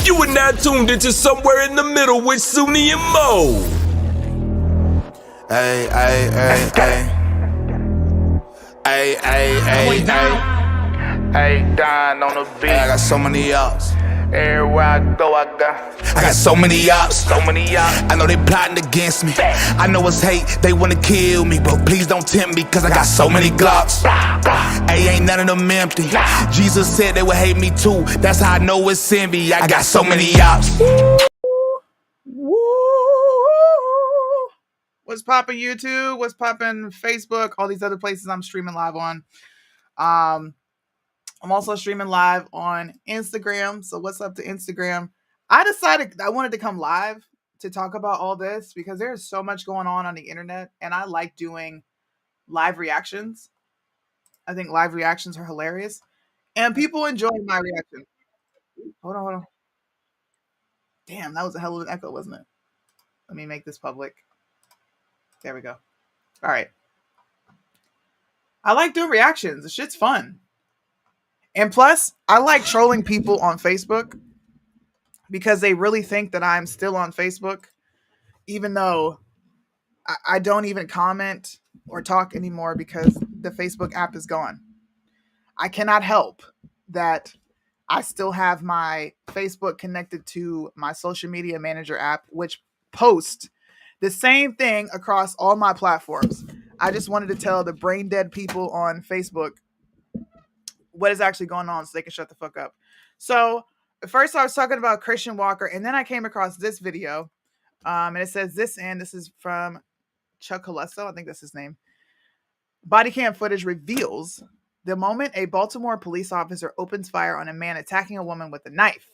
You are now tuned into Somewhere in the Middle with Sunni and Mo. Ay, ay, ay, ay. Ay, ay, ay, ay. Hey, Don on the beat. I got so many ops. Everywhere I go, I got so many ops. so many ops. I know they plotting against me. I know it's hate, they wanna kill me, but please don't tempt me, cause I got so many glocks. Ay, ain't none of them empty. Jesus said they would hate me too. That's how I know it's envy. I got so many ops. Woo! What's poppin' YouTube? What's poppin' Facebook? All these other places I'm streaming live on. I'm also streaming live on Instagram. So what's up to Instagram? I decided I wanted to come live to talk about all this because there's so much going on the internet, and I like doing live reactions. I think live reactions are hilarious, and people enjoy my reaction. Hold on. Damn, that was a hell of an echo, wasn't it? Let me make this public. There we go. All right. I like doing reactions. The shit's fun. And plus, I like trolling people on Facebook because they really think that I'm still on Facebook, even though I don't even comment or talk anymore because the Facebook app is gone. I cannot help that I still have my Facebook connected to my social media manager app, which posts the same thing across all my platforms. I just wanted to tell the brain dead people on Facebook what is actually going on so they can shut the fuck up. So first I was talking about Christian Walker, and then I came across this video, and it says this is from Chuck Colesso, I think that's his name. Body cam footage reveals the moment a Baltimore police officer opens fire on a man attacking a woman with a knife.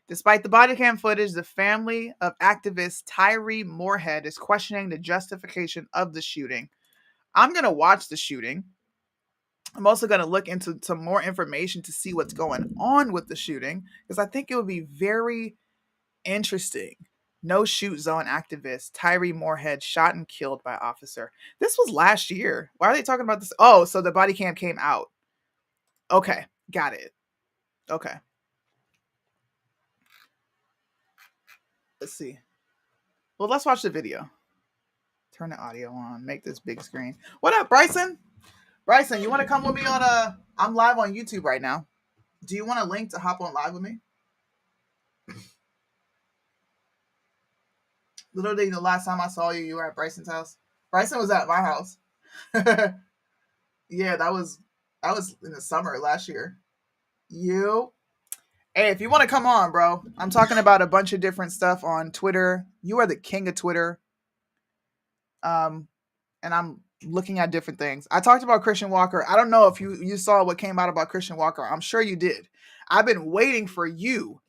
Despite the body cam footage, the family of activist Tyree Moorhead is questioning the justification of the shooting. I'm going to watch the shooting. I'm also going to look into some more information to see what's going on with the shooting, because I think it would be very interesting. No shoot zone activist Tyree Moorhead shot and killed by officer. This was last year. Why are they talking about this? Oh, so the body cam came out. Okay, got it. Okay. Let's see. Well, let's watch the video. Turn the audio on. Make this big screen. What up, Bryson? Bryson, you want to come with me on I'm live on YouTube right now. Do you want a link to hop on live with me? Literally, the last time I saw you, you were at Bryson's house. Bryson was at my house. Yeah, that was in the summer last year. Hey, if you want to come on, bro, I'm talking about a bunch of different stuff on Twitter. You are the king of Twitter. And I'm looking at different things. I talked about Christian Walker. I don't know if you saw what came out about Christian Walker. I'm sure you did. I've been waiting for you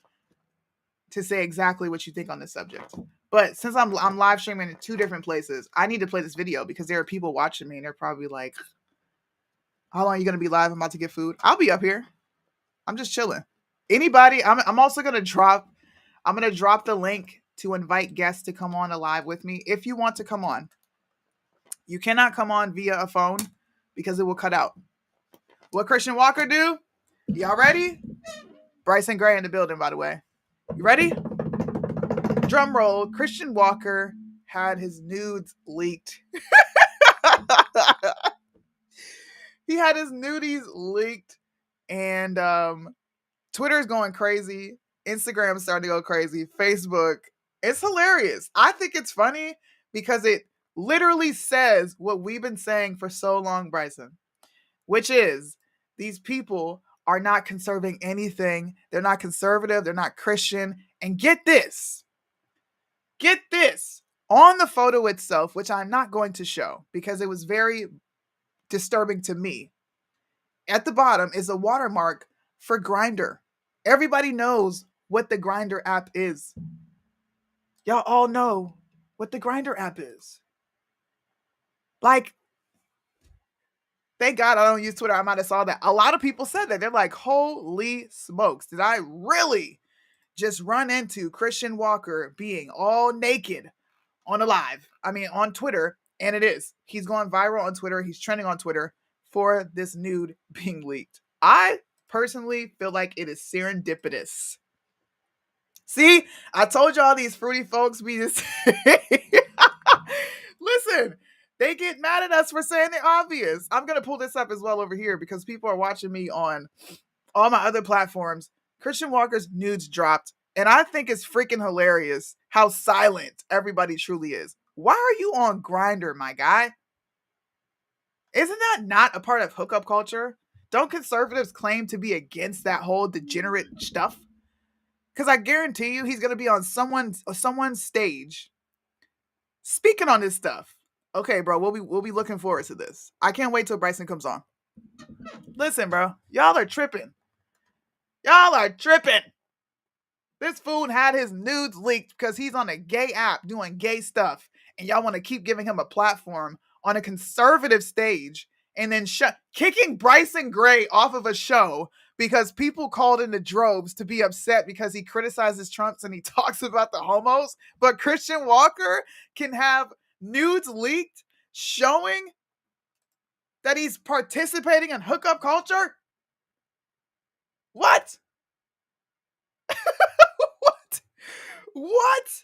to say exactly what you think on this subject. But since I'm live streaming in two different places, I need to play this video because there are people watching me and they're probably like, how long are you going to be live? I'm about to get food. I'll be up here. I'm just chilling. Anybody, I'm also going to drop the link to invite guests to come on live with me. If you want to come on, you cannot come on via a phone because it will cut out. What Christian Walker do? Y'all ready? Bryson Gray in the building, by the way. You ready? Drum roll. Christian Walker had his nudes leaked. He had his nudies leaked, and Twitter is going crazy. Instagram is starting to go crazy. Facebook. It's hilarious. I think it's funny because it literally says what we've been saying for so long, Bryson, which is these people are not conserving anything. They're not conservative. They're not Christian. And get this. On the photo itself, which I'm not going to show because it was very disturbing to me. At the bottom is a watermark for Grindr. Everybody knows what the Grindr app is. Y'all all know what the Grindr app is. Like, thank God I don't use Twitter. I might have saw that. A lot of people said that. They're like, holy smokes. Did I really just run into Christian Walker being all naked on on Twitter? And it is. He's going viral on Twitter. He's trending on Twitter for this nude being leaked. I personally feel like it is serendipitous. See, I told y'all these fruity folks be just listen, they get mad at us for saying the obvious. I'm gonna pull this up as well over here because people are watching me on all my other platforms. Christian Walker's nudes dropped, and I think it's freaking hilarious how silent everybody truly is. Why are you on Grindr, my guy? Isn't that not a part of hookup culture? Don't conservatives claim to be against that whole degenerate stuff? Because I guarantee you he's going to be on someone's stage speaking on this stuff. Okay, bro, we'll be looking forward to this. I can't wait till Bryson comes on. Listen, bro, y'all are tripping. Y'all are tripping. This fool had his nudes leaked because he's on a gay app doing gay stuff, and y'all want to keep giving him a platform on a conservative stage, and then kicking Bryson Gray off of a show because people called in the droves to be upset because he criticizes Trump and he talks about the homos, but Christian Walker can have nudes leaked showing that he's participating in hookup culture? What? What?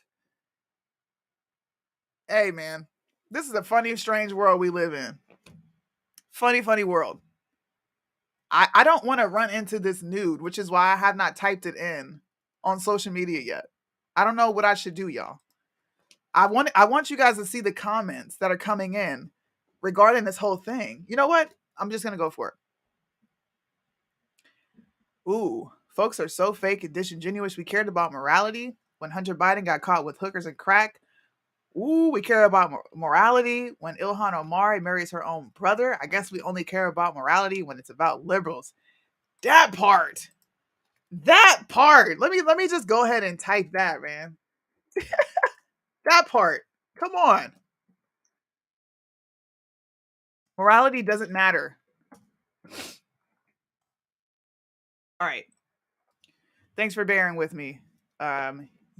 Hey, man, this is a funny, strange world we live in. Funny, funny world. I don't want to run into this nude, which is why I have not typed it in on social media yet. I don't know what I should do, y'all. I want you guys to see the comments that are coming in regarding this whole thing. You know what? I'm just going to go for it. Ooh, folks are so fake and disingenuous. We cared about morality when Hunter Biden got caught with hookers and crack. Ooh, we care about morality when Ilhan Omar marries her own brother. I guess we only care about morality when it's about liberals. That part. Let me just go ahead and type that, man. That part. Come on. Morality doesn't matter. All right. Thanks for bearing with me.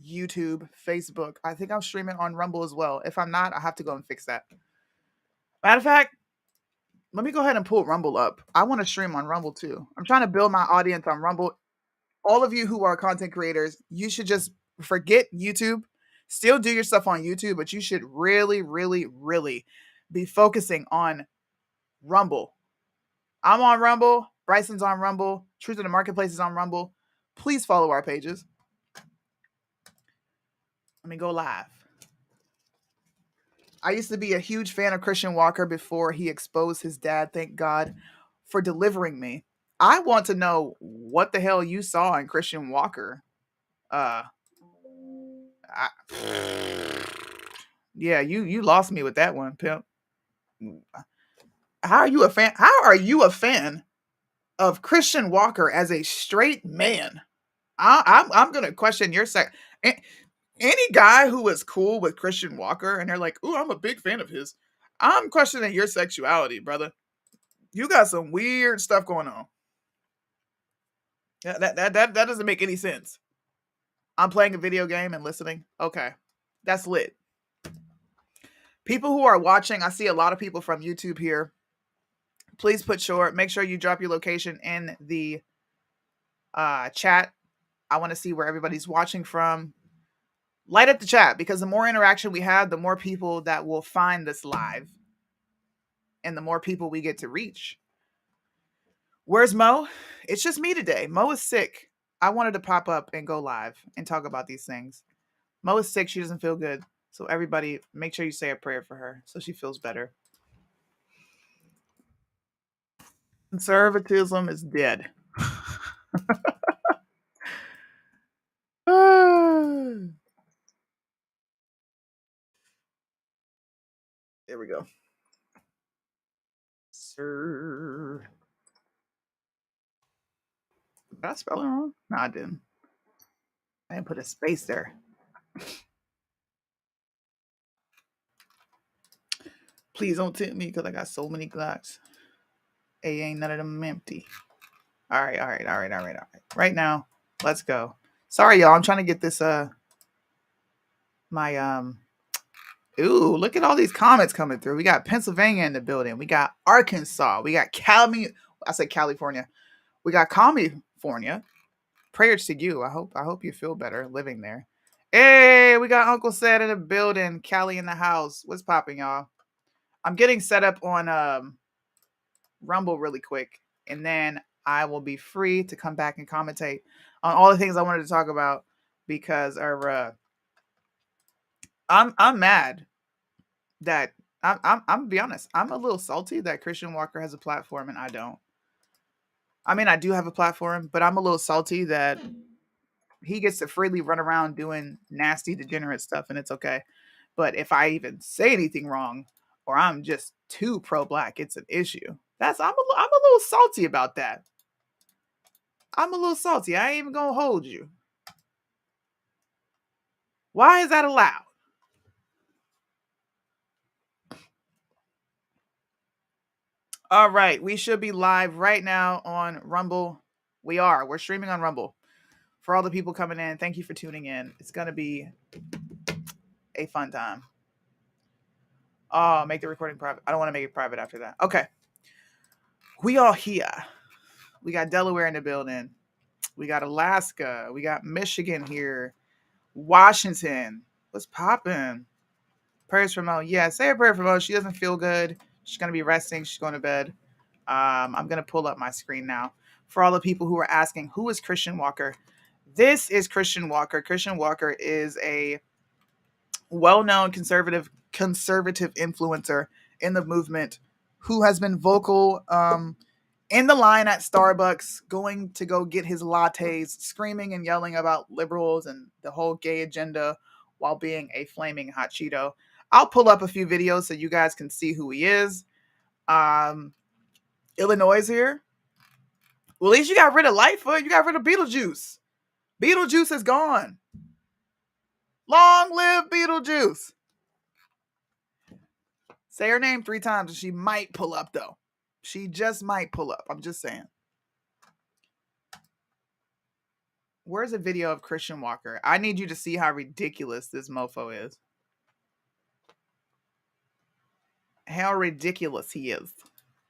YouTube, Facebook. I think I'm streaming on Rumble as well. If I'm not, I have to go and fix that. Matter of fact, let me go ahead and pull Rumble up. I want to stream on Rumble too. I'm trying to build my audience on Rumble. All of you who are content creators, you should just forget YouTube. Still do your stuff on YouTube, but you should really, really, really be focusing on Rumble. I'm on Rumble. Bryson's on Rumble. Truth in the Marketplace is on Rumble. Please follow our pages. Let me go live. I used to be a huge fan of Christian Walker before he exposed his dad. Thank God for delivering me. I want to know what the hell you saw in Christian Walker. Yeah, you lost me with that one, pimp. How are you a fan? How are you a fan of Christian Walker as a straight man? I'm gonna question your sex. Any guy who is cool with Christian Walker and they're like, "Ooh, I'm a big fan of his," I'm questioning your sexuality, brother. You got some weird stuff going on. That doesn't make any sense. I'm playing a video game and listening. Okay, that's lit. People who are watching, I see a lot of people from YouTube here. Please make sure you drop your location in the chat. I want to see where everybody's watching from. Light up the chat because the more interaction we have, the more people that will find this live and the more people we get to reach. Where's Mo? It's just me today. Mo is sick. I wanted to pop up and go live and talk about these things. Mo is sick. She doesn't feel good. So everybody, make sure you say a prayer for her so she feels better. Conservatism is dead. There we go. Sir. Did I spell it wrong? No, I didn't. I didn't put a space there. Please don't tempt me because I got so many Glocks. A ain't none of them empty. All right. Right now, let's go. Sorry, y'all. I'm trying to get this Ooh, look at all these comments coming through. We got Pennsylvania in the building. We got Arkansas. We got California. We got California. prayers to you. I hope you feel better living there. Hey, we got Uncle Sad in the building, Callie in the house. What's popping, y'all? I'm getting set up on Rumble really quick, and then I will be free to come back and commentate on all the things I wanted to talk about because I'm mad that I'm gonna be honest. I'm a little salty that Christian Walker has a platform and I don't. I mean, I do have a platform, but I'm a little salty that he gets to freely run around doing nasty, degenerate stuff, and it's okay. But if I even say anything wrong, or I'm just too pro-black, it's an issue. I'm a little salty about that. I'm a little salty. I ain't even gonna hold you. Why is that allowed? All right, we should be live right now on Rumble. We are. We're streaming on Rumble. For all the people coming in, thank you for tuning in. It's gonna be a fun time. Oh, make the recording private. I don't want to make it private after that. Okay. We all here. We got Delaware in the building. We got Alaska. We got Michigan here. Washington. What's popping? Prayers for Mo. Yeah, say a prayer for Mo. She doesn't feel good. She's going to be resting. She's going to bed. I'm going to pull up my screen now. For all the people who are asking, who is Christian Walker? This is Christian Walker. Christian Walker is a well-known conservative influencer in the movement who has been vocal in the line at Starbucks, going to go get his lattes, screaming and yelling about liberals and the whole gay agenda while being a flaming hot Cheeto. I'll pull up a few videos so you guys can see who he is. Illinois here. Well, at least you got rid of Lightfoot. You got rid of Beetlejuice. Beetlejuice is gone. Long live Beetlejuice. Say her name 3 times and she might pull up, though. She just might pull up. I'm just saying. Where's a video of Christian Walker? I need you to see how ridiculous this mofo is. How ridiculous he is.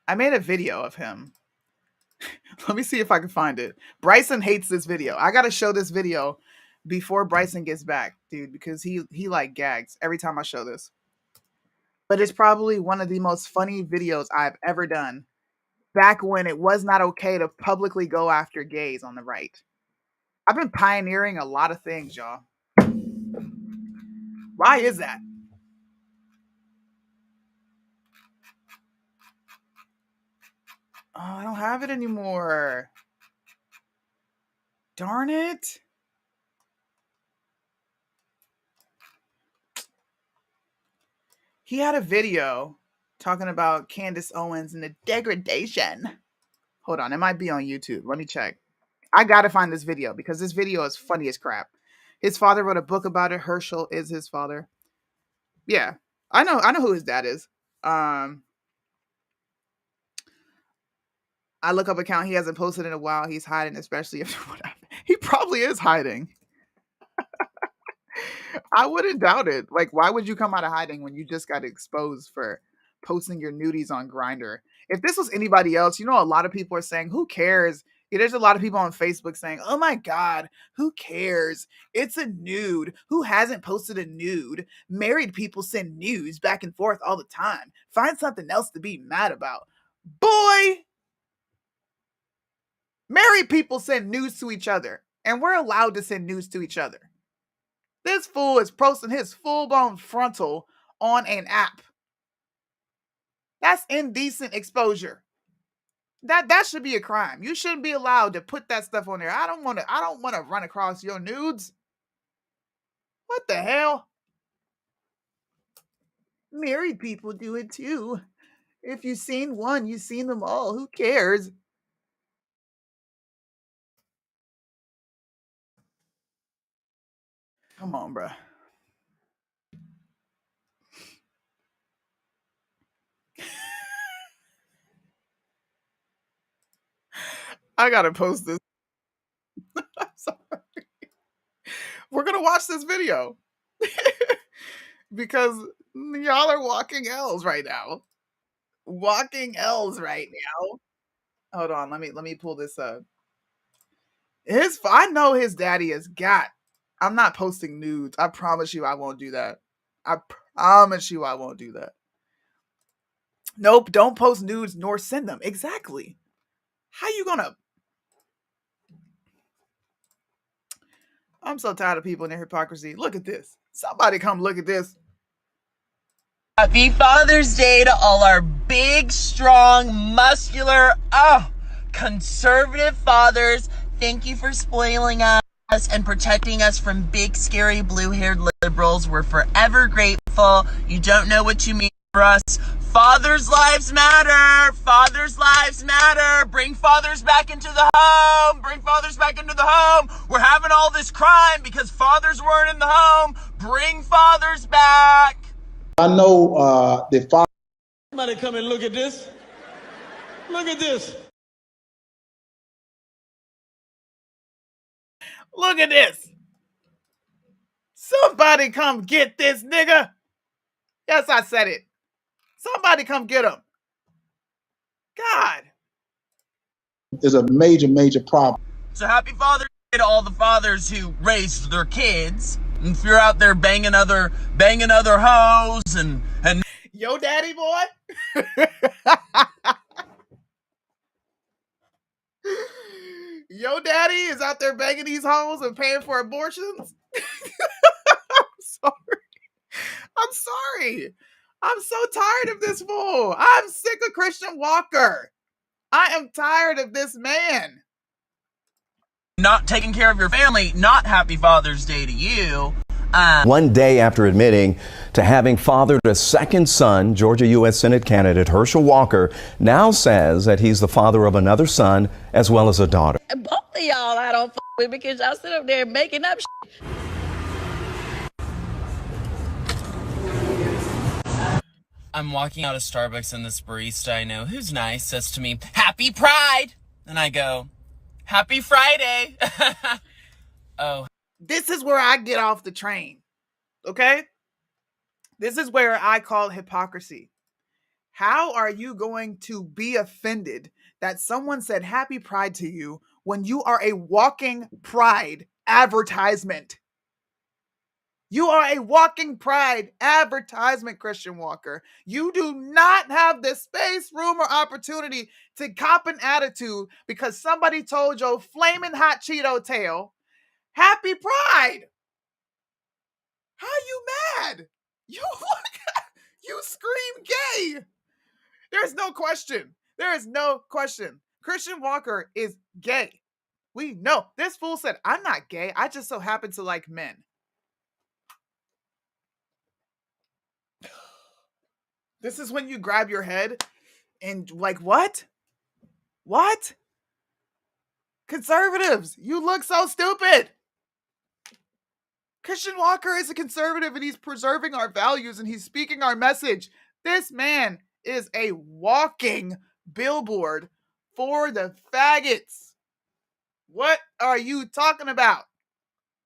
I made a video of him. Let me see if I can find it. Bryson hates this video. I gotta show this video before Bryson gets back, dude, because he like gags every time I show this. But it's probably one of the most funny videos I've ever done. Back when it was not okay to publicly go after gays on the right. I've been pioneering a lot of things, y'all. Why is that? Oh, I don't have it anymore. Darn it. He had a video talking about Candace Owens and the degradation. Hold on, it might be on YouTube. Let me check. I gotta find this video because this video is funny as crap. His father wrote a book about it. Herschel is his father. Yeah, I know who his dad is. I look up account he hasn't posted in a while. He's hiding, especially if what happened. He probably is hiding. I wouldn't doubt it. Like, why would you come out of hiding when you just got exposed for posting your nudies on Grindr? If this was anybody else, you know, a lot of people are saying, who cares? Yeah, there's a lot of people on Facebook saying, oh my God, who cares? It's a nude. Who hasn't posted a nude? Married people send nudes back and forth all the time. Find something else to be mad about. Boy, married people send nudes to each other, and we're allowed to send nudes to each other. This fool is posting his full-blown frontal on an app. That's indecent exposure. That should be a crime. You shouldn't be allowed to put that stuff on there. I don't want to run across your nudes. What the hell? Married people do it too. If you've seen one, you've seen them all. Who cares? Come on, bruh. I gotta post this. I'm sorry. We're gonna watch this video because y'all are walking L's right now. Walking L's right now. Hold on, let me pull this up. I know his daddy has got. I'm not posting nudes. I promise you I won't do that. I promise you I won't do that. Nope, don't post nudes nor send them. Exactly. How you gonna? I'm so tired of people and their hypocrisy. Look at this. Somebody come look at this. Happy Father's Day to all our big, strong, muscular, conservative fathers. Thank you for spoiling us and protecting us from big, scary, blue-haired liberals. We're forever grateful. You don't know what you mean for us. Fathers' lives matter. Fathers' lives matter. Bring fathers back into the home. Bring fathers back into the home. We're having all this crime because fathers weren't in the home. Bring fathers back. I know the father. Somebody come and look at this. Look at this. Look at this. Somebody come get this nigga. Yes, I said it. Somebody come get him. God. Is a major, major problem. So happy Father's Day to all the fathers who raised their kids. And if you're out there banging other hoes and Yo, daddy boy. Yo, daddy is out there banging these hoes and paying for abortions. I'm sorry. I'm so tired of this fool. I'm sick of Christian Walker. I am tired of this man. not taking care of your family, not happy Father's Day to you. One day after admitting to having fathered a second son, Georgia U.S. Senate candidate Herschel Walker now says that he's the father of another son as well as a daughter. Both of y'all I don't with because y'all sit up there making up shit. I'm walking out of Starbucks and this barista I know, who's nice, says to me, "Happy Pride!" And I go, "Happy Friday!" Oh. This is where I get off the train, okay? This is where I call hypocrisy. How are you going to be offended that someone said happy Pride to you when you are a walking Pride advertisement? You are a walking Pride advertisement, Christian Walker. You do not have the space, room, or opportunity to cop an attitude because somebody told your flaming hot Cheeto tail, happy Pride. How you mad? You scream gay. There's no question. There is no question. Christian Walker is gay. We know. This fool said, I'm not gay. I just so happen to like men. This is when you grab your head and like, what? What? Conservatives, you look so stupid. Christian Walker is a conservative and he's preserving our values and he's speaking our message. This man is a walking billboard for the faggots. What are you talking about?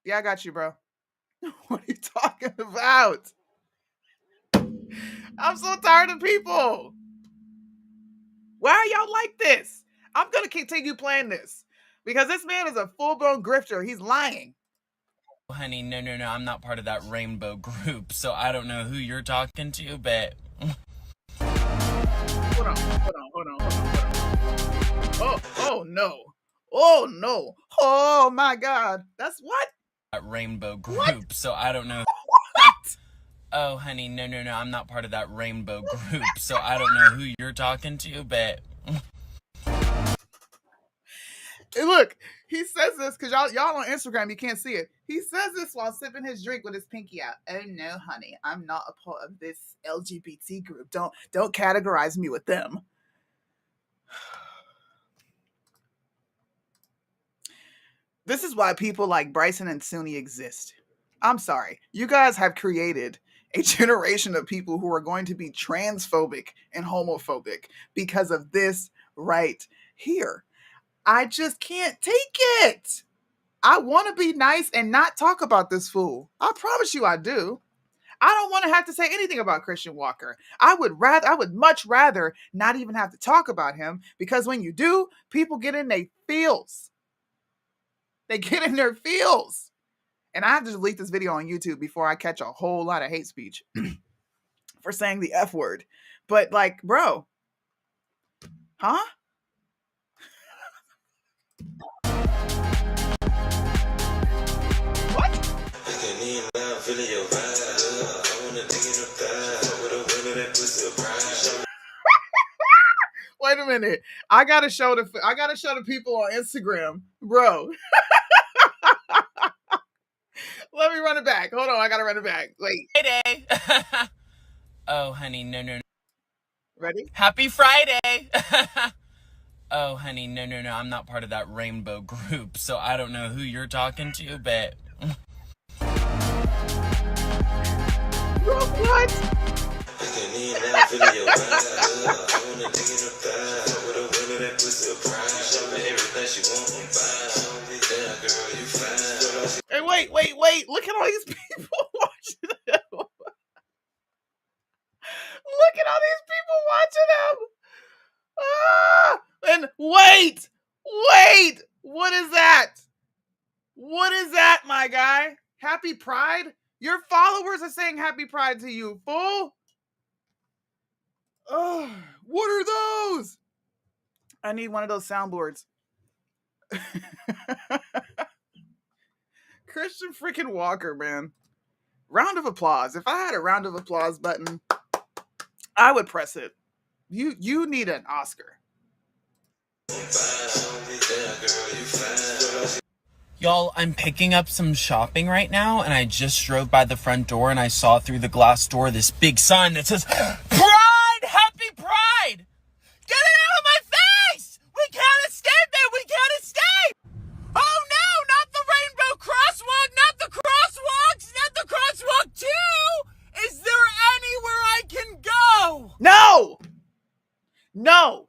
Yeah, I got you, bro. What are you talking about? I'm so tired of people. Why are y'all like this? I'm going to continue playing this because this man is a full-blown grifter. He's lying. Honey, no, I'm not part of that rainbow group, so I don't know who you're talking to, but... Hold on. Oh, no. Oh, no. Oh, my God. That's what? That rainbow group, what? So I don't know... What? Oh, honey, no, I'm not part of that rainbow group, so I don't know who you're talking to, but... Hey, look, he says this because y'all on Instagram, you can't see it. He says this while sipping his drink with his pinky out. Oh no, honey, I'm not a part of this LGBT group. Don't categorize me with them. This is why people like Bryson and Suni exist. I'm sorry. You guys have created a generation of people who are going to be transphobic and homophobic because of this right here. I just can't take it. I want to be nice and not talk about this fool. I promise you I do. I don't want to have to say anything about Christian Walker. I would much rather not even have to talk about him because when you do, people get in their feels. They get in their feels. And I have to delete this video on YouTube before I catch a whole lot of hate speech for saying the F word. But like, bro, huh? What? Wait a minute. I gotta show the people on Instagram, bro. Let me run it back. Hold on, I gotta run it back. Wait. Friday. Oh, honey, no. Ready? Happy Friday. Oh, honey, no. I'm not part of that rainbow group, so I don't know who you're talking to, but... Bro, what? Hey, wait. Look at all these people watching them. Look at all these people watching them. Ah! And wait. What is that? What is that, my guy? Happy Pride? Your followers are saying happy Pride to you, fool. Oh, what are those? I need one of those soundboards. Christian freaking Walker, man. Round of applause. If I had a round of applause button, I would press it. You need an Oscar. Y'all, I'm picking up some shopping right now, and I just drove by the front door, and I saw through the glass door this big sign that says, Pride! Happy Pride! Get it out of my face! We can't escape it! We can't escape! Oh no! Not the rainbow crosswalk! Not the crosswalks! Not the crosswalk 2! Is there anywhere I can go? No!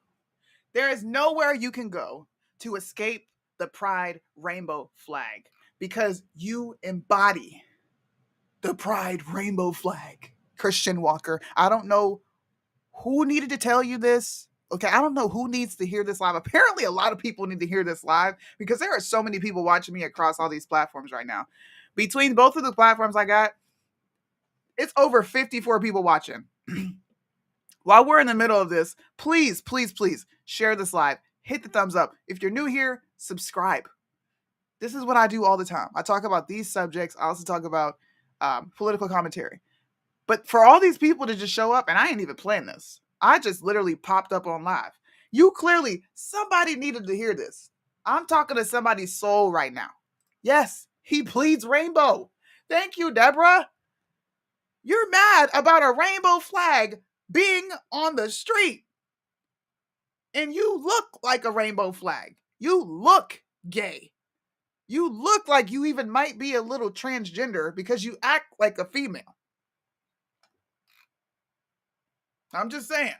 There is nowhere you can go to escape the Pride rainbow flag because you embody the Pride rainbow flag. Christian Walker. I don't know who needed to tell you this. Okay, I don't know who needs to hear this live. Apparently, a lot of people need to hear this live because there are so many people watching me across all these platforms right now. Between both of the platforms I got, it's over 54 people watching. While we're in the middle of this, please share this live. Hit the thumbs up. If you're new here, subscribe. This is what I do all the time. I talk about these subjects. I also talk about political commentary. But for all these people to just show up, and I ain't even playing this. I just literally popped up on live. Somebody needed to hear this. I'm talking to somebody's soul right now. Yes, he bleeds rainbow. Thank you, Deborah. You're mad about a rainbow flag being on the street. And you look like a rainbow flag. You look gay. You look like you even might be a little transgender because you act like a female. I'm just saying.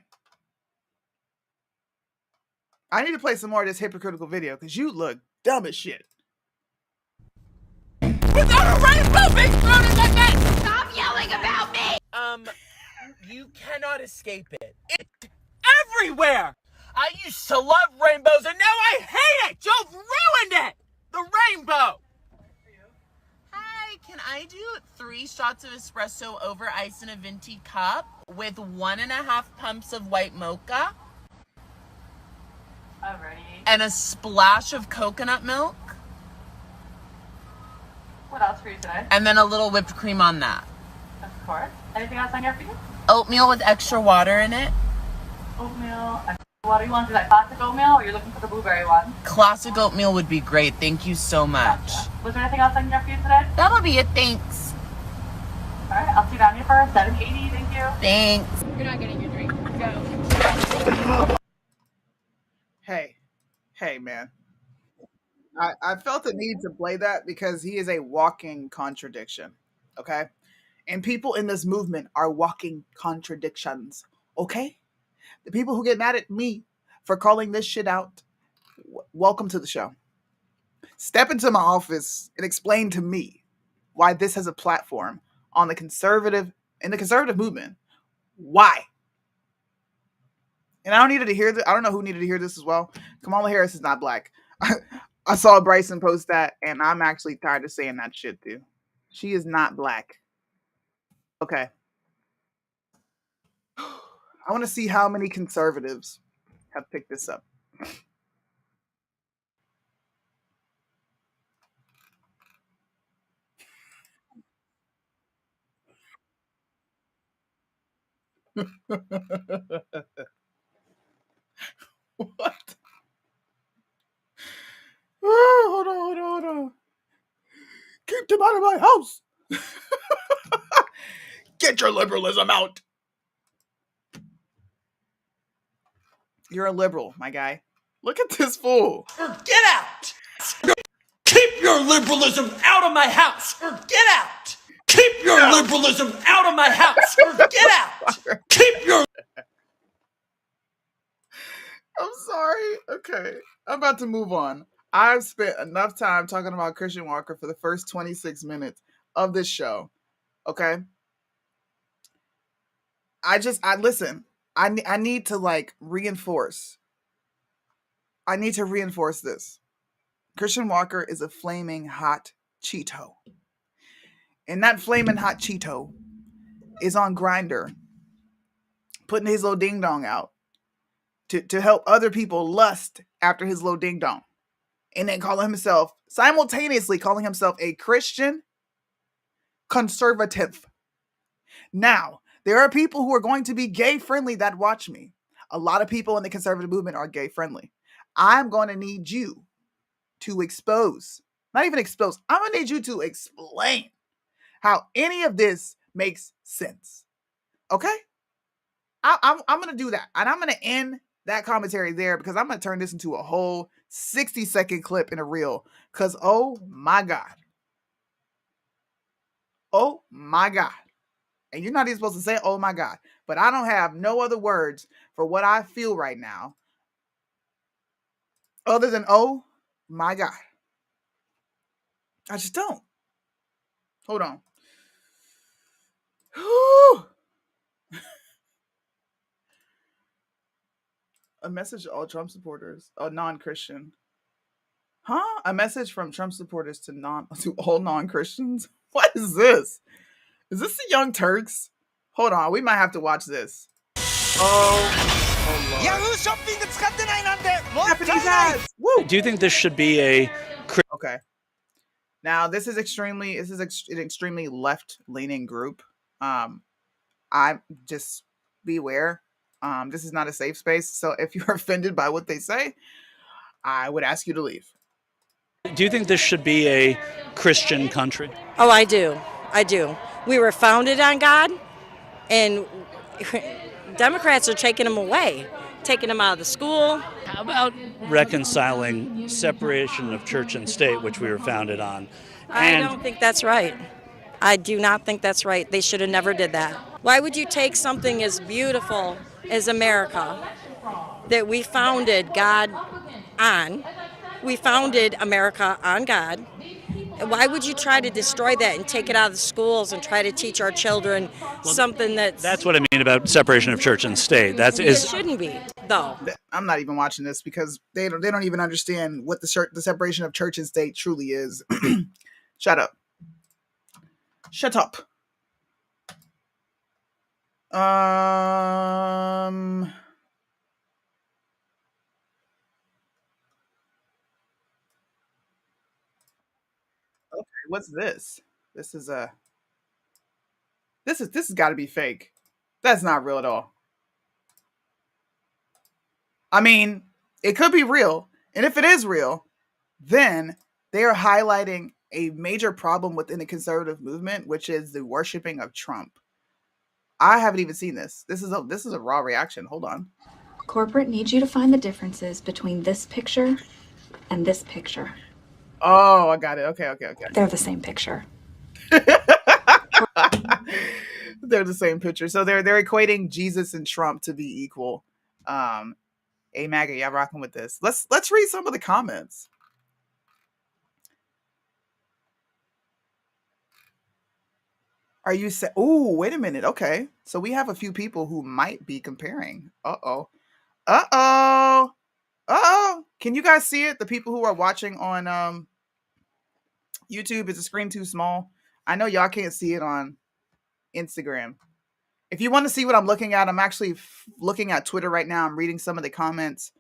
I need to play some more of this hypocritical video because you look dumb as shit. Without a rainbow being thrown in my face! Stop yelling about me! You cannot escape it. It's everywhere! I used to love rainbows and now I hate it! You've ruined it! The rainbow! Hi, can I do 3 shots of espresso over ice in a venti cup with 1.5 pumps of white mocha? Alrighty. And a splash of coconut milk? What else for you today? And then a little whipped cream on that. Of course. Anything else on here for you? Oatmeal with extra water in it. Oatmeal. What do you want? Do that classic oatmeal or you're looking for the blueberry one? Classic oatmeal would be great. Thank you so much. Gotcha. Was there anything else on here for you today? That'll be it. Thanks. Alright, I'll see you down here for $7.80. Thank you. Thanks. You're not getting your drink. Go. Hey, man. I felt the need to play that because he is a walking contradiction. Okay? And people in this movement are walking contradictions. Okay? The people who get mad at me for calling this shit out, welcome to the show. Step into my office and explain to me why this has a platform in the conservative movement. Why? And I don't know who needed to hear this as well. Kamala Harris is not black. I saw Bryson post that, and I'm actually tired of saying that shit, dude. She is not black. Okay. I want to see how many conservatives have picked this up. What? Oh, hold on. Keep them out of my house. Get your liberalism out. You're a liberal, my guy. Look at this fool. Get out! Keep your liberalism out of my house, or get out! Keep your liberalism out of my house, or get out! Keep your I'm sorry. Okay. I'm about to move on. I've spent enough time talking about Christian Walker for the first 26 minutes of this show. Okay. I listen. I need to reinforce. I need to reinforce this. Christian Walker is a flaming hot Cheeto. And that flaming hot Cheeto is on Grindr, putting his little ding dong out to help other people lust after his little ding dong. And then simultaneously calling himself a Christian conservative. Now, there are people who are going to be gay friendly that watch me. A lot of people in the conservative movement are gay friendly. I'm going to need you to expose, not even expose, I'm going to need you to explain how any of this makes sense. Okay? I'm going to do that. And I'm going to end that commentary there because I'm going to turn this into a whole 60-second clip in a reel. Because, oh my God. Oh my God. And you're not even supposed to say, oh my God. But I don't have no other words for what I feel right now other than, oh my God. I just don't. Hold on. Whew. A message to all Trump supporters, non-Christian. Huh? A message from Trump supporters to all non-Christians? What is this? Is this the Young Turks? Hold on, we might have to watch this. Oh Lord. Japanese ads. Woo! Do you think this should be a Okay. Now this is an extremely left-leaning group. I just beware. This is not a safe space. So if you're offended by what they say, I would ask you to leave. do you think this should be a Christian country? Oh, I do. I do. We were founded on God, and Democrats are taking them away, taking them out of the school. How about reconciling separation of church and state, which we were founded on? I don't think that's right. I do not think that's right. They should have never did that. Why would you take something as beautiful as America that we founded God on? We founded America on God. Why would you try to destroy that and take it out of the schools and try to teach our children something That's what I mean about separation of church and state. It shouldn't be, though. I'm not even watching this because they don't even understand what the separation of church and state truly is. Shut up. Shut up. Okay, what's this? This has got to be fake. That's not real at all. I mean, it could be real, and if it is real, then they are highlighting a major problem within the conservative movement, which is the worshiping of Trump. I haven't even seen this. This is a raw reaction. Hold on. Corporate needs you to find the differences between this picture and this picture. Oh, I got it. Okay. They're the same picture. They're the same picture. So they're equating Jesus and Trump to be equal. Hey Maggie, y'all rocking with this. Let's read some of the comments. Are you oh, wait a minute. Okay. So we have a few people who might be comparing. Uh-oh. Oh, can you guys see it? The people who are watching on YouTube, is the screen too small? I know y'all can't see it on Instagram. If you want to see what I'm looking at, I'm actually looking at Twitter right now. I'm reading some of the comments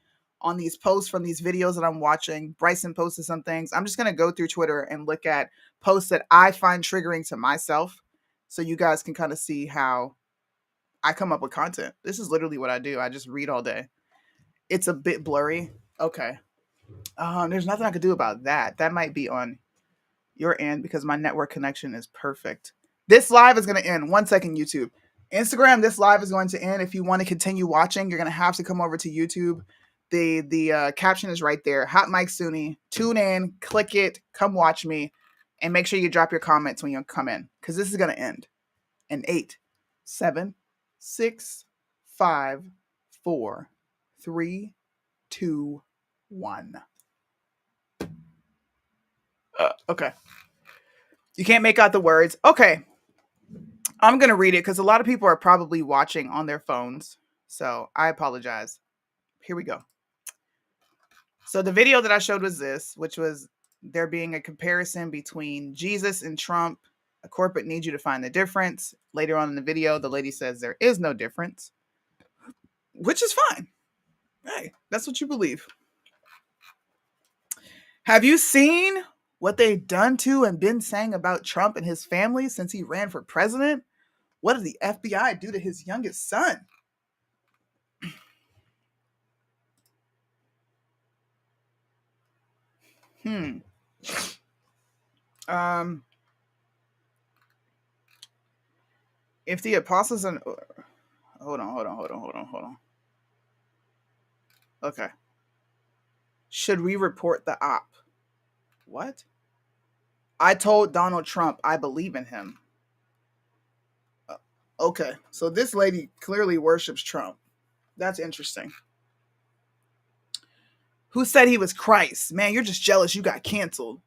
on these posts from these videos that I'm watching. Bryson posted some things. I'm just going to go through Twitter and look at posts that I find triggering to myself so you guys can kind of see how I come up with content. This is literally what I do. I just read all day. It's a bit blurry. Okay. There's nothing I could do about that. That might be on your end because my network connection is perfect. This live is going to end. 1 second, YouTube. Instagram, this live is going to end. If you want to continue watching, you're going to have to come over to YouTube. The caption is right there. Hot Mike Suni. Tune in, click it, come watch me, and make sure you drop your comments when you come in because this is going to end in 8, 7, 6, 5, 4, 3, 2, 1. Okay. You can't make out the words. Okay. I'm going to read it because a lot of people are probably watching on their phones. So I apologize. Here we go. So the video that I showed was this, which was there being a comparison between Jesus and Trump. A corporate needs you to find the difference. Later on in the video, the lady says there is no difference, which is fine. Hey, that's what you believe. Have you seen what they've done to and been saying about Trump and his family since he ran for president? What did the FBI do to his youngest son? If the apostles and hold on. Okay. Should we report the op? What? I told Donald Trump I believe in him. Okay. So this lady clearly worships Trump. That's interesting. Who said he was Christ? Man, you're just jealous you got canceled.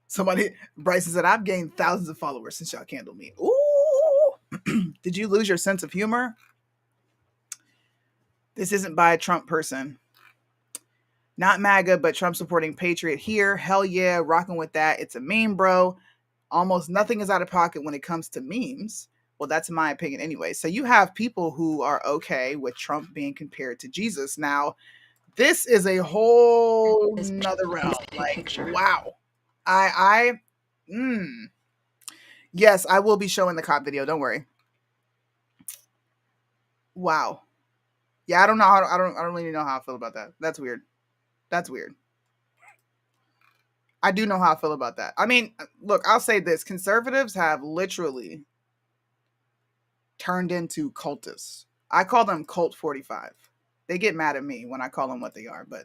Somebody, Bryson said, I've gained thousands of followers since y'all canceled me. Ooh. Did you lose your sense of humor? This isn't by a Trump person. Not MAGA, but Trump supporting Patriot here. Hell yeah, rocking with that. It's a meme, bro. Almost nothing is out of pocket when it comes to memes. Well, that's my opinion anyway. So you have people who are okay with Trump being compared to Jesus. Now, this is a whole nother realm. Like, wow. Yes, I will be showing the cop video. Don't worry. Wow. Yeah, I don't know how. I don't really know how I feel about that. That's weird. That's weird. I do know how I feel about that. I mean, look, I'll say this. Conservatives have literally turned into cultists. I call them Cult 45. They get mad at me when I call them what they are, but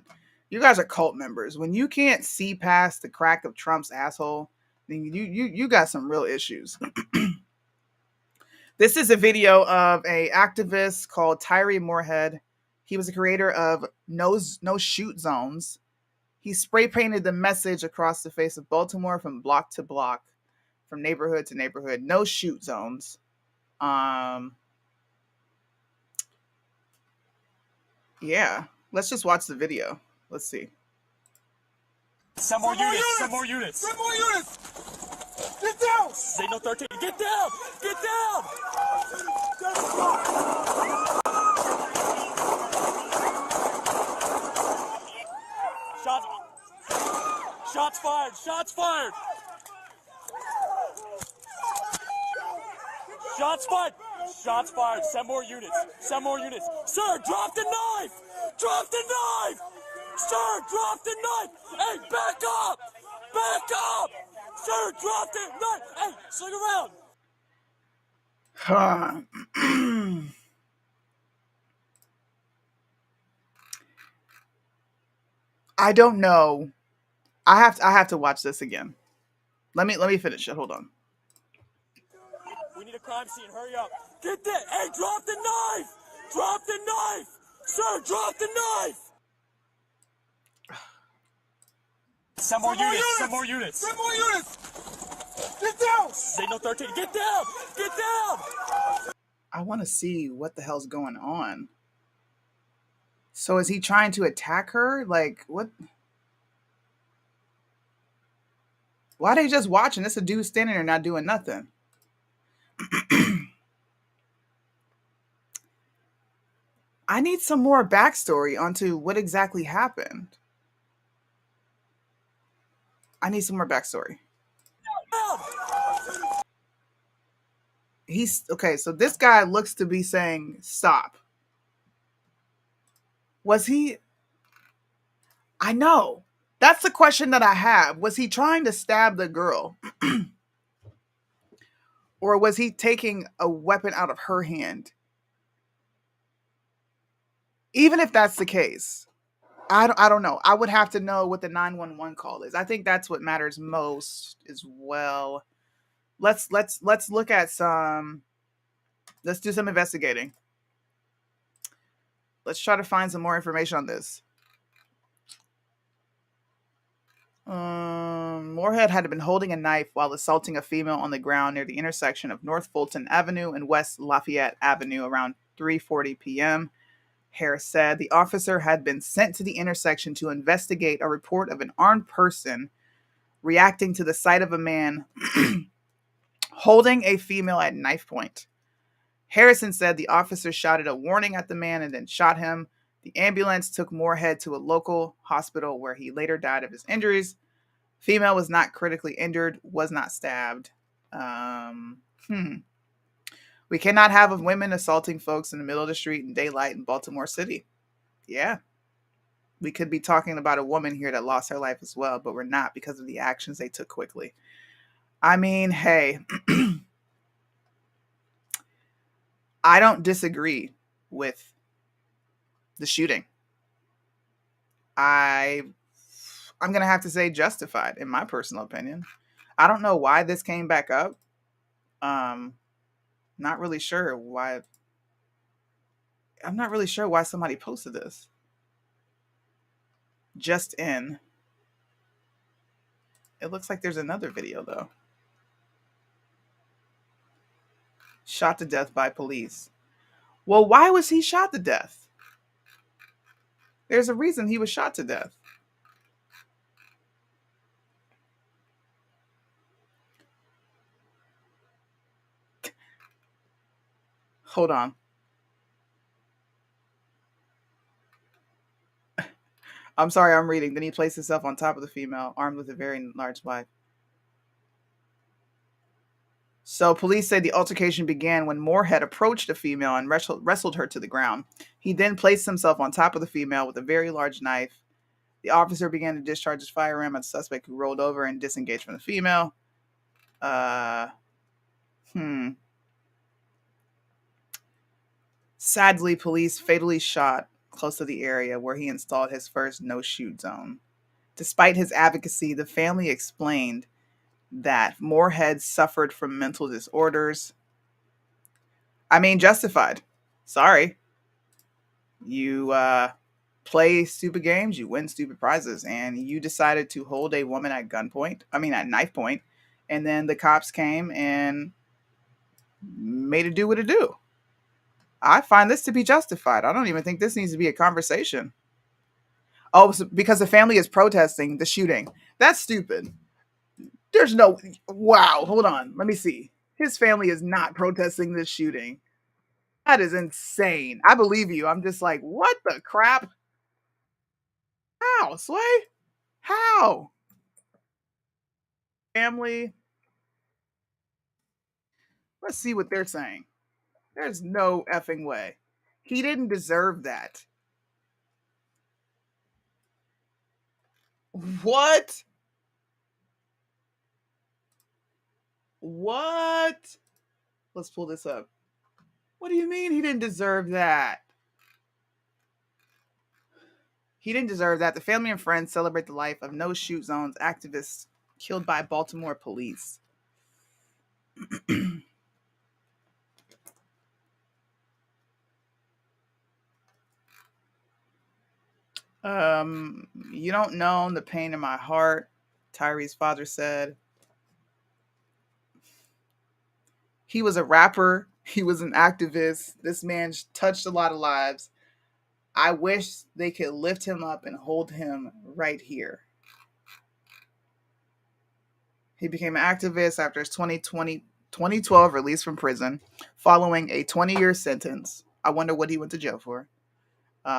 you guys are cult members. When you can't see past the crack of Trump's asshole, then you got some real issues. This is a video of a activist called Tyree Moorhead. He was the creator of No Shoot Zones. He spray painted the message across the face of Baltimore from block to block, from neighborhood to neighborhood. No shoot zones. Yeah, let's just watch the video. Let's see. Send more units! Send more units! Send more units! Get down! Signal 13, get down! Get down! Shots fired! Shots fired! Shots fired! Shots fired! Send more units! Send more units! Sir, drop the knife! Drop the knife! Sir, drop the knife! Hey, back up! Back up! Sir, drop the knife! Hey, swing around! I don't know. I have to watch this again. Let me finish it. Hold on. We need a crime scene. Hurry up! Get that! Hey, drop the knife! Drop the knife! Sir, drop the knife! Send more units! Send more units! Send more units! Get down! Signal 13, get down! Get down! I want to see what the hell's going on. So is he trying to attack her? Like, what? Why they just watching? This a dude standing there not doing nothing. I need some more backstory onto what exactly happened. I need some more backstory. He's okay. So this guy looks to be saying stop. Was he? I know. That's the question that I have. Was he trying to stab the girl? Or was he taking a weapon out of her hand? Even if that's the case, I don't know. I would have to know what the 911 call is. I think that's what matters most as well. Let's look at some. Let's do some investigating. Let's try to find some more information on this. Moorhead had been holding a knife while assaulting a female on the ground near the intersection of North Fulton Avenue and West Lafayette Avenue around 3:40 p.m. Harris said the officer had been sent to the intersection to investigate a report of an armed person reacting to the sight of a man holding a female at knife point. Harrison said the officer shouted a warning at the man and then shot him. The ambulance took Moorhead to a local hospital where he later died of his injuries. Female was not critically injured, was not stabbed. We cannot have women assaulting folks in the middle of the street in daylight in Baltimore City. Yeah. We could be talking about a woman here that lost her life as well, but we're not because of the actions they took quickly. I mean, hey, I don't disagree with the shooting. I'm going to have to say justified, in my personal opinion. I don't know why this came back up. Not really sure why. I'm not really sure why somebody posted this. Just in. It looks like there's another video, though. Shot to death by police. Well, why was he shot to death? There's a reason he was shot to death. Hold on. I'm sorry, I'm reading. Then he placed himself on top of the female, armed with a very large knife. So police say the altercation began when Moorhead approached the female and wrestled her to the ground. He then placed himself on top of the female with a very large knife. The officer began to discharge his firearm at the suspect, who rolled over and disengaged from the female. Sadly, police fatally shot close to the area where he installed his first no-shoot zone. Despite his advocacy, the family explained that Moorhead suffered from mental disorders. I mean, justified. Sorry. You play stupid games, you win stupid prizes, and you decided to hold a woman at at knife point, and then the cops came and made it do what it do. I find this to be justified. I don't even think this needs to be a conversation. Oh, because the family is protesting the shooting. That's stupid. There's no... Wow, hold on. Let me see. His family is not protesting this shooting. That is insane. I believe you. I'm just like, what the crap? How, Sway? How? Family. Let's see what they're saying. There's no effing way. He didn't deserve that. What? What? Let's pull this up. What do you mean he didn't deserve that? He didn't deserve that. The family and friends celebrate the life of no shoot zones activists killed by Baltimore police. You don't know the pain in my heart, Tyree's father said. He was a rapper. He was an activist. This man touched a lot of lives. I wish they could lift him up and hold him right here. He became an activist after his 2012 release from prison following a 20-year sentence. I wonder what he went to jail for.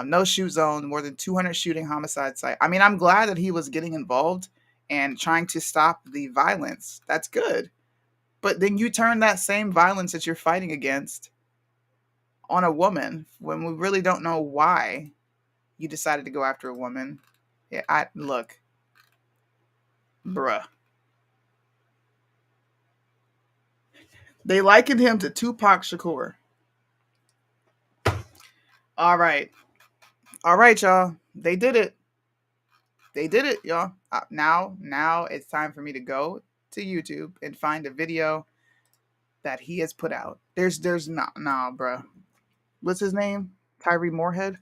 No shoot zone, more than 200 shooting homicide site. I mean, I'm glad that he was getting involved and trying to stop the violence. That's good. But then you turn that same violence that you're fighting against on a woman when we really don't know why you decided to go after a woman. Yeah, look, bruh. They likened him to Tupac Shakur. All right, y'all. They did it. They did it, y'all. Now it's time for me to go to YouTube and find a video that he has put out. There's nah, bruh. What's his name? Tyree Moorhead.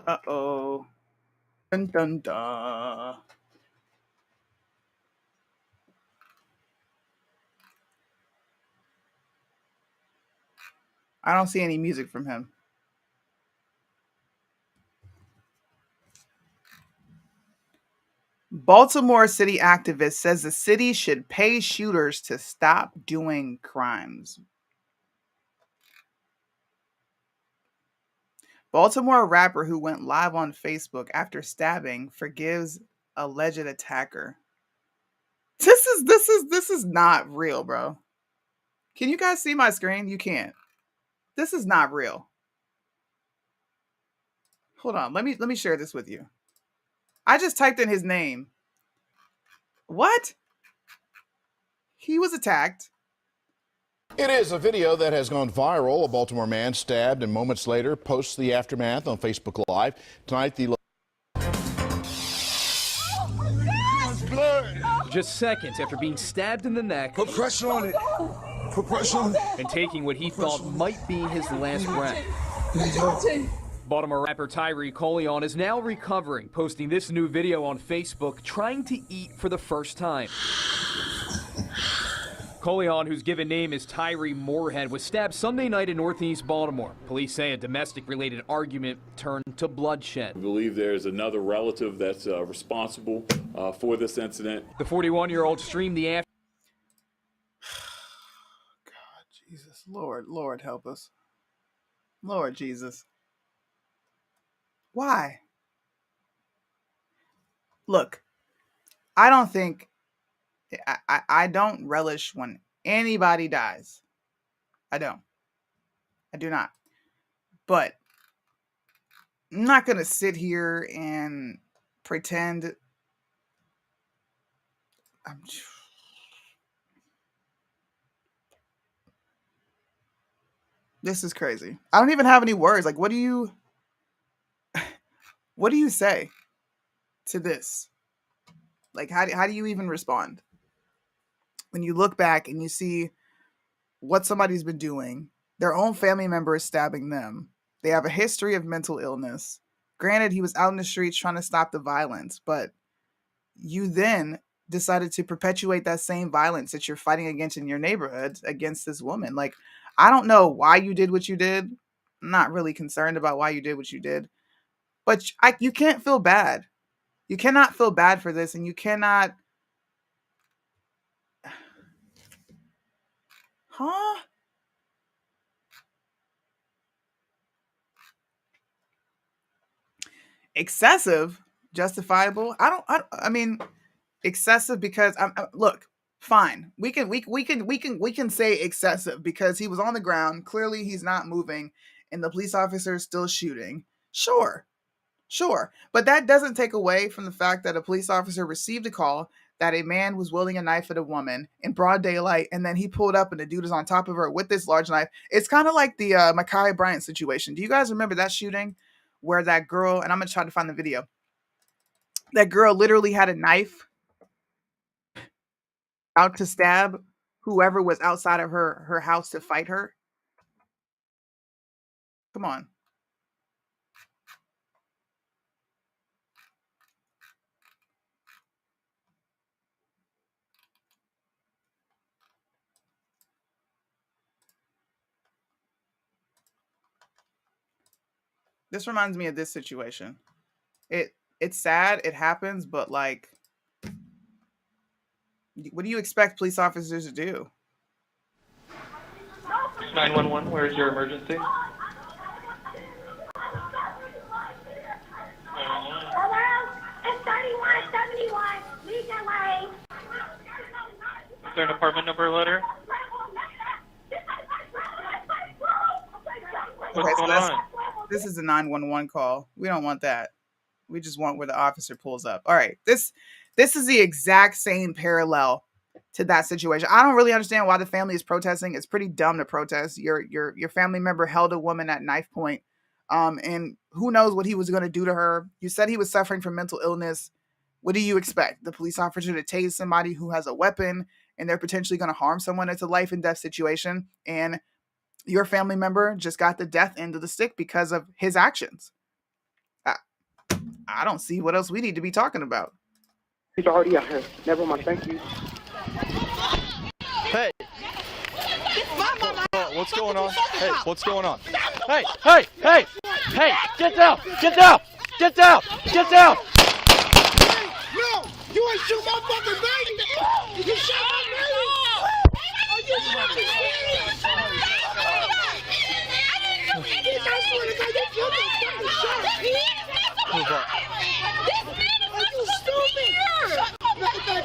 Uh-oh. Dun dun dun. I don't see any music from him. Baltimore city activist says the city should pay shooters to stop doing crimes. Baltimore rapper who went live on Facebook after stabbing forgives alleged attacker. This is not real, bro. Can you guys see my screen? You can't. This is not real. Hold on. Let me share this with you. I just typed in his name. What? He was attacked. It is a video that has gone viral. A Baltimore man stabbed and moments later posts the aftermath on Facebook Live. Tonight, the just seconds after being stabbed in the neck. Put pressure on it. Put pressure on it. And taking what he thought might be his last breath. Baltimore rapper Tyree Coleon is now recovering, posting this new video on Facebook, trying to eat for the first time. Coleon, whose given name is Tyree Moorhead, was stabbed Sunday night in northeast Baltimore. Police say a domestic-related argument turned to bloodshed. We believe there's another relative that's responsible for this incident. The 41-year-old streamed the after. God, Jesus, Lord, help us. Lord Jesus. Why? Look, I don't think... I don't relish when anybody dies. I don't. I do not. But I'm not going to sit here and pretend. This is crazy. I don't even have any words. Like, what do you say to this? Like, how do you even respond? When you look back and you see what somebody's been doing, their own family member is stabbing them. They have a history of mental illness. Granted, he was out in the streets trying to stop the violence, but you then decided to perpetuate that same violence that you're fighting against in your neighborhood against this woman. Like, I don't know why you did what you did. I'm not really concerned about why you did what you did, but you can't feel bad. You cannot feel bad for this, and you cannot... Huh? Excessive, justifiable. I mean, excessive because look, fine. We can say excessive because he was on the ground. Clearly, he's not moving, and the police officer is still shooting. Sure. But that doesn't take away from the fact that a police officer received a call that a man was wielding a knife at a woman in broad daylight, and then he pulled up and the dude is on top of her with this large knife. It's kind of like the Ma'Khia Bryant situation. Do you guys remember that shooting where that girl, and I'm going to try to find the video, that girl literally had a knife out to stab whoever was outside of her house to fight her? Come on. This reminds me of this situation. It's sad, it happens, but like, what do you expect police officers to do? 911, where's your emergency? It's 3171. Leave that way. Is there an apartment number letter? What's going on? This is a 911 call. We don't want that. We just want where the officer pulls up. All right. This is the exact same parallel to that situation. I don't really understand why the family is protesting. It's pretty dumb to protest. Your family member held a woman at knife point. And who knows what he was going to do to her. You said he was suffering from mental illness. What do you expect? The police officer to tase somebody who has a weapon and they're potentially going to harm someone? It's a life and death situation. And your family member just got the death end of the stick because of his actions. I don't see what else we need to be talking about. He's already out here. Never mind. Thank you. Hey. What's going on? Hey, what's going on? Hey, hey, hey, hey, get down, get down, get down, get down. No, you ain't shoot my fucking baby. You shot my baby. Are you fucking serious? I swear to God, you killed me. Move up. Are you stupid?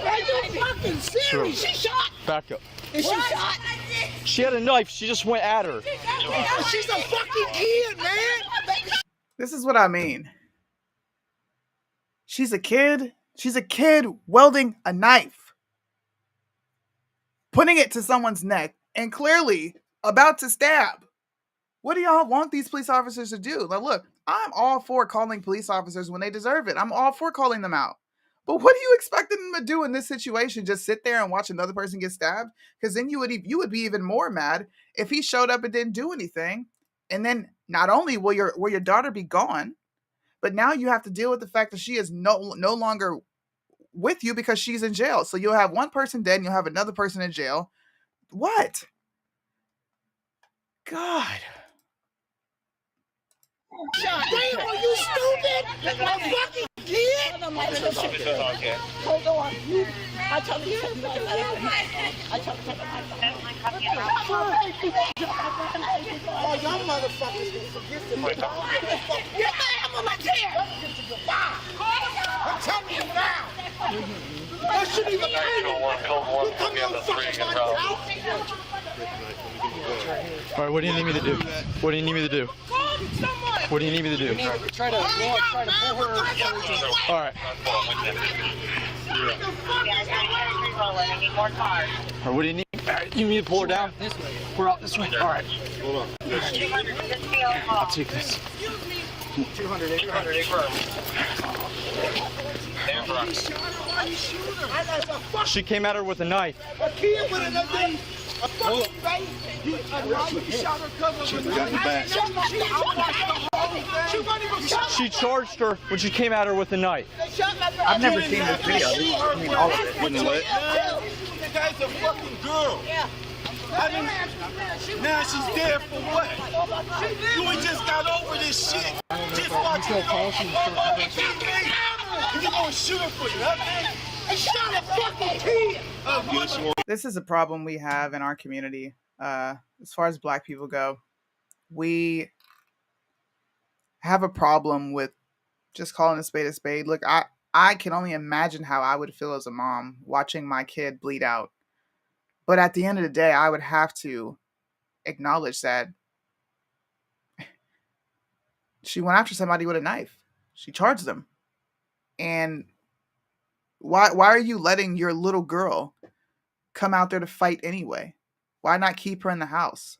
Are you fucking serious? She shot. Back up. Is she shot? She had a knife. She just went at her. She's a fucking kid, man. This is what I mean. She's a kid. She's a kid welding a knife, putting it to someone's neck, and clearly about to stab. What do y'all want these police officers to do? Like, look, I'm all for calling police officers when they deserve it. I'm all for calling them out. But what do you expect them to do in this situation? Just sit there and watch another person get stabbed? Because then you would be even more mad if he showed up and didn't do anything. And then not only will your daughter be gone, but now you have to deal with the fact that she is no longer with you because she's in jail. So you'll have one person dead and you'll have another person in jail. What? God. Damn, are you stupid? A fucking kid? Hold on. I told you to take my I told you to take my Oh, y'all motherfuckers gonna forget to I'm on my chair. I'm telling you now. That shouldn't even matter. You come here and fucking try to out. All right, what do you need me to do? What do you need me to do? What do you need me to do? Try to pull her. All right. All right, what do you need? You need to pull her down? This way. We're out this way. All right. Hold on. I'll take this. 200. She came at her with a knife. A kid with a knife. A fucking baby. You shot her cousin with a knife. She charged her when she came at her with a knife. I've never seen this video. I mean, all of it. Wouldn't what? The guy's a fucking girl. Yeah. Now she's dead for what? You ain't just got over this shit. Just watch it. You gonna shoot her for nothing? I shot a fucking kid. This is a problem we have in our community. As far as Black people go, we have a problem with just calling a spade a spade. Look, I can only imagine how I would feel as a mom watching my kid bleed out. But at the end of the day, I would have to acknowledge that she went after somebody with a knife. She charged them. And why are you letting your little girl come out there to fight anyway? Why not keep her in the house?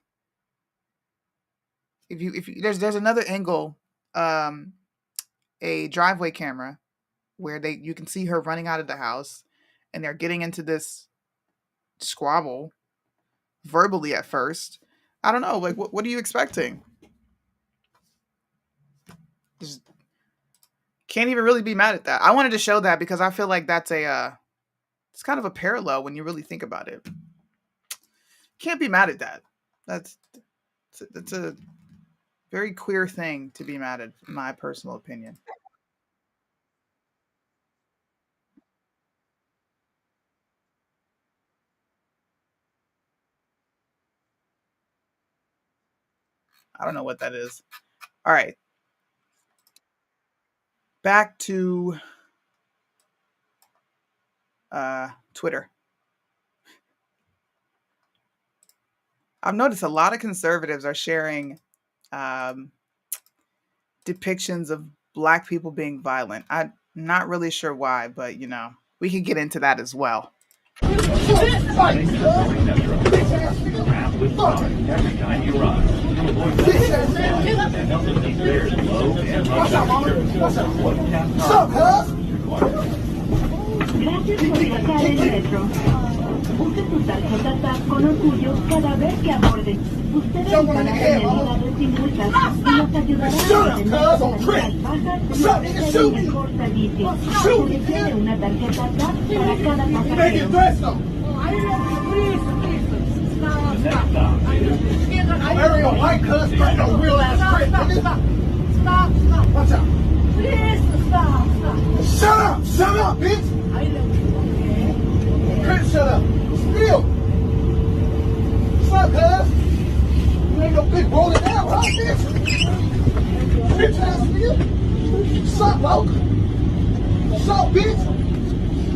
If you there's another angle, a driveway camera where you can see her running out of the house and they're getting into this squabble verbally at first. I don't know, like what are you expecting? Just can't even really be mad at that. I wanted to show that because I feel like that's it's kind of a parallel when you really think about it. Can't be mad at that. That's a Very queer thing to be mad at, in my personal opinion. I don't know what that is. All right. Back to Twitter. I've noticed a lot of conservatives are sharing depictions of Black people being violent. I'm not really sure why, but you know, we can get into that as well. Gracias por viajar en metro. Use su tarjeta TAP con orgullo cada vez que aborde. Usted evitará penalidades y multas y nos ayudará a tener tarifas bajas y ofrecer un mejor servicio. Seleccione una tarjeta TAP para cada pasajero. Larry, a white cuss, no real ass prick. Stop. Watch out. Please stop. Shut up, bitch. Chris, shut up. Still. What's up, cuz? You ain't no big rolling down, huh, bitch? Bitch ass nigga. What's up, bloke? What's up, bitch?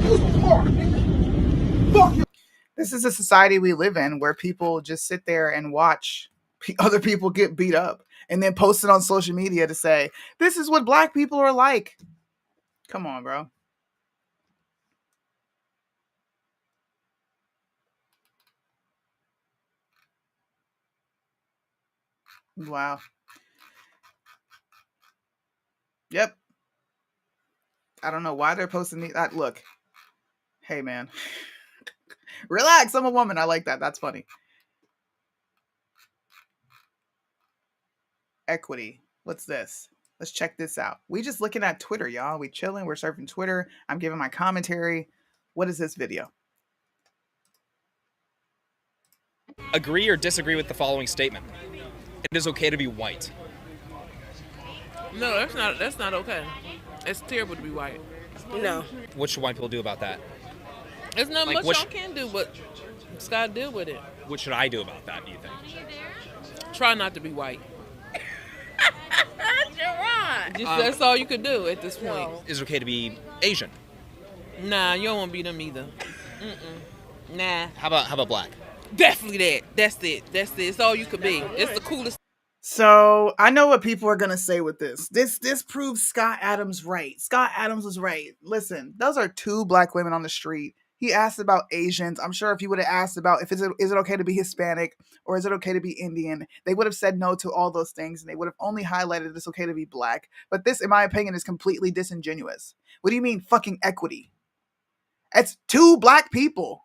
You smart, nigga. Fuck you. This is a society we live in where people just sit there and watch other people get beat up and then post it on social media to say, this is what Black people are like. Come on, bro. Wow. Yep. I don't know why they're posting that. Look. Hey, man. Relax. I'm a woman. I like that. That's funny. Equity. What's this? Let's check this out. We just looking at Twitter, y'all. We chilling. We're surfing Twitter. I'm giving my commentary. What is this video? Agree or disagree with the following statement. It is okay to be white. No, that's not okay. It's terrible to be white. No. What should white people do about that? There's not much y'all can do, but just gotta deal with it. What should I do about that, do you think? Try not to be white. Gerard. That's all you could do at this point. Is it okay to be Asian? Nah, you don't want to be them either. Nah. How about black? Definitely that. That's it. It's all you could be. It's the coolest. So I know what people are gonna say with this. This proves Scott Adams right. Scott Adams was right. Listen, those are two Black women on the street. He asked about Asians. I'm sure if he would have asked about is it okay to be Hispanic or is it okay to be Indian, they would have said no to all those things and they would have only highlighted it's okay to be Black. But this, in my opinion, is completely disingenuous. What do you mean fucking equity? It's two Black people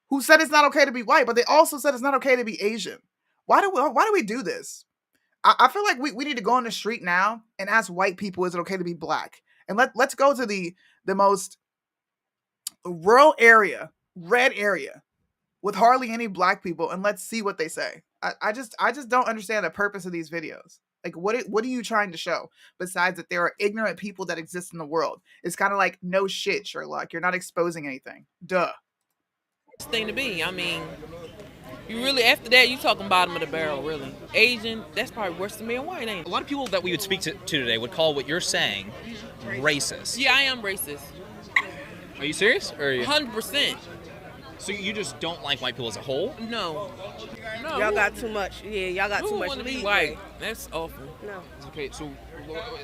who said it's not okay to be white, but they also said it's not okay to be Asian. Why do we do this? I feel like we need to go on the street now and ask white people, is it okay to be Black? And let's go to the most rural area, red area, with hardly any Black people, and let's see what they say. I just don't understand the purpose of these videos. Like, what are you trying to show besides that there are ignorant people that exist in the world? It's kind of like, no shit, Sherlock. You're not exposing anything. Duh. Thing to be. I mean, you really, after that, you talking bottom of the barrel, really. Asian, that's probably worse than being white, ain't it? A lot of people that we would speak to today would call what you're saying racist. Yeah, I am racist. Are you serious? Or are you... 100%. So you just don't like white people as a whole? No. Y'all got too much. Yeah, y'all got too much. Want to be white? That's awful. No. Okay,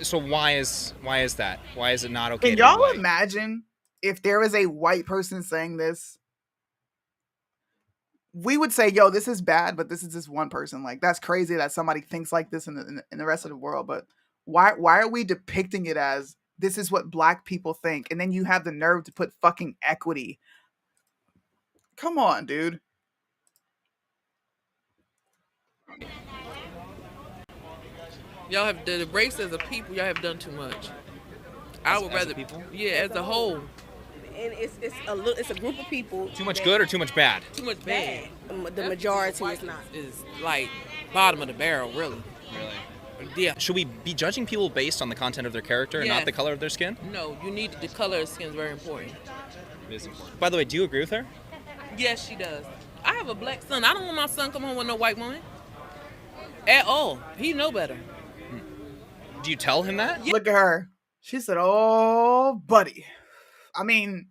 so why is that? Why is it not okay? Can y'all imagine if there was a white person saying this? We would say, yo, this is bad, but this is just one person. Like, that's crazy that somebody thinks like this in the rest of the world. But why are we depicting it as this is what Black people think? And then you have the nerve to put fucking equity. Come on, dude. Y'all have the race as a people. Y'all have done too much. I would rather people. Yeah, as a whole. And it's a group of people. Too much good or too much bad? Too much bad. The majority is not. Is like bottom of the barrel, really. Really. Yeah. Should we be judging people based on the content of their character and Yeah. not the color of their skin? No, you need the color of skin is very important. It is important. By the way, do you agree with her? Yes, she does. I have a black son. I don't want my son come home with no white woman. At all. He know better. Do you tell him that? Look at her. She said, "Oh, buddy." I mean,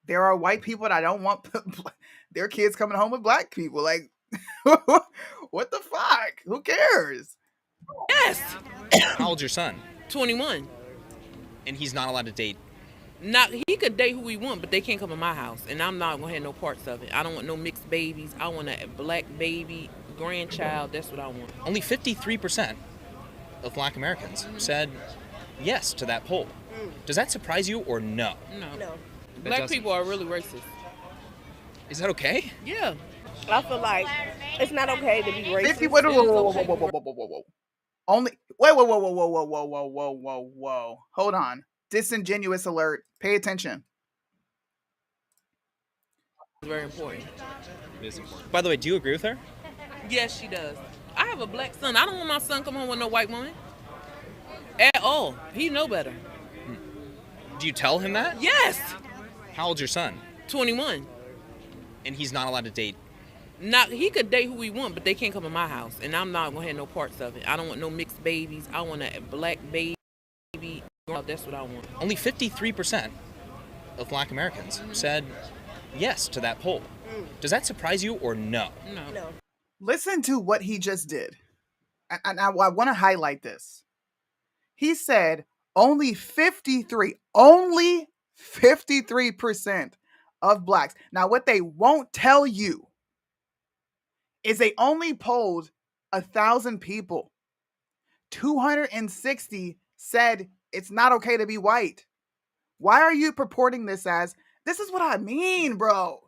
there are white people that don't want their kids coming home with black people. Like, what the fuck? Who cares? Yes. How old's your son? 21. And he's not allowed to date. Not he could date who he want, but they can't come in my house, and I'm not gonna have no parts of it. I don't want no mixed babies. I want a black baby grandchild. That's what I want. Only 53% of black Americans said yes to that poll. Does that surprise you or no? No. Black people are really racist. Is that okay? Yeah. I feel like it's not okay to be racist. 50. Wait, whoa. Only wait, whoa. Hold on. Disingenuous alert. Pay attention. Very important. It is important. By the way, do you agree with her? Yes, she does. I have a black son. I don't want my son come home with no white woman. At all. He know better. Do you tell him that? Yes. How old's your son? 21. And he's not allowed to date. Not he could date who he want, but they can't come in my house, and I'm not gonna have no parts of it. I don't want no mixed babies. I want a black baby. That's what I want. Only 53% of black Americans said yes to that poll. Does that surprise you or no? No. Listen to what he just did. And I want to highlight this. He said only 53% of blacks. Now, what they won't tell you is they only polled 1,000 people. 260 said it's not okay to be white. Why are you purporting this as, this is what I mean, bro?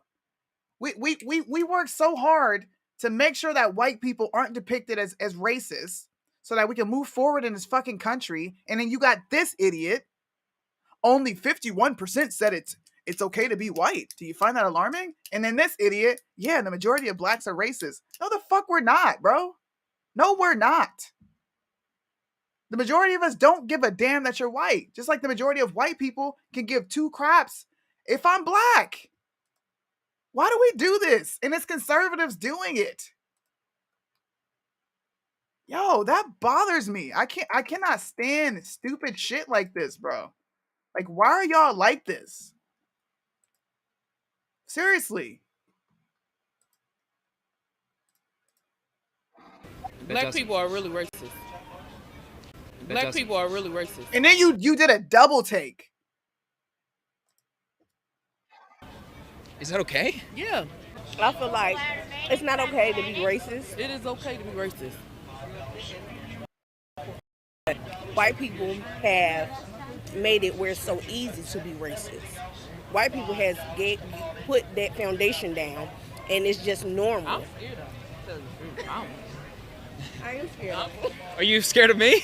We work so hard to make sure that white people aren't depicted as racist so that we can move forward in this fucking country. And then you got this idiot. Only 51% said it's okay to be white. Do you find that alarming? And then this idiot, yeah, the majority of blacks are racist. No, the fuck we're not, bro. No, we're not. The majority of us don't give a damn that you're white. Just like the majority of white people can give two craps if I'm black. Why do we do this? And it's conservatives doing it. Yo, that bothers me. I cannot stand stupid shit like this, bro. Like, why are y'all like this? Seriously. Black people are really racist. Black people are really racist. And then you did a double take. Is that okay? Yeah. I feel like it's not okay to be racist. It is okay to be racist. White people have made it where it's so easy to be racist. White people has put that foundation down, and it's just normal. I'm scared of them. I am scared of them. Are you scared of me?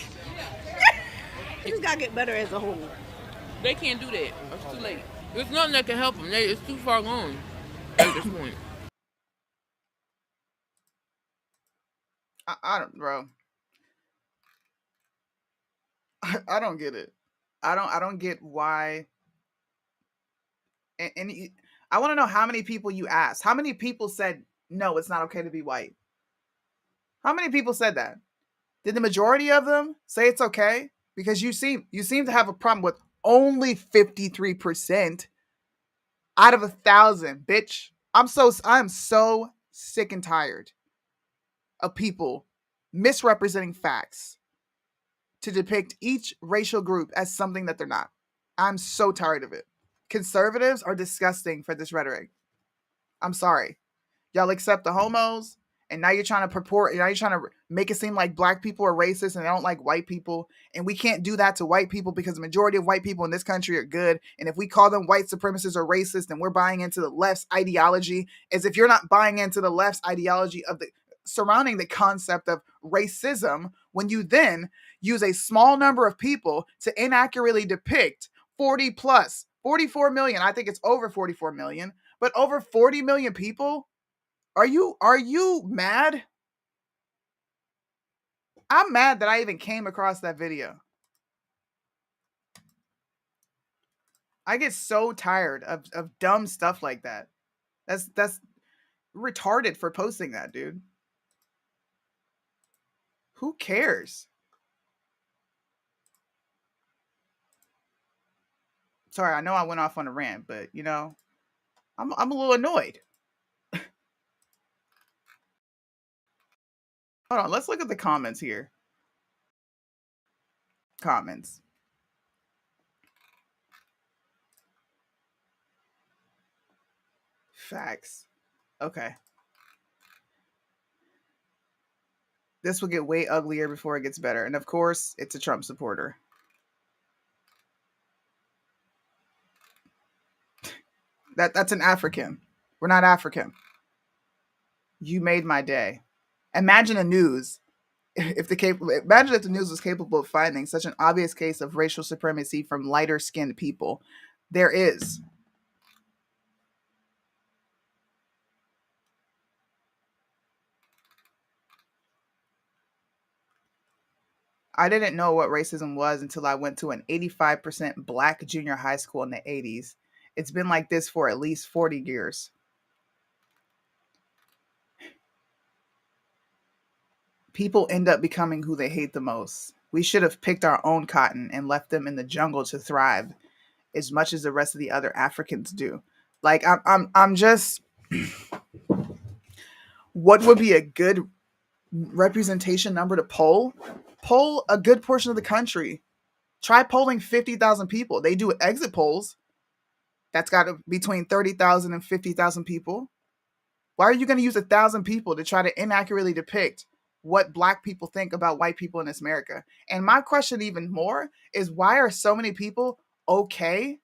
You just gotta get better as a whole. They can't do that. It's too late. There's nothing that can help them. It's too far gone at this point. I don't, bro. I don't get it. I don't get why. And I want to know how many people you asked. How many people said no, it's not okay to be white? How many people said that? Did the majority of them say it's okay? Because you seem to have a problem with only 53% out of 1,000, bitch. I'm so sick and tired of people misrepresenting facts to depict each racial group as something that they're not. I'm so tired of it. Conservatives are disgusting for this rhetoric. I'm sorry. Y'all accept the homos, and now you're trying to make it seem like black people are racist and they don't like white people. And we can't do that to white people because the majority of white people in this country are good. And if we call them white supremacists or racist, then we're buying into the left's ideology, as if you're not buying into the left's ideology of the surrounding the concept of racism, when you then use a small number of people to inaccurately depict 44 million. I think it's over 44 million, but over 40 million people. Are you mad? I'm mad that I even came across that video. I get so tired of dumb stuff like that. That's retarded for posting that, dude. Who cares? Sorry, I know I went off on a rant, but you know, I'm a little annoyed. Hold on, let's look at the comments here. Comments. Facts. Okay. This will get way uglier before it gets better. And of course, it's a Trump supporter. That's an African. We're not African. You made my day. Imagine a news imagine if the news was capable of finding such an obvious case of racial supremacy from lighter skinned people. There is. I didn't know what racism was until I went to an 85% black junior high school in the 80s. It's been like this for at least 40 years. People end up becoming who they hate the most. We should have picked our own cotton and left them in the jungle to thrive as much as the rest of the other Africans do. Like I'm just what would be a good representation number to poll? Poll a good portion of the country. Try polling 50,000 people. They do exit polls. That's got between 30,000 and 50,000 people. Why are you going to use 1,000 people to try to inaccurately depict what black people think about white people in this America? And my question even more is why are so many people okay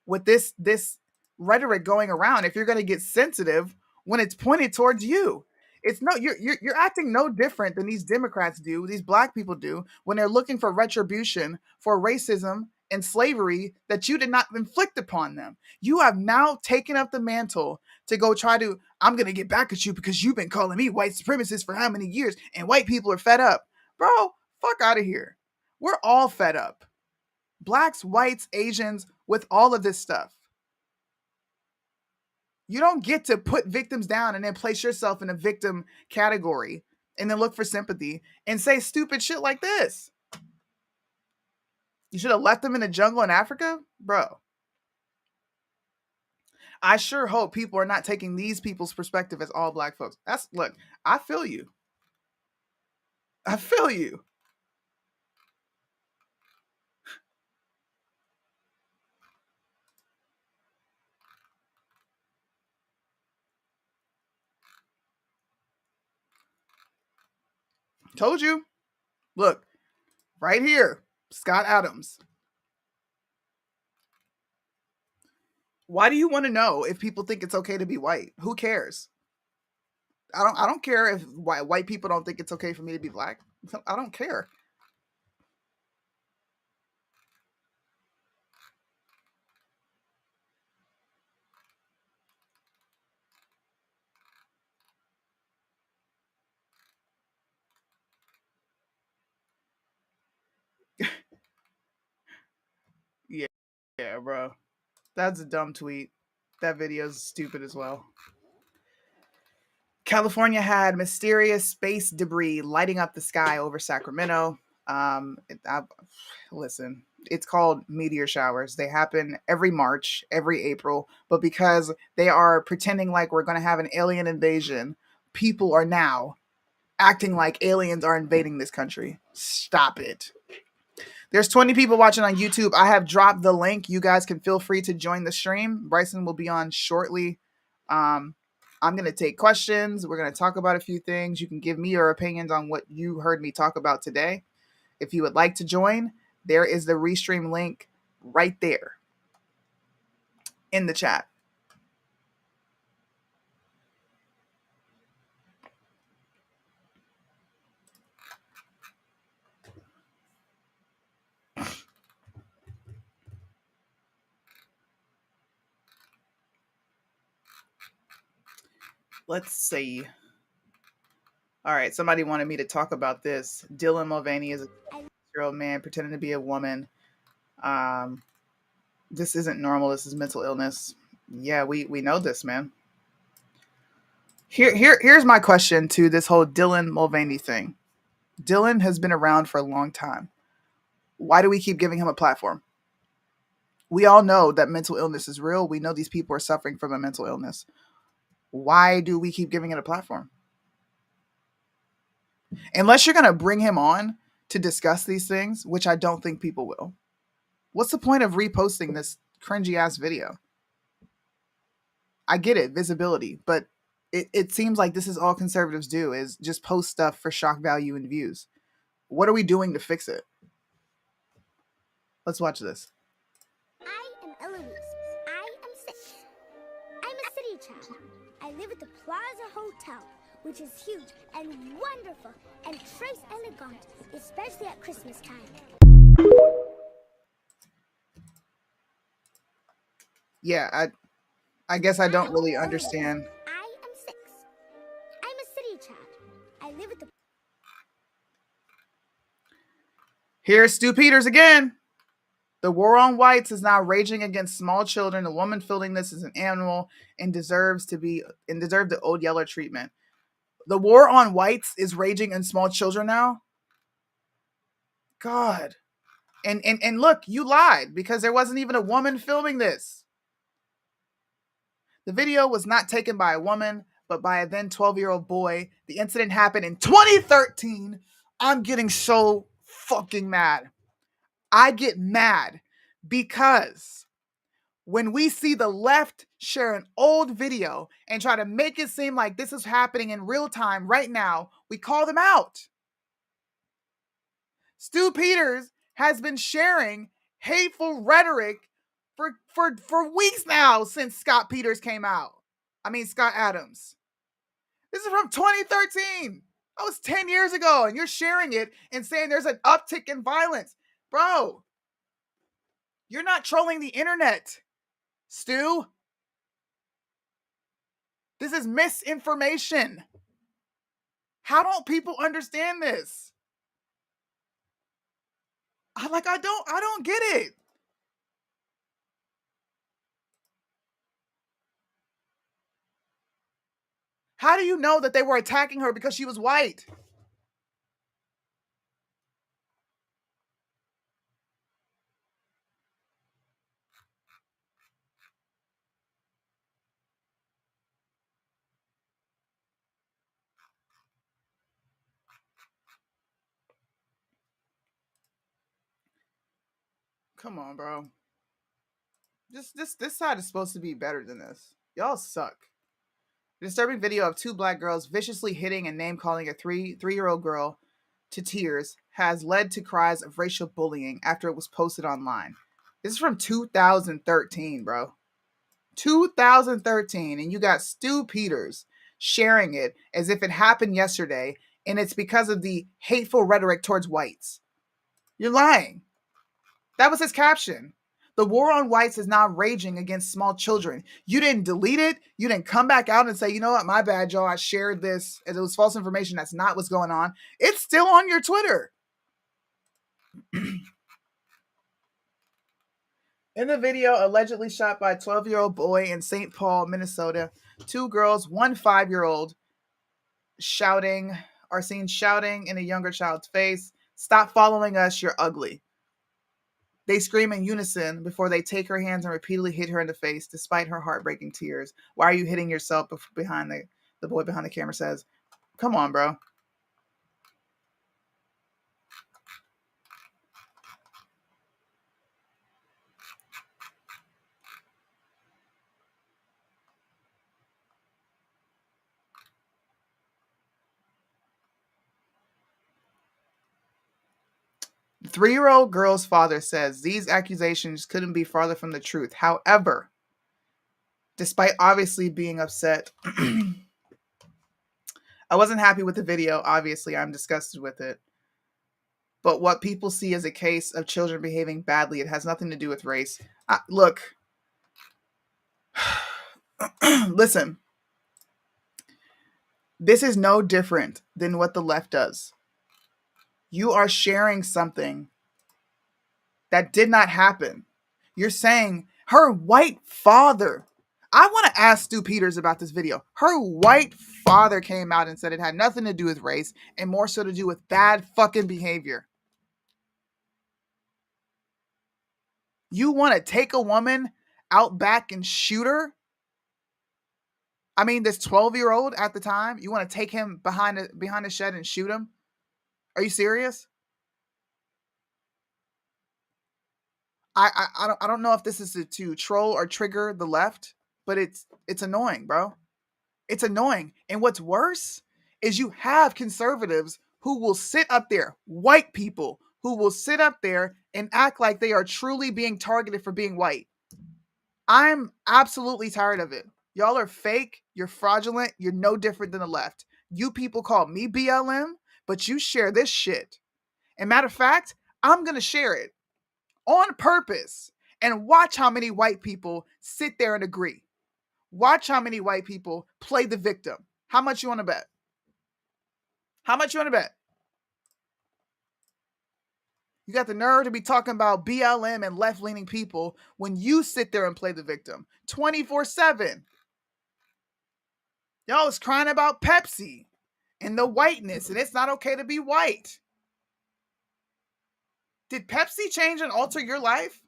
with this rhetoric going around if you're going to get sensitive when it's pointed towards you? It's no you're acting no different than these Democrats do, these black people do when they're looking for retribution for racism and slavery that you did not inflict upon them. You have now taken up the mantle to go try to, I'm going to get back at you because you've been calling me white supremacist for how many years and white people are fed up. Bro, fuck out of here. We're all fed up. Blacks, whites, Asians, with all of this stuff. You don't get to put victims down and then place yourself in a victim category and then look for sympathy and say stupid shit like this. You should have left them in the jungle in Africa? Bro. I sure hope people are not taking these people's perspective as all black folks. Look, I feel you. I feel you. Told you. Look, right here, Scott Adams. Why do you want to know if people think it's okay to be white? Who cares? I don't care if white people don't think it's okay for me to be black. I don't care. Yeah, bro. That's a dumb tweet. That video is stupid as well. California had mysterious space debris lighting up the sky over Sacramento. Listen, it's called meteor showers. They happen every March, every April, but because they are pretending like we're going to have an alien invasion, people are now acting like aliens are invading this country. Stop it. There's 20 people watching on YouTube. I have dropped the link. You guys can feel free to join the stream. Bryson will be on shortly. I'm going to take questions. We're going to talk about a few things. You can give me your opinions on what you heard me talk about today. If you would like to join, there is the restream link right there in the chat. Let's see. All right, somebody wanted me to talk about this. Dylan Mulvaney is a year-old man pretending to be a woman. This isn't normal. This is mental illness. Yeah, we know this, man. Here's my question to this whole Dylan Mulvaney thing. Dylan has been around for a long time. Why do we keep giving him a platform? We all know that mental illness is real. We know these people are suffering from a mental illness. Why do we keep giving it a platform? Unless you're going to bring him on to discuss these things, which I don't think people will. What's the point of reposting this cringy ass video? I get it, visibility, but it seems like this is all conservatives do, is just post stuff for shock value and views. What are we doing to fix it? Let's watch this. I am Eloise. I am 6. I'm a city child. I live at the Plaza Hotel, which is huge and wonderful and très elegant, especially at Christmas time. Yeah, I guess I don't really understand. I am 6. I'm a city child. I live at the... Here's Stu Peters again. The war on whites is now raging against small children. A woman feeling this is an animal and deserve the Old Yeller treatment. The war on whites is raging in small children now. God. And look, you lied because there wasn't even a woman filming this. The video was not taken by a woman, but by a then 12-year-old boy. The incident happened in 2013. I'm getting so fucking mad. I get mad because when we see the left share an old video and try to make it seem like this is happening in real time right now, we call them out. Stu Peters has been sharing hateful rhetoric for weeks now since Scott Adams. This is from 2013. That was 10 years ago, and you're sharing it and saying there's an uptick in violence. Bro, you're not trolling the internet, Stu. This is misinformation. How don't people understand this? I don't get it. How do you know that they were attacking her because she was white? Come on, bro. This side is supposed to be better than this. Y'all suck. A disturbing video of 2 black girls viciously hitting and name-calling a three-year-old girl to tears has led to cries of racial bullying after it was posted online. This is from 2013, bro. 2013, and you got Stu Peters sharing it as if it happened yesterday, and it's because of the hateful rhetoric towards whites. You're lying. That was his caption. The war on whites is now raging against small children. You didn't delete it. You didn't come back out and say, you know what, my bad, y'all. I shared this as it was false information. That's not what's going on. It's still on your Twitter. In the video, allegedly shot by a 12-year-old boy in St. Paul, Minnesota, 2 girls, 1 5-year-old, are seen shouting in a younger child's face, "Stop following us, you're ugly." They scream in unison before they take her hands and repeatedly hit her in the face, despite her heartbreaking tears. "Why are you hitting yourself?" The boy behind the camera says. Come on, bro. The 3-year-old girl's father says these accusations couldn't be farther from the truth. However, despite obviously being upset, I wasn't happy with the video. Obviously, I'm disgusted with it. But what people see as a case of children behaving badly, it has nothing to do with race. Look, listen. This is no different than what the left does. You are sharing something that did not happen. You're saying her white father. I want to ask Stu Peters about this video. Her white father came out and said it had nothing to do with race and more so to do with bad fucking behavior. You want to take a woman out back and shoot her? I mean, this 12-year-old at the time, you want to take him behind the shed and shoot him? Are you serious? I don't know if this is to troll or trigger the left, but it's annoying, bro. It's annoying. And what's worse is you have conservatives who will sit up there, white people who will sit up there and act like they are truly being targeted for being white. I'm absolutely tired of it. Y'all are fake. You're fraudulent. You're no different than the left. You people call me BLM, but you share this shit. And matter of fact, I'm going to share it on purpose and watch how many white people sit there and agree. Watch how many white people play the victim. How much you want to bet? How much you want to bet? You got the nerve to be talking about BLM and left-leaning people when you sit there and play the victim 24/7. Y'all was crying about Pepsi and the whiteness, and it's not okay to be white. Did Pepsi change and alter your life?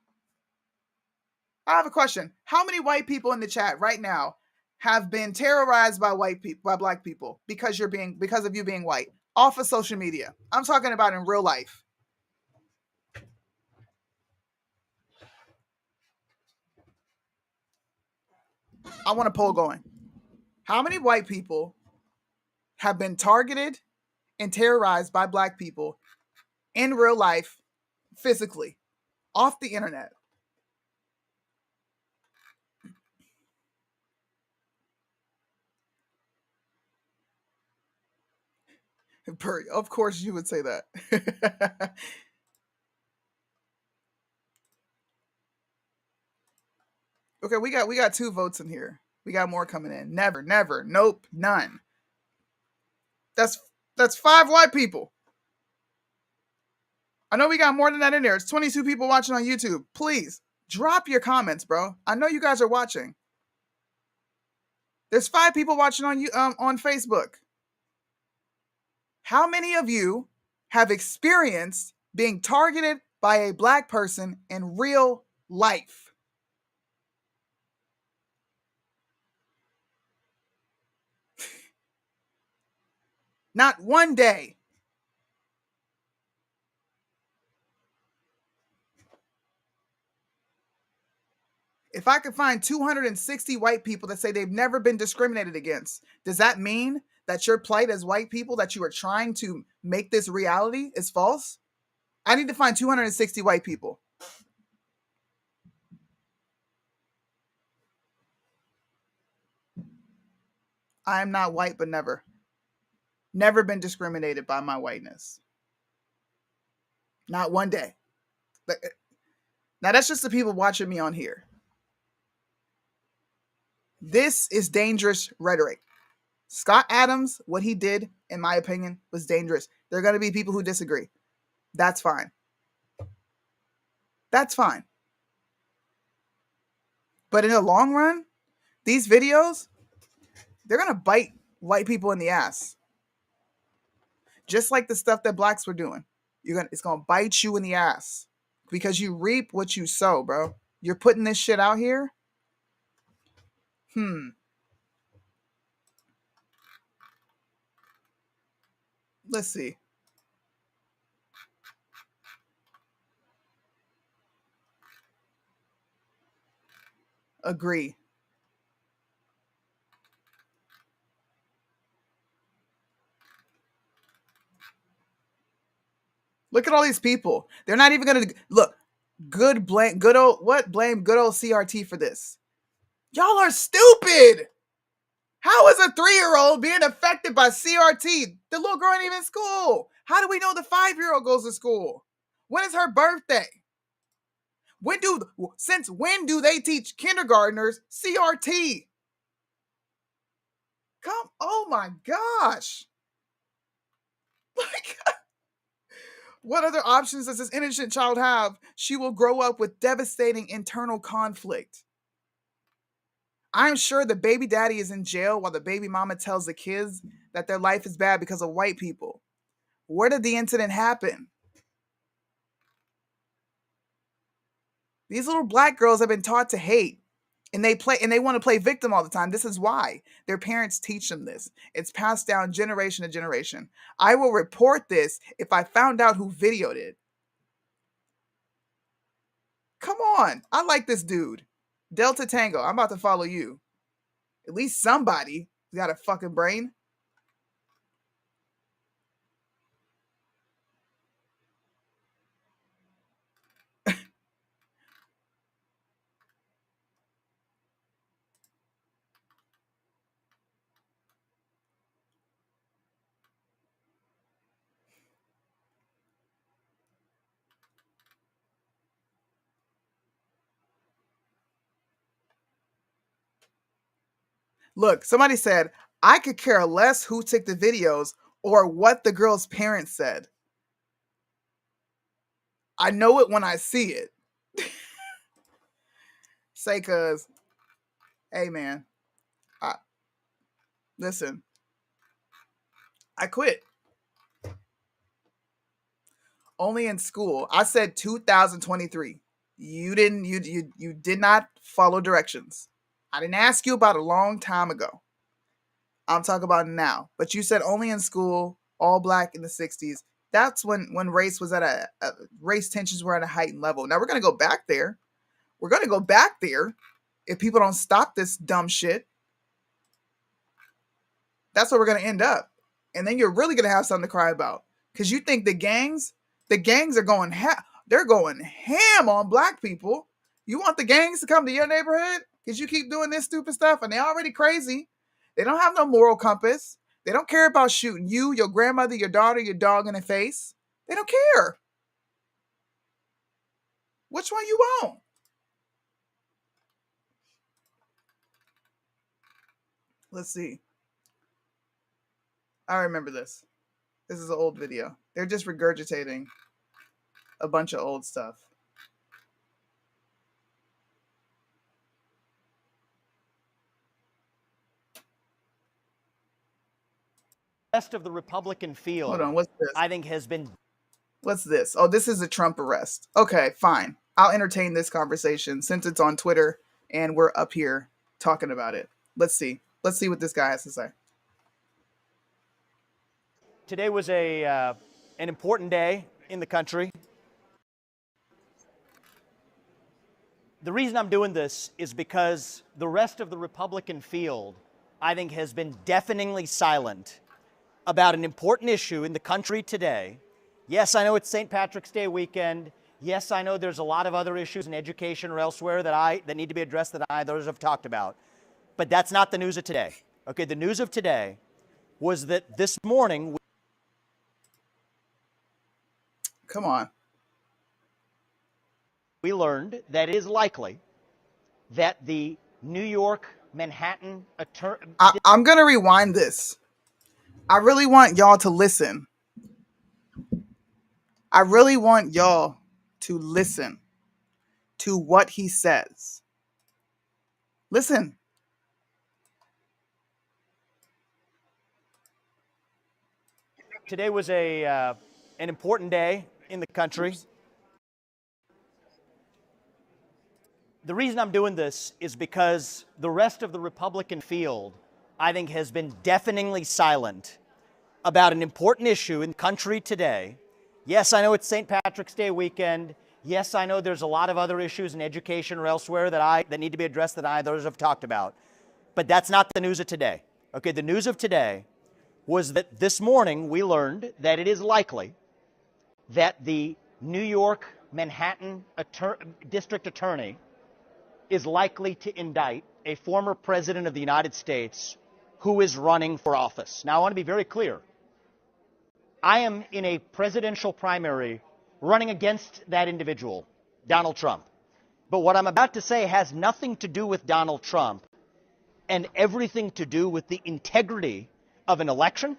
I have a question. How many white people in the chat right now have been terrorized by white people, by black people, because of you being white, off of social media? I'm talking about in real life. I want a poll going. How many white people have been targeted and terrorized by black people in real life, physically, off the internet? Of course you would say that. Okay, we got 2 votes in here. We got more coming in. Never, nope, none. That's 5 white people. I know we got more than that in there. It's 22 people watching on YouTube. Please drop your comments, bro. I know you guys are watching. There's 5 people watching on Facebook. How many of you have experienced being targeted by a black person in real life? Not one day. If I could find 260 white people that say they've never been discriminated against, does that mean that your plight as white people that you are trying to make this reality is false? I need to find 260 white people. I am not white, but never. Never been discriminated by my whiteness. Not one day. Now, that's just the people watching me on here. This is dangerous rhetoric. Scott Adams, what he did, in my opinion, was dangerous. There are going to be people who disagree. That's fine. That's fine. But in the long run, these videos, they're going to bite white people in the ass. Just like the stuff that blacks were doing. It's going to bite you in the ass. Because you reap what you sow, bro. You're putting this shit out here. Let's see. Agree. Look at all these people. They're not even going to look. Blame good old CRT for this. Y'all are stupid. How is a 3-year-old being affected by CRT? The little girl ain't even in school. How do we know the 5-year-old goes to school? When is her birthday? Since when do they teach kindergartners CRT? Oh my gosh. Like, what other options does this innocent child have? She will grow up with devastating internal conflict. I'm sure the baby daddy is in jail while the baby mama tells the kids that their life is bad because of white people. Where did the incident happen? These little black girls have been taught to hate. And they want to play victim all the time. This is why their parents teach them this. It's passed down generation to generation. I will report this if I found out who videoed it. Come on. I like this dude. Delta Tango, I'm about to follow you. At least somebody got a fucking brain. Look, somebody said, I could care less who took the videos or what the girl's parents said. I know it when I see it. Say, cuz, hey man, listen, I quit. Only in school. I said 2023. You did not follow directions. I didn't ask you about a long time ago. I'm talking about now. But you said only in school, all black in the 60s. That's when race was at a race tensions were at a heightened level. Now we're gonna go back there. We're gonna go back there if people don't stop this dumb shit. That's where we're gonna end up. And then you're really gonna have something to cry about. Because you think the gangs are going they're going ham on black people. You want the gangs to come to your neighborhood? Because you keep doing this stupid stuff and they're already crazy. They don't have no moral compass. They don't care about shooting you, your grandmother, your daughter, your dog in the face. They don't care. Which one you want? Let's see. I remember this. This is an old video. They're just regurgitating a bunch of old stuff. Rest of the Republican field, Hold on, what's this? I think has been. What's this? Oh, this is a Trump arrest. Okay, fine. I'll entertain this conversation since it's on Twitter and we're up here talking about it. Let's see. Let's see what this guy has to say. Today was an important day in the country. The reason I'm doing this is because the rest of the Republican field, I think, has been deafeningly silent about an important issue in the country today. Yes, I know it's St. Patrick's Day weekend. Yes, I know there's a lot of other issues in education or elsewhere that need to be addressed that others have talked about. But that's not the news of today. Okay, the news of today was that this morning. Come on. We learned that it is likely that the New York Manhattan attorney. I'm going to rewind this. I really want y'all to listen. I really want y'all to listen to what he says. Listen. Today was an important day in the country. The reason I'm doing this is because the rest of the Republican field, I think, has been deafeningly silent about an important issue in the country today. Yes, I know it's St. Patrick's Day weekend. Yes, I know there's a lot of other issues in education or elsewhere that need to be addressed that others have talked about. But that's not the news of today. Okay, the news of today was that this morning we learned that it is likely that the New York Manhattan district attorney is likely to indict a former president of the United States who is running for office. Now, I want to be very clear. I am in a presidential primary running against that individual, Donald Trump. But what I'm about to say has nothing to do with Donald Trump and everything to do with the integrity of an election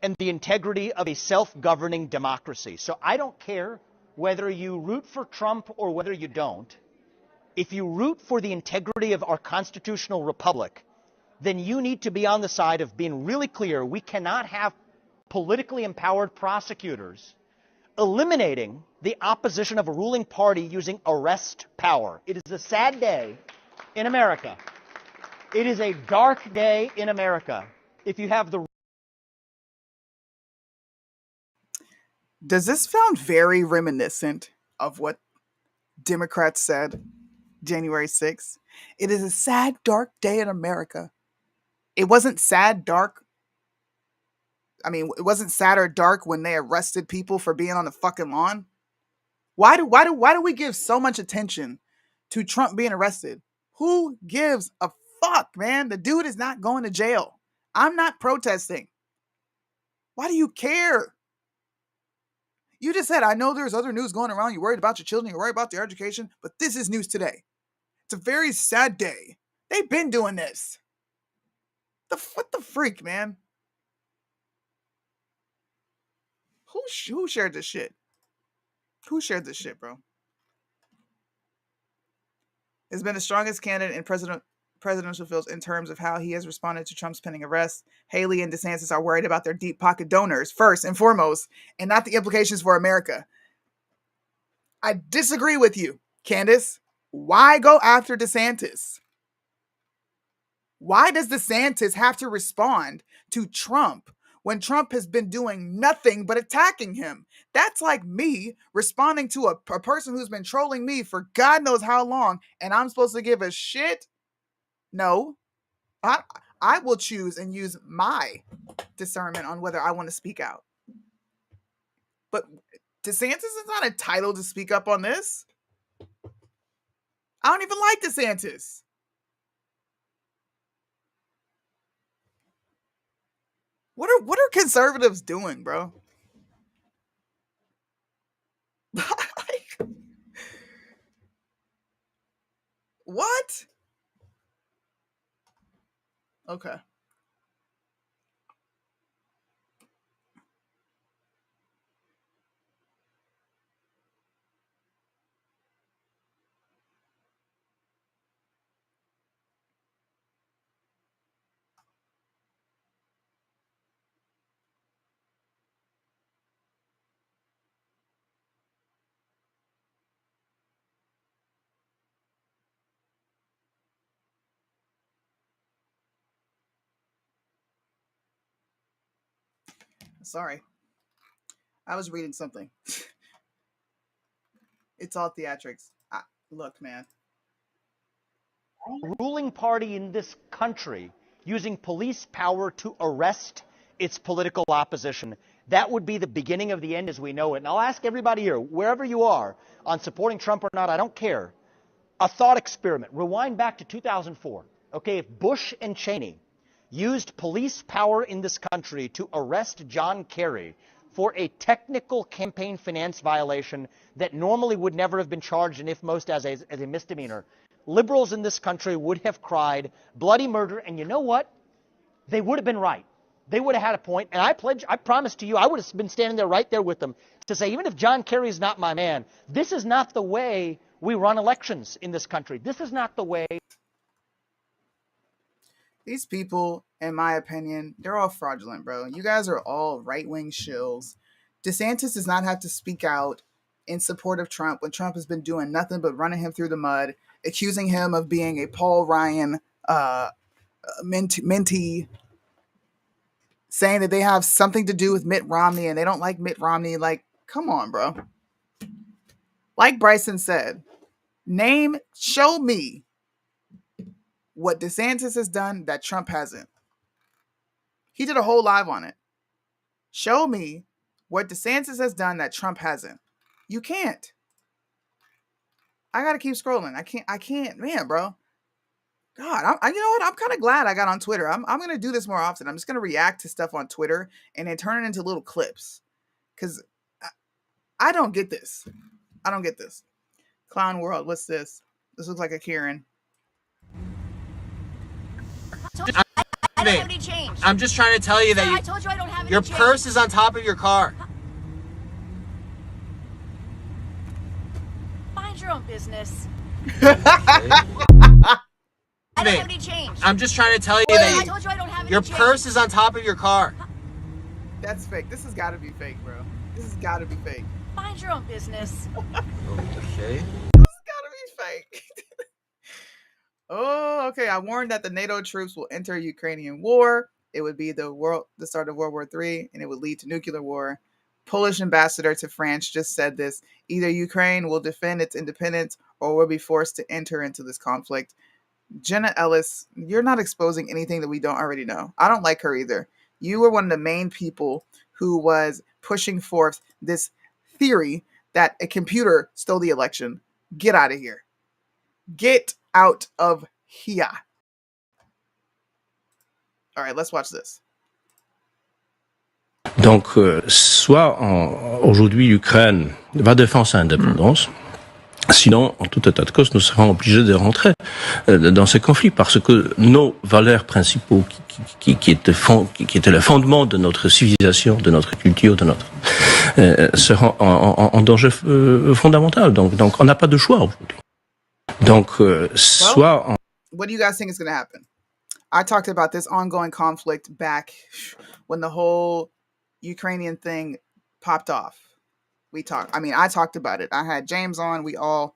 and the integrity of a self-governing democracy. So I don't care whether you root for Trump or whether you don't. If you root for the integrity of our constitutional republic, then you need to be on the side of being really clear. We cannot have politically empowered prosecutors eliminating the opposition of a ruling party using arrest power. It is a sad day in America. It is a dark day in America if you have the... Does this sound very reminiscent of what Democrats said January 6th? It is a sad, dark day in America. It wasn't sad, dark. I mean, it wasn't sad or dark when they arrested people for being on the fucking lawn. Why do we give so much attention to Trump being arrested? Who gives a fuck, man? The dude is not going to jail. I'm not protesting. Why do you care? You just said, I know there's other news going around. You're worried about your children. You're worried about their education. But this is news today. It's a very sad day. They've been doing this. What the freak, man? Who shared this shit? Who shared this shit, bro? Has been the strongest candidate in presidential fields in terms of how he has responded to Trump's pending arrest. Haley and DeSantis are worried about their deep pocket donors first and foremost, and not the implications for America. I disagree with you, Candace. Why go after DeSantis? Why does DeSantis have to respond to Trump when Trump has been doing nothing but attacking him? That's like me responding to a person who's been trolling me for God knows how long, and I'm supposed to give a shit? No. I will choose and use my discernment on whether I want to speak out. But DeSantis is not entitled to speak up on this. I don't even like DeSantis. What are conservatives doing, bro? What? Okay. Sorry. I was reading something. It's all theatrics. Look, man. ruling party in this country using police power to arrest its political opposition. That would be the beginning of the end as we know it. And I'll ask everybody here, wherever you are, on supporting Trump or not, I don't care. A thought experiment. Rewind back to 2004. Okay, if Bush and Cheney used police power in this country to arrest John Kerry for a technical campaign finance violation that normally would never have been charged, and if most as a misdemeanor, liberals in this country would have cried bloody murder. And you know what? They would have been right. They would have had a point. And I promise to you, I would have been standing there right there with them to say, even if John Kerry is not my man, this is not the way we run elections in this country. This is not the way. These people, in my opinion, they're all fraudulent, bro. You guys are all right-wing shills. DeSantis does not have to speak out in support of Trump when Trump has been doing nothing but running him through the mud, accusing him of being a Paul Ryan mentee, saying that they have something to do with Mitt Romney and they don't like Mitt Romney. Like, come on, bro. Like Bryson said, show me what DeSantis has done that Trump hasn't. He did a whole live on it. Show me what DeSantis has done that Trump hasn't. You can't. I gotta keep scrolling. I can't, man, bro. God, you know what? I'm kind of glad I got on Twitter. I'm gonna do this more often. I'm just gonna react to stuff on Twitter and then turn it into little clips, because I don't get this. I don't get this. Clown World, what's this? This looks like a Karen. I don't have any change. I'm just trying to tell you that I told you I don't have any your change. Purse is on top of your car. Mind your own business. I don't have any change. I'm just trying to tell you that I told you I don't have any your change. Purse is on top of your car. That's fake. This has got to be fake, bro. This has got to be fake. Mind your own business. Okay. This has got to be fake. Oh, okay. I warned that the NATO troops will enter Ukrainian war. It would be the start of World War III, and it would lead to nuclear war. Polish ambassador to France just said this. Either Ukraine will defend its independence or will be forced to enter into this conflict. Jenna Ellis, you're not exposing anything that we don't already know. I don't like her either. You were one of the main people who was pushing forth this theory that a computer stole the election. Get out of here. Get out of here. All right, let's watch this. Donc, soit aujourd'hui l'Ukraine va défendre sa indépendance, sinon, en tout état de cause, nous serons obligés de rentrer dans ce conflit parce que nos valeurs principaux qui étaient le fondement de notre civilisation, de notre culture, de notre seront en danger fondamental. Donc, on n'a pas de choix aujourd'hui. Donc, soit... What do you guys think is going to happen? I talked about this ongoing conflict back when the whole Ukrainian thing popped off. I talked about it. I had James on. We all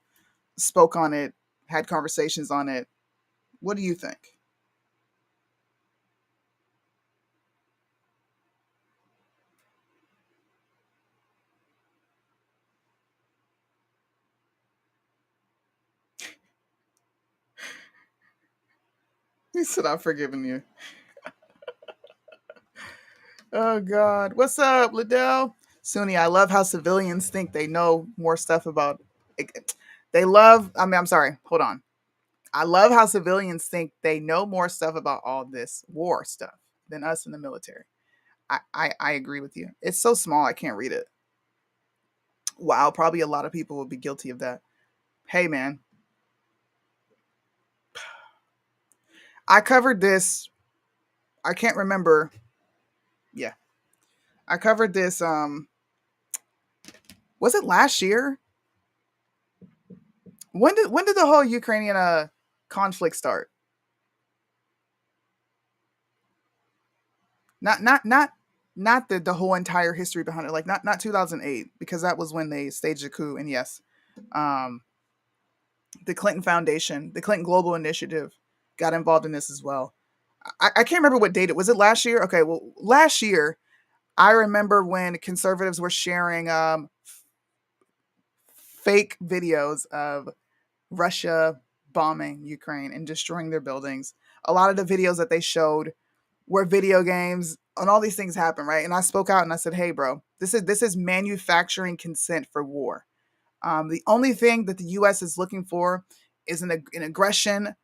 spoke on it, had conversations on it. What do you think? He said, I've forgiven you. Oh, God. What's up, Liddell? Sunni, I love how civilians think they know more stuff about... I'm sorry. Hold on. I love how civilians think they know more stuff about all this war stuff than us in the military. I agree with you. It's so small, I can't read it. Wow, probably a lot of people will be guilty of that. Hey, man. I covered this. I can't remember. Yeah. I covered this. Was it last year? When did the whole Ukrainian conflict start? Not the whole entire history behind it. Like not 2008, because that was when they staged a coup. And yes, the Clinton Foundation, the Clinton Global Initiative, got involved in this as well. I can't remember what date it was. It last year? Okay, well, last year, I remember when conservatives were sharing fake videos of Russia bombing Ukraine and destroying their buildings. A lot of the videos that they showed were video games and all these things happen, right? And I spoke out and I said, hey, bro, this is manufacturing consent for war. The only thing that the U.S. is looking for is an aggression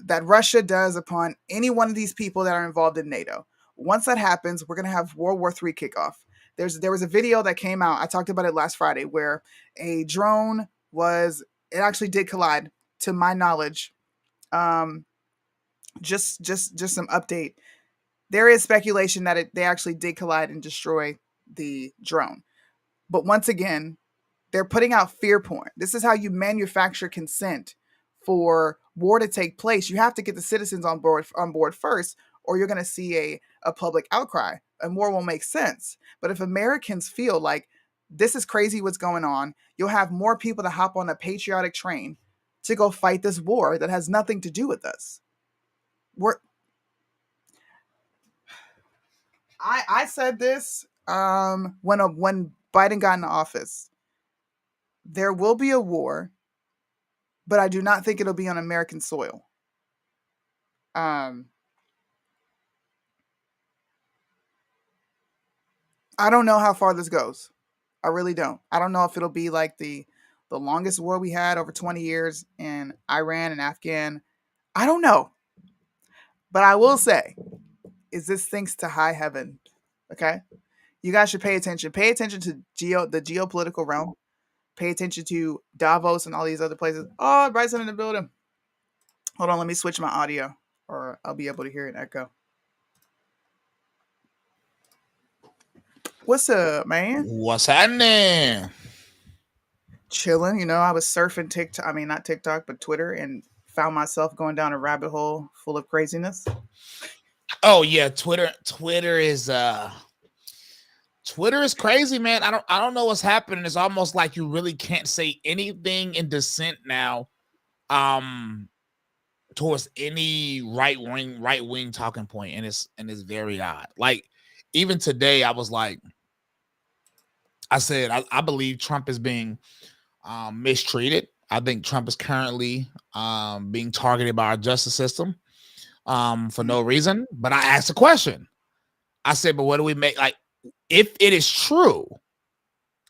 that Russia does upon any one of these people that are involved in NATO. Once that happens, we're going to have World War III kickoff. There was a video that came out. I talked about it last Friday where a drone it actually did collide, to my knowledge. Just some update. There is speculation that they actually did collide and destroy the drone. But once again, they're putting out fear porn. This is how you manufacture consent for war to take place. You have to get the citizens on board first, or you're going to see a public outcry, and war won't make sense. But if Americans feel like this is crazy what's going on, you'll have more people to hop on a patriotic train to go fight this war that has nothing to do with us. I said this when Biden got into office. There will be a war, but I do not think it'll be on American soil. I don't know how far this goes. I really don't. I don't know if it'll be like the longest war we had over 20 years in Iran and Afghan. I don't know. But I will say, is this thanks to high heaven? Okay? You guys should pay attention. Pay attention to the geopolitical realm. Pay attention to Davos and all these other places. Oh, Bryson in the building. Hold on, let me switch my audio. or I'll be able to hear an echo. What's up, man? What's happening? Chilling. You know, I was surfing TikTok. I mean, not TikTok, but Twitter, and found myself going down a rabbit hole full of craziness. Oh yeah, Twitter is crazy, man. I don't know what's happening. It's almost like you really can't say anything in dissent now, towards any right wing talking point, and it's very odd. Like even today, I was like, I said I believe Trump is being mistreated. I think Trump is currently being targeted by our justice system for no reason. But I asked a question. I said, but what do we make? Like, if it is true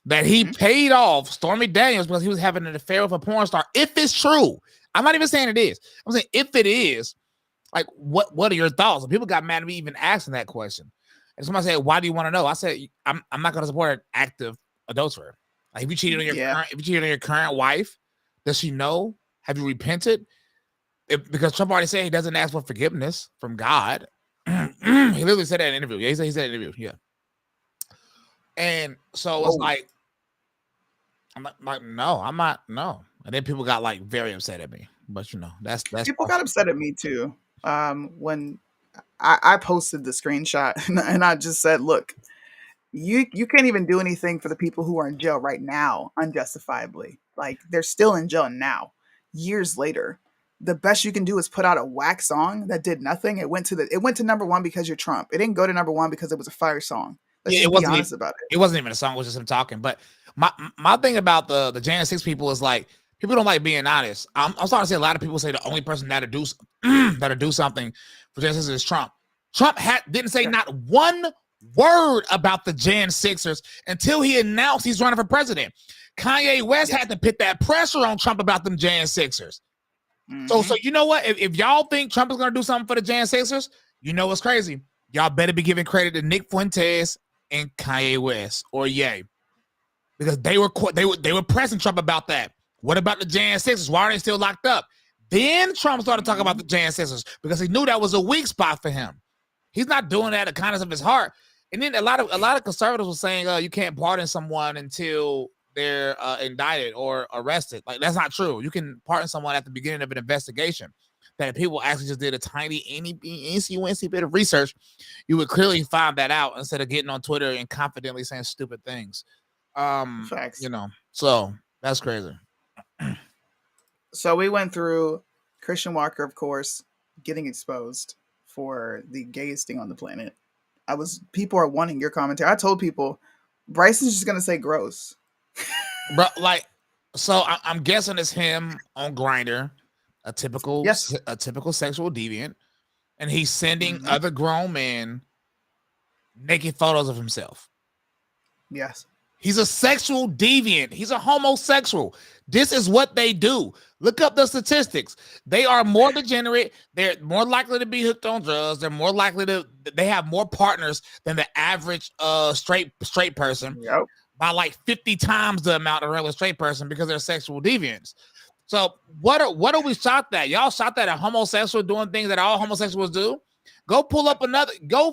that he paid off Stormy Daniels because he was having an affair with a porn star, if it's true, I'm not even saying it is. I'm saying if it is, like, what are your thoughts? And people got mad at me even asking that question. And somebody said, "Why do you want to know?" I said, "I'm not going to support an active adulterer. Like, if you cheated on your current wife, does she know? Have you repented?" Because Trump already said he doesn't ask for forgiveness from God. He literally said that in an interview. Yeah, he said in an interview. Yeah. And so it's like, I'm like, no, I'm not. No. And then people got like very upset at me. But you know, that's people got upset at me too. When I posted the screenshot and I just said, look, you can't even do anything for the people who are in jail right now unjustifiably. Like, they're still in jail now, years later. The best you can do is put out a whack song that did nothing. It went to number one because you're Trump. It didn't go to number one because it was a fire song. Let's just be honest about it. It wasn't even a song, it was just him talking. But my thing about the Jan 6 people is like, people don't like being honest. I'm starting to see a lot of people say the only person that'll do something for Jan 6 is Trump. Trump didn't say not one word about the Jan 6ers until he announced he's running for president. Kanye West had to put that pressure on Trump about them Jan 6ers. So you know what? If y'all think Trump is going to do something for the Jan 6ers, you know what's crazy? Y'all better be giving credit to Nick Fuentes and Kanye West or Ye, because they were pressing Trump about that. What about the Jan 6ers? Why are they still locked up? Then Trump started talking about the Jan 6ers because he knew that was a weak spot for him. He's not doing that out of the kindness of his heart. And then a lot of conservatives were saying, you can't pardon someone until they're indicted or arrested. Like, that's not true. You can pardon someone at the beginning of an investigation. That if people actually just did a tiny incy bit of research, you would clearly find that out instead of getting on Twitter and confidently saying stupid things. Facts. You know, so that's crazy. So we went through Christian Walker, of course, getting exposed for the gayest thing on the planet. People are wanting your commentary. I told people Bryson's just gonna say gross. Bro, like, so I'm guessing it's him on Grindr, a typical sexual deviant, and he's sending other grown men naked photos of himself. Yes. He's a sexual deviant. He's a homosexual. This is what they do. Look up the statistics. They are more degenerate. They're more likely to be hooked on drugs. They're more likely they have more partners than the average straight person. Yep. By like 50 times the amount of regular straight person, because they're sexual deviants. So what are we shocked at? Y'all shocked at a homosexual doing things that all homosexuals do? Go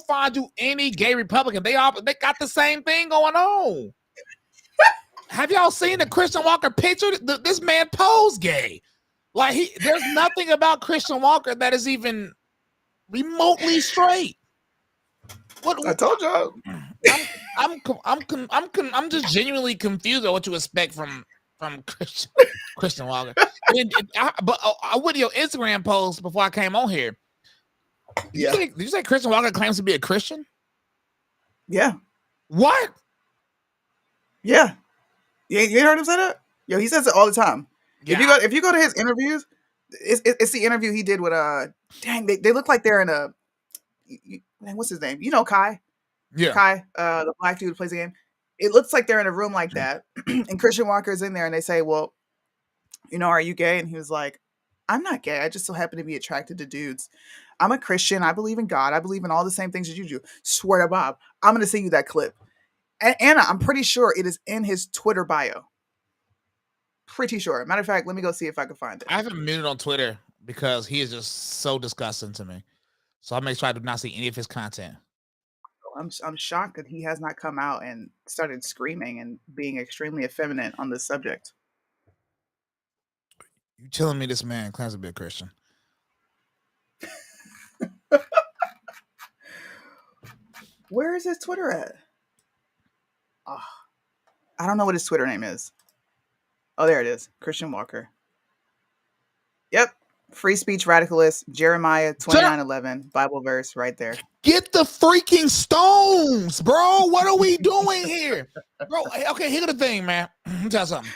find you any gay Republican. They got the same thing going on. Have y'all seen the Christian Walker picture? This man posed gay. Like, there's nothing about Christian Walker that is even remotely straight. What I told y'all. I'm just genuinely confused at what you expect from Christian Walker. But I went to your Instagram post before I came on here. Did you say Christian Walker claims to be a Christian? Yeah. What? Yeah. You heard him say that? Yo, he says it all the time. Yeah. If you go to his interviews, it's the interview he did with they look like they're in a what's his name? You know Kai. Yeah. Kai, the black dude who plays the game. It looks like they're in a room like that. And Christian Walker's in there and they say, well, are you gay? And he was like, I'm not gay. I just so happen to be attracted to dudes. I'm a Christian. I believe in God. I believe in all the same things that you do. Swear to Bob. I'm going to send you that clip. And Anna, I'm pretty sure it is in his Twitter bio. Pretty sure. Matter of fact, let me go see if I can find it. I haven't muted on Twitter, because he is just so disgusting to me. So I make sure I do not see any of his content. I'm shocked that he has not come out and started screaming and being extremely effeminate on this subject. You telling me this man claims to be a Christian? Where is his Twitter at? Oh, I don't know what his Twitter name is. Oh, there it is. Christian Walker. Yep. Free speech radicalist, Jeremiah 29:11, Bible verse right there. Get the freaking stones, bro. What are we doing here? Bro, okay, here's the thing, man. Let me tell you something.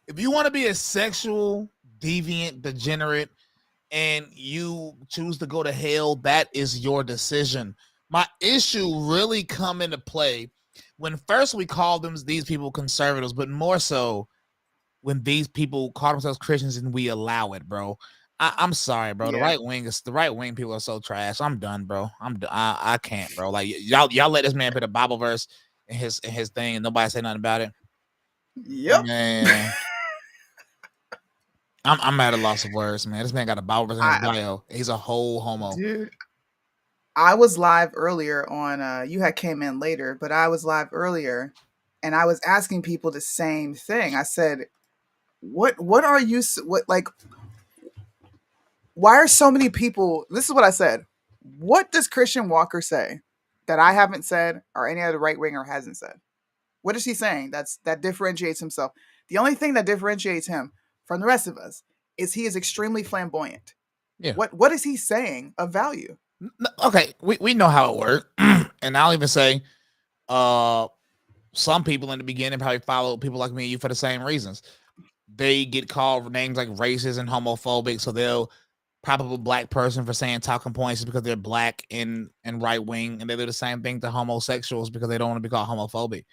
If you want to be a sexual, deviant, degenerate, and you choose to go to hell, that is your decision. My issue really come into play when first we called these people conservatives, but more so when these people call themselves Christians and we allow it, bro. I'm sorry, bro. Yeah. The right wing people are so trash. I'm done, bro. I can't, bro. Like y'all let this man put a Bible verse in his thing and nobody say nothing about it. Yep. Man. I'm at a loss of words, man. This man got a Bible verse in his bio. He's a whole homo. Dude, I was live earlier on you had came in later, but I was live earlier and I was asking people the same thing. I said, what are you why are so many people, this is what I said. What does Christian Walker say that I haven't said or any other right winger hasn't said? What is he saying that differentiates himself? The only thing that differentiates him from the rest of us is he is extremely flamboyant. Yeah. What is he saying of value? Okay, we know how it works. And I'll even say some people in the beginning probably follow people like me and you for the same reasons. They get called names like racist and homophobic, so they'll probably black person for saying talking points because they're black and right wing, and they do the same thing to homosexuals because they don't want to be called homophobic.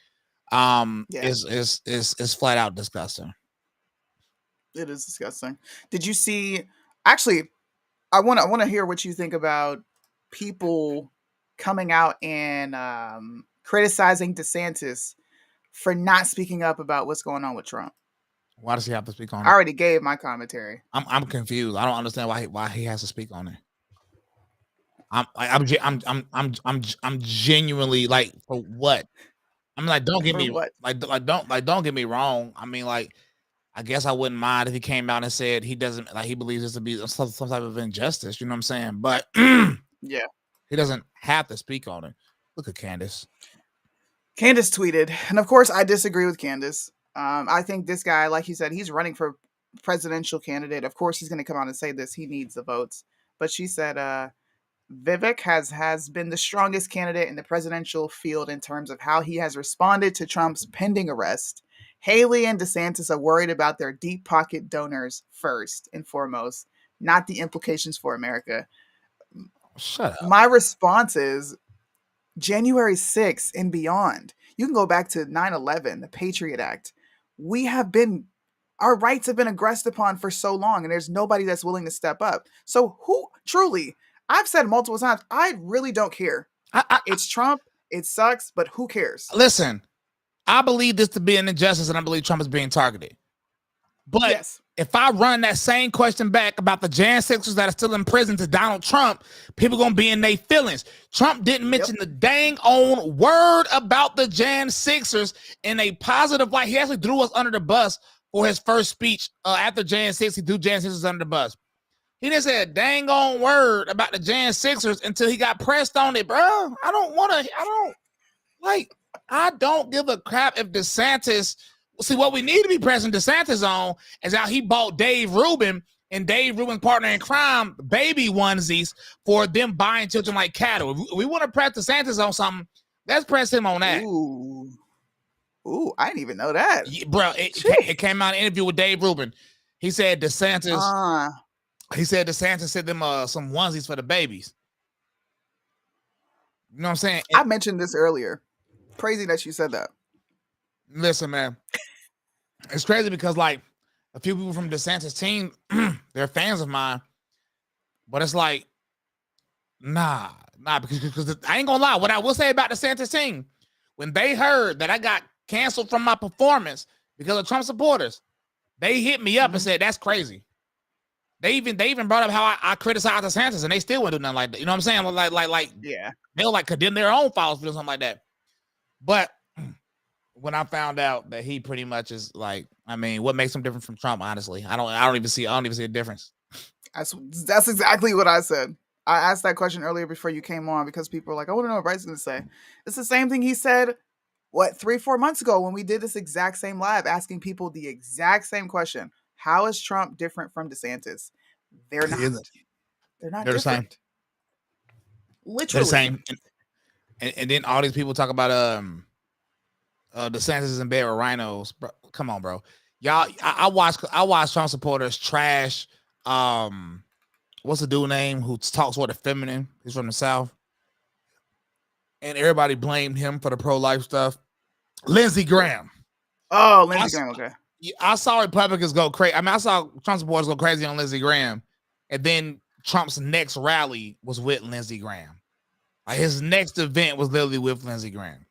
Is flat out disgusting. It is disgusting. Did you see? Actually, I want to hear what you think about people coming out and criticizing DeSantis for not speaking up about what's going on with Trump. Why does he have to speak on it? I already gave my commentary. I'm confused. I don't understand why he has to speak on it. I'm genuinely like, for what? I mean, like, don't get me don't get me wrong. I mean, like, I guess I wouldn't mind if he came out and said he doesn't, like, he believes this to be some type of injustice. You know what I'm saying? But yeah, he doesn't have to speak on it. Look at Candace. Candace tweeted, and of course, I disagree with Candace. I think this guy, like you said, he's running for presidential candidate. Of course, he's going to come out and say this. He needs the votes. But she said, Vivek has been the strongest candidate in the presidential field in terms of how he has responded to Trump's pending arrest. Haley and DeSantis are worried about their deep pocket donors first and foremost, not the implications for America. Shut up. My response is January 6th and beyond. You can go back to 9/11, the Patriot Act. Our rights have been aggressed upon for so long, and there's nobody that's willing to step up. So I've said multiple times, I really don't care. It's Trump, it sucks, but who cares? Listen, I believe this to be an injustice, and I believe Trump is being targeted. But yes, if I run that same question back about the Jan 6ers that are still in prison to Donald Trump, people gonna be in their feelings. Trump didn't mention the dang own word about the Jan 6ers in a positive light. He actually threw us under the bus for his first speech after Jan 6. He threw Jan 6ers under the bus. He didn't say a dang on word about the Jan 6ers until he got pressed on it, bro. I don't give a crap if DeSantis. See, what we need to be pressing DeSantis on is how he bought Dave Rubin and Dave Rubin's partner in crime baby onesies for them buying children like cattle. If we want to press DeSantis on something, let's press him on that. Ooh, I didn't even know that. Yeah, bro, it came out in an interview with Dave Rubin. He said DeSantis. He said DeSantis sent them some onesies for the babies. You know what I'm saying? I mentioned this earlier. Crazy that you said that. Listen, man, it's crazy because, like, a few people from DeSantis' team, they're fans of mine, but it's like, nah, because I ain't gonna lie. What I will say about DeSantis' team, when they heard that I got canceled from my performance because of Trump supporters, they hit me up and said, that's crazy. They even brought up how I criticized DeSantis, and they still wouldn't do nothing like that. You know what I'm saying? Like Yeah. They'll like condemn their own followers for something like that. But when I found out that he pretty much is like, I mean, what makes him different from Trump? Honestly, I don't even see a difference. That's exactly what I said. I asked that question earlier before you came on because people were like, I want to know what Bryce's going to say. It's the same thing he said, 3-4 months ago when we did this exact same live, asking people the exact same question. How is Trump different from DeSantis? They're not. They're not They're the same. different. Literally. They're the same. And then all these people talk about DeSantis is in bed with rhinos. Bro, come on, bro. Y'all, I watch Trump supporters trash. What's the dude name who talks sort of feminine? He's from the South. And everybody blamed him for the pro-life stuff. Lindsey Graham. Oh, Lindsey Graham, okay. I saw Republicans go crazy. I mean, I saw Trump supporters go crazy on Lindsey Graham. And then Trump's next rally was with Lindsey Graham. Like his next event was literally with Lindsey Graham.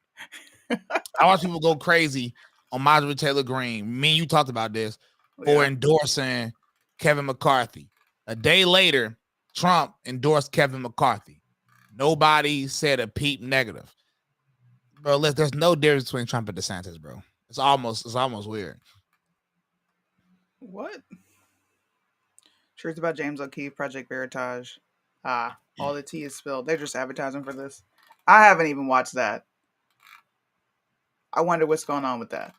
I watch people go crazy on Marjorie Taylor Greene. Me and you talked about this for endorsing Kevin McCarthy. A day later, Trump endorsed Kevin McCarthy. Nobody said a peep negative. Bro, there's no difference between Trump and DeSantis, bro. It's almost weird. What? Truth about James O'Keefe, Project Veritas. All the tea is spilled. They're just advertising for this. I haven't even watched that. I wonder what's going on with that.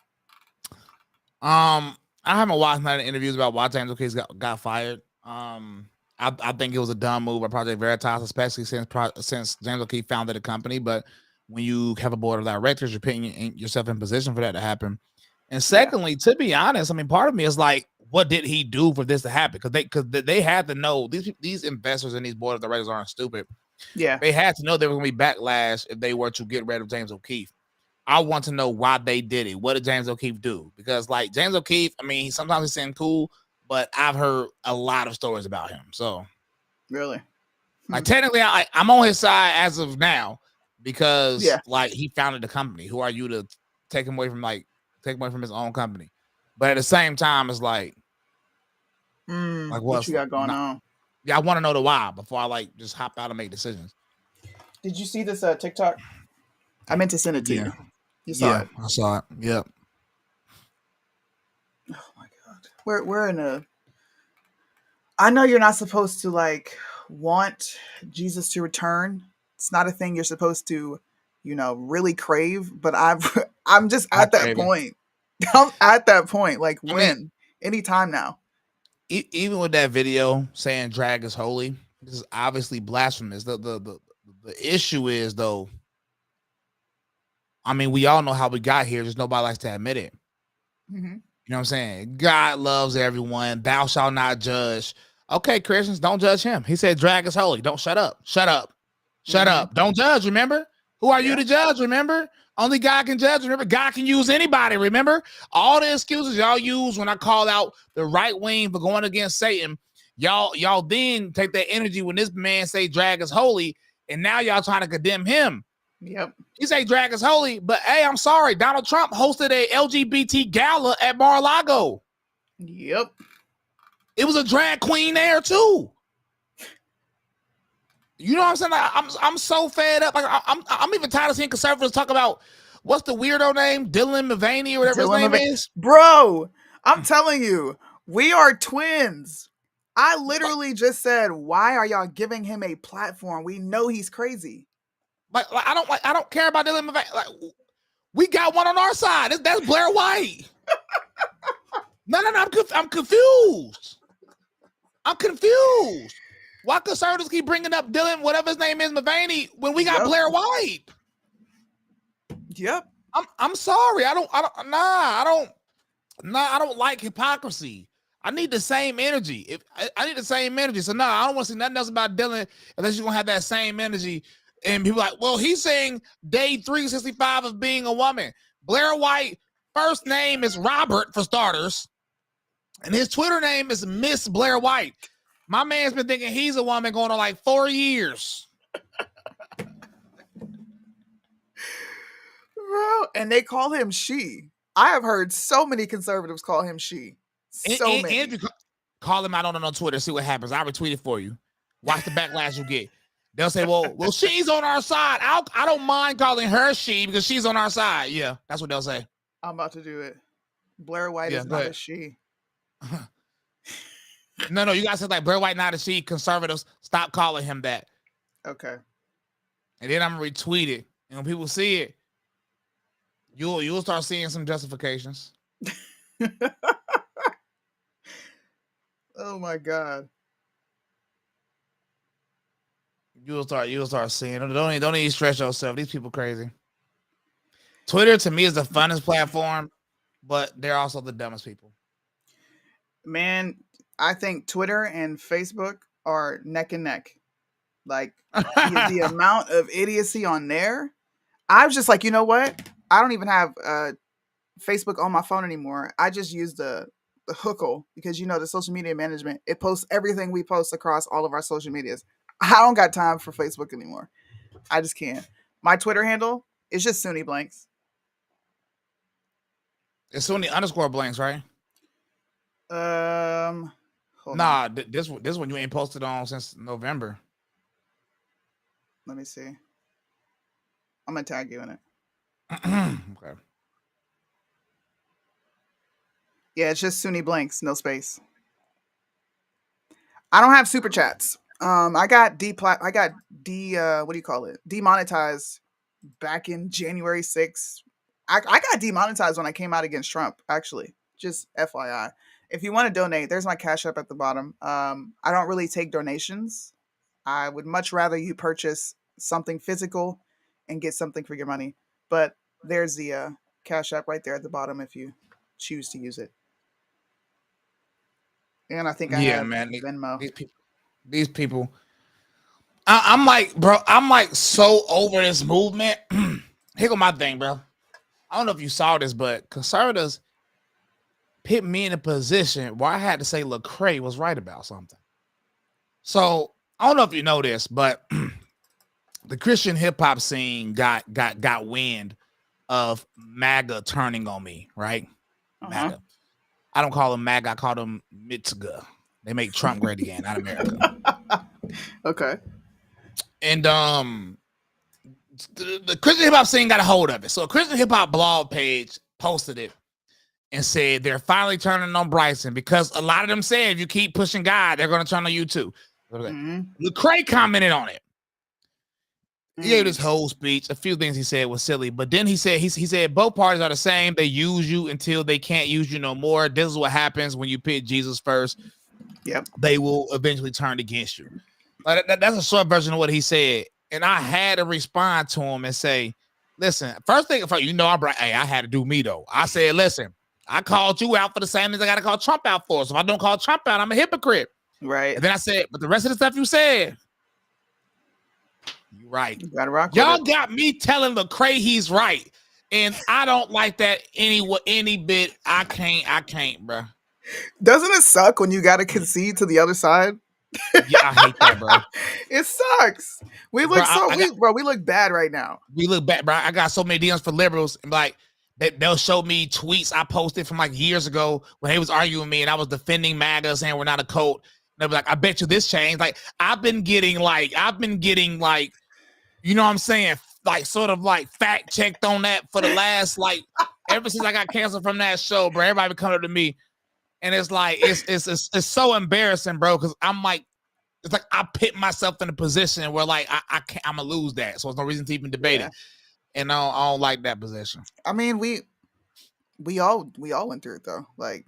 I haven't watched none of the interviews about why James O'Keefe got fired. I think it was a dumb move by Project Veritas, especially since James O'Keefe founded the company. But when you have a board of directors, you're putting yourself in position for that to happen. And secondly, to be honest, I mean, part of me is like, what did he do for this to happen? Because they had to know these investors and these board of directors aren't stupid. Yeah, they had to know there was going to be backlash if they were to get rid of James O'Keefe. I want to know why they did it. What did James O'Keefe do? Because like James O'Keefe, I mean, sometimes he seems cool, but I've heard a lot of stories about him. So really, like technically, I'm on his side as of now because like he founded the company. Who are you to take him away from his own company? But at the same time, it's like what you got going on? Yeah, I want to know the why before I like just hop out and make decisions. Did you see this TikTok? I meant to send it to you. You saw it. I saw it. Yep. Oh my God. We're in a. I know you're not supposed to like want Jesus to return. It's not a thing you're supposed to, really crave. But I'm just at that point. I'm at that point. Like when? Anytime now. Even with that video saying drag is holy, this is obviously blasphemous. The issue is though. I mean, we all know how we got here. Just nobody likes to admit it. Mm-hmm. You know what I'm saying? God loves everyone. Thou shalt not judge. Okay, Christians, don't judge him. He said drag is holy. Don't shut up. Shut up. Shut up. Don't judge, remember? Who are you to judge, remember? Only God can judge, remember? God can use anybody, remember? All the excuses y'all use when I call out the right wing for going against Satan, y'all then take that energy when this man say drag is holy, and now y'all trying to condemn him. Yep. He say drag is holy, but hey, I'm sorry. Donald Trump hosted a LGBT gala at Mar-a-Lago. Yep. It was a drag queen there too. You know what I'm saying? Like, I'm so fed up. Like I'm even tired of seeing conservatives talk about what's the weirdo name, Dylan Mulvaney or whatever his name is. Bro, I'm telling you, we are twins. I literally just said, why are y'all giving him a platform? We know he's crazy. Like I don't care about Dylan Mulvaney. Like we got one on our side. That's Blair White. No, I'm confused. I'm confused. Why conservatives keep bringing up Dylan, whatever his name is, Mulvaney, when we got Blair White? Yep. I'm sorry. I don't like hypocrisy. I need the same energy. I need the same energy. So I don't want to see nothing else about Dylan unless you're gonna have that same energy. And people like, well, he's saying day 365 of being a woman. Blair White, first name is Robert for starters, and his Twitter name is Miss Blair White. My man's been thinking he's a woman going on like 4 years. Bro, and they call him she. I have heard so many conservatives call him she. So many. Call them out on Twitter, see what happens. I retweet it for you. Watch the backlash you get. They'll say, well, she's on our side. I don't mind calling her she because she's on our side. Yeah, that's what they'll say. I'm about to do it. Blair White is not a she. No, you guys said like Blair White not a she. Conservatives, stop calling him that. Okay. And then I'm gonna retweet it. And when people see it, you'll start seeing some justifications. Oh my God. You'll start seeing. Don't even stress yourself. These people crazy. Twitter to me is the funnest platform, but they're also the dumbest people. Man, I think Twitter and Facebook are neck and neck. Like the amount of idiocy on there. I was just like, you know what? I don't even have Facebook on my phone anymore. I just use the Hookle because the social media management, it posts everything we post across all of our social medias. I don't got time for Facebook anymore. I just can't. My Twitter handle is just Sunny Blanks. It's Sunny _Blanks, right? Nah, this one you ain't posted on since November. Let me see. I'm gonna tag you in it. Okay. Yeah, it's just Sunny Blanks, no space. I don't have super chats. I got demonetized back in January 6th. I got demonetized when I came out against Trump, actually. Just FYI. If you want to donate, there's my Cash App at the bottom. I don't really take donations. I would much rather you purchase something physical and get something for your money. But there's the Cash App right there at the bottom if you choose to use it. And I think I have Venmo. These people. I'm like, bro, I'm like so over this movement. Here go my thing, bro. I don't know if you saw this, but conservatives put me in a position where I had to say Lecrae was right about something. So I don't know if you know this, but the Christian hip hop scene got wind of MAGA turning on me, right? MAGA. I don't call them MAGA, I call them Mitzga. They make Trump great again, not America. Okay. And the Christian hip hop scene got a hold of it. So a Christian hip hop blog page posted it and said they're finally turning on Bryson because a lot of them said if you keep pushing God, they're going to turn on you too. Lecrae commented on it. He gave this whole speech. A few things he said was silly, but then he said both parties are the same. They use you until they can't use you no more. This is what happens when you put Jesus first. Yep. They will eventually turn against you. That's a short version of what he said. And I had to respond to him and say, listen, first thing, I had to do me though. I said, listen, I called you out for the same as I got to call Trump out for. So if I don't call Trump out, I'm a hypocrite. Right. And then I said, but the rest of the stuff you said, you're right. You gotta rock Y'all with it. got me telling Lecrae he's right. And I don't like that any bit. I can't, bro. Doesn't it suck when you gotta concede to the other side? Yeah, I hate that, bro. It sucks. We look we look bad right now. We look bad, bro. I got so many DMs for liberals, and like they'll show me tweets I posted from like years ago when they was arguing with me, and I was defending MAGA, saying we're not a cult. And they'll be like, I bet you this changed. Like I've been getting like, you know what I'm saying? Like sort of like fact checked on that for the last like ever since I got canceled from that show, bro. Everybody coming up to me. And it's like it's so embarrassing, bro, because I'm like, it's like I put myself in a position where like I can't, I'm gonna lose that. So there's no reason to even debate it. And I don't like that position. I mean, we all went through it though. Like,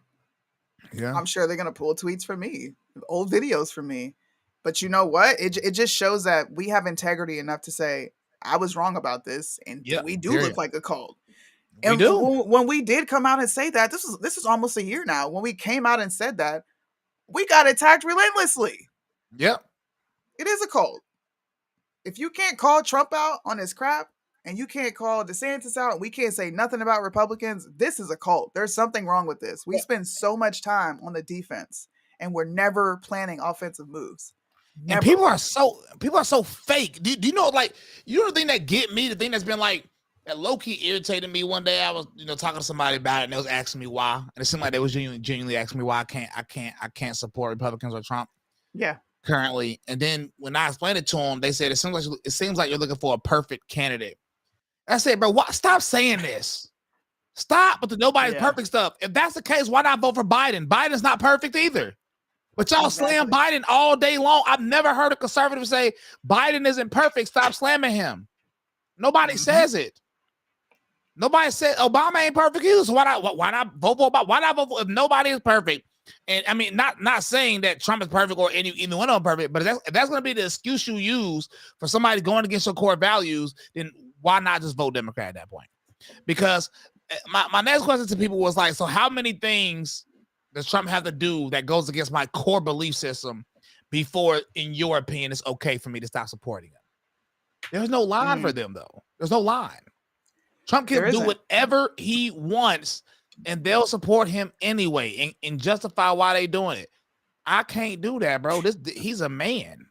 yeah, I'm sure they're gonna pull tweets from me, old videos from me. But you know what? It just shows that we have integrity enough to say I was wrong about this, and we do look like a cult. And we do. When we did come out and say that, this is almost a year now. When we came out and said that, we got attacked relentlessly. Yep. It is a cult. If you can't call Trump out on his crap, and you can't call DeSantis out, and we can't say nothing about Republicans, this is a cult. There's something wrong with this. We spend so much time on the defense, and we're never planning offensive moves. Never. And people are so fake. Do you know, like, you know the thing that get me, the thing that's been like That low-key irritated me one day. I was, talking to somebody about it, and they was asking me why. And it seemed like they was genuinely asking me why I can't support Republicans or Trump. Yeah. Currently. And then when I explained it to them, they said it seems like you're looking for a perfect candidate. I said, bro, stop saying this. Stop with the nobody's perfect stuff. If that's the case, why not vote for Biden? Biden's not perfect either. But y'all slam Biden all day long. I've never heard a conservative say Biden isn't perfect. Stop slamming him. Nobody says it. Nobody said Obama ain't perfect either. So why not vote for Obama? Why not vote for if nobody is perfect? And I mean, not saying that Trump is perfect or either one of them perfect, but if that's going to be the excuse you use for somebody going against your core values, then why not just vote Democrat at that point? Because my next question to people was like, so how many things does Trump have to do that goes against my core belief system before, in your opinion, it's okay for me to stop supporting him? There's no line for them, though. There's no line. Trump can do whatever he wants, and they'll support him anyway and justify why they doing it. I can't do that, bro. He's a man.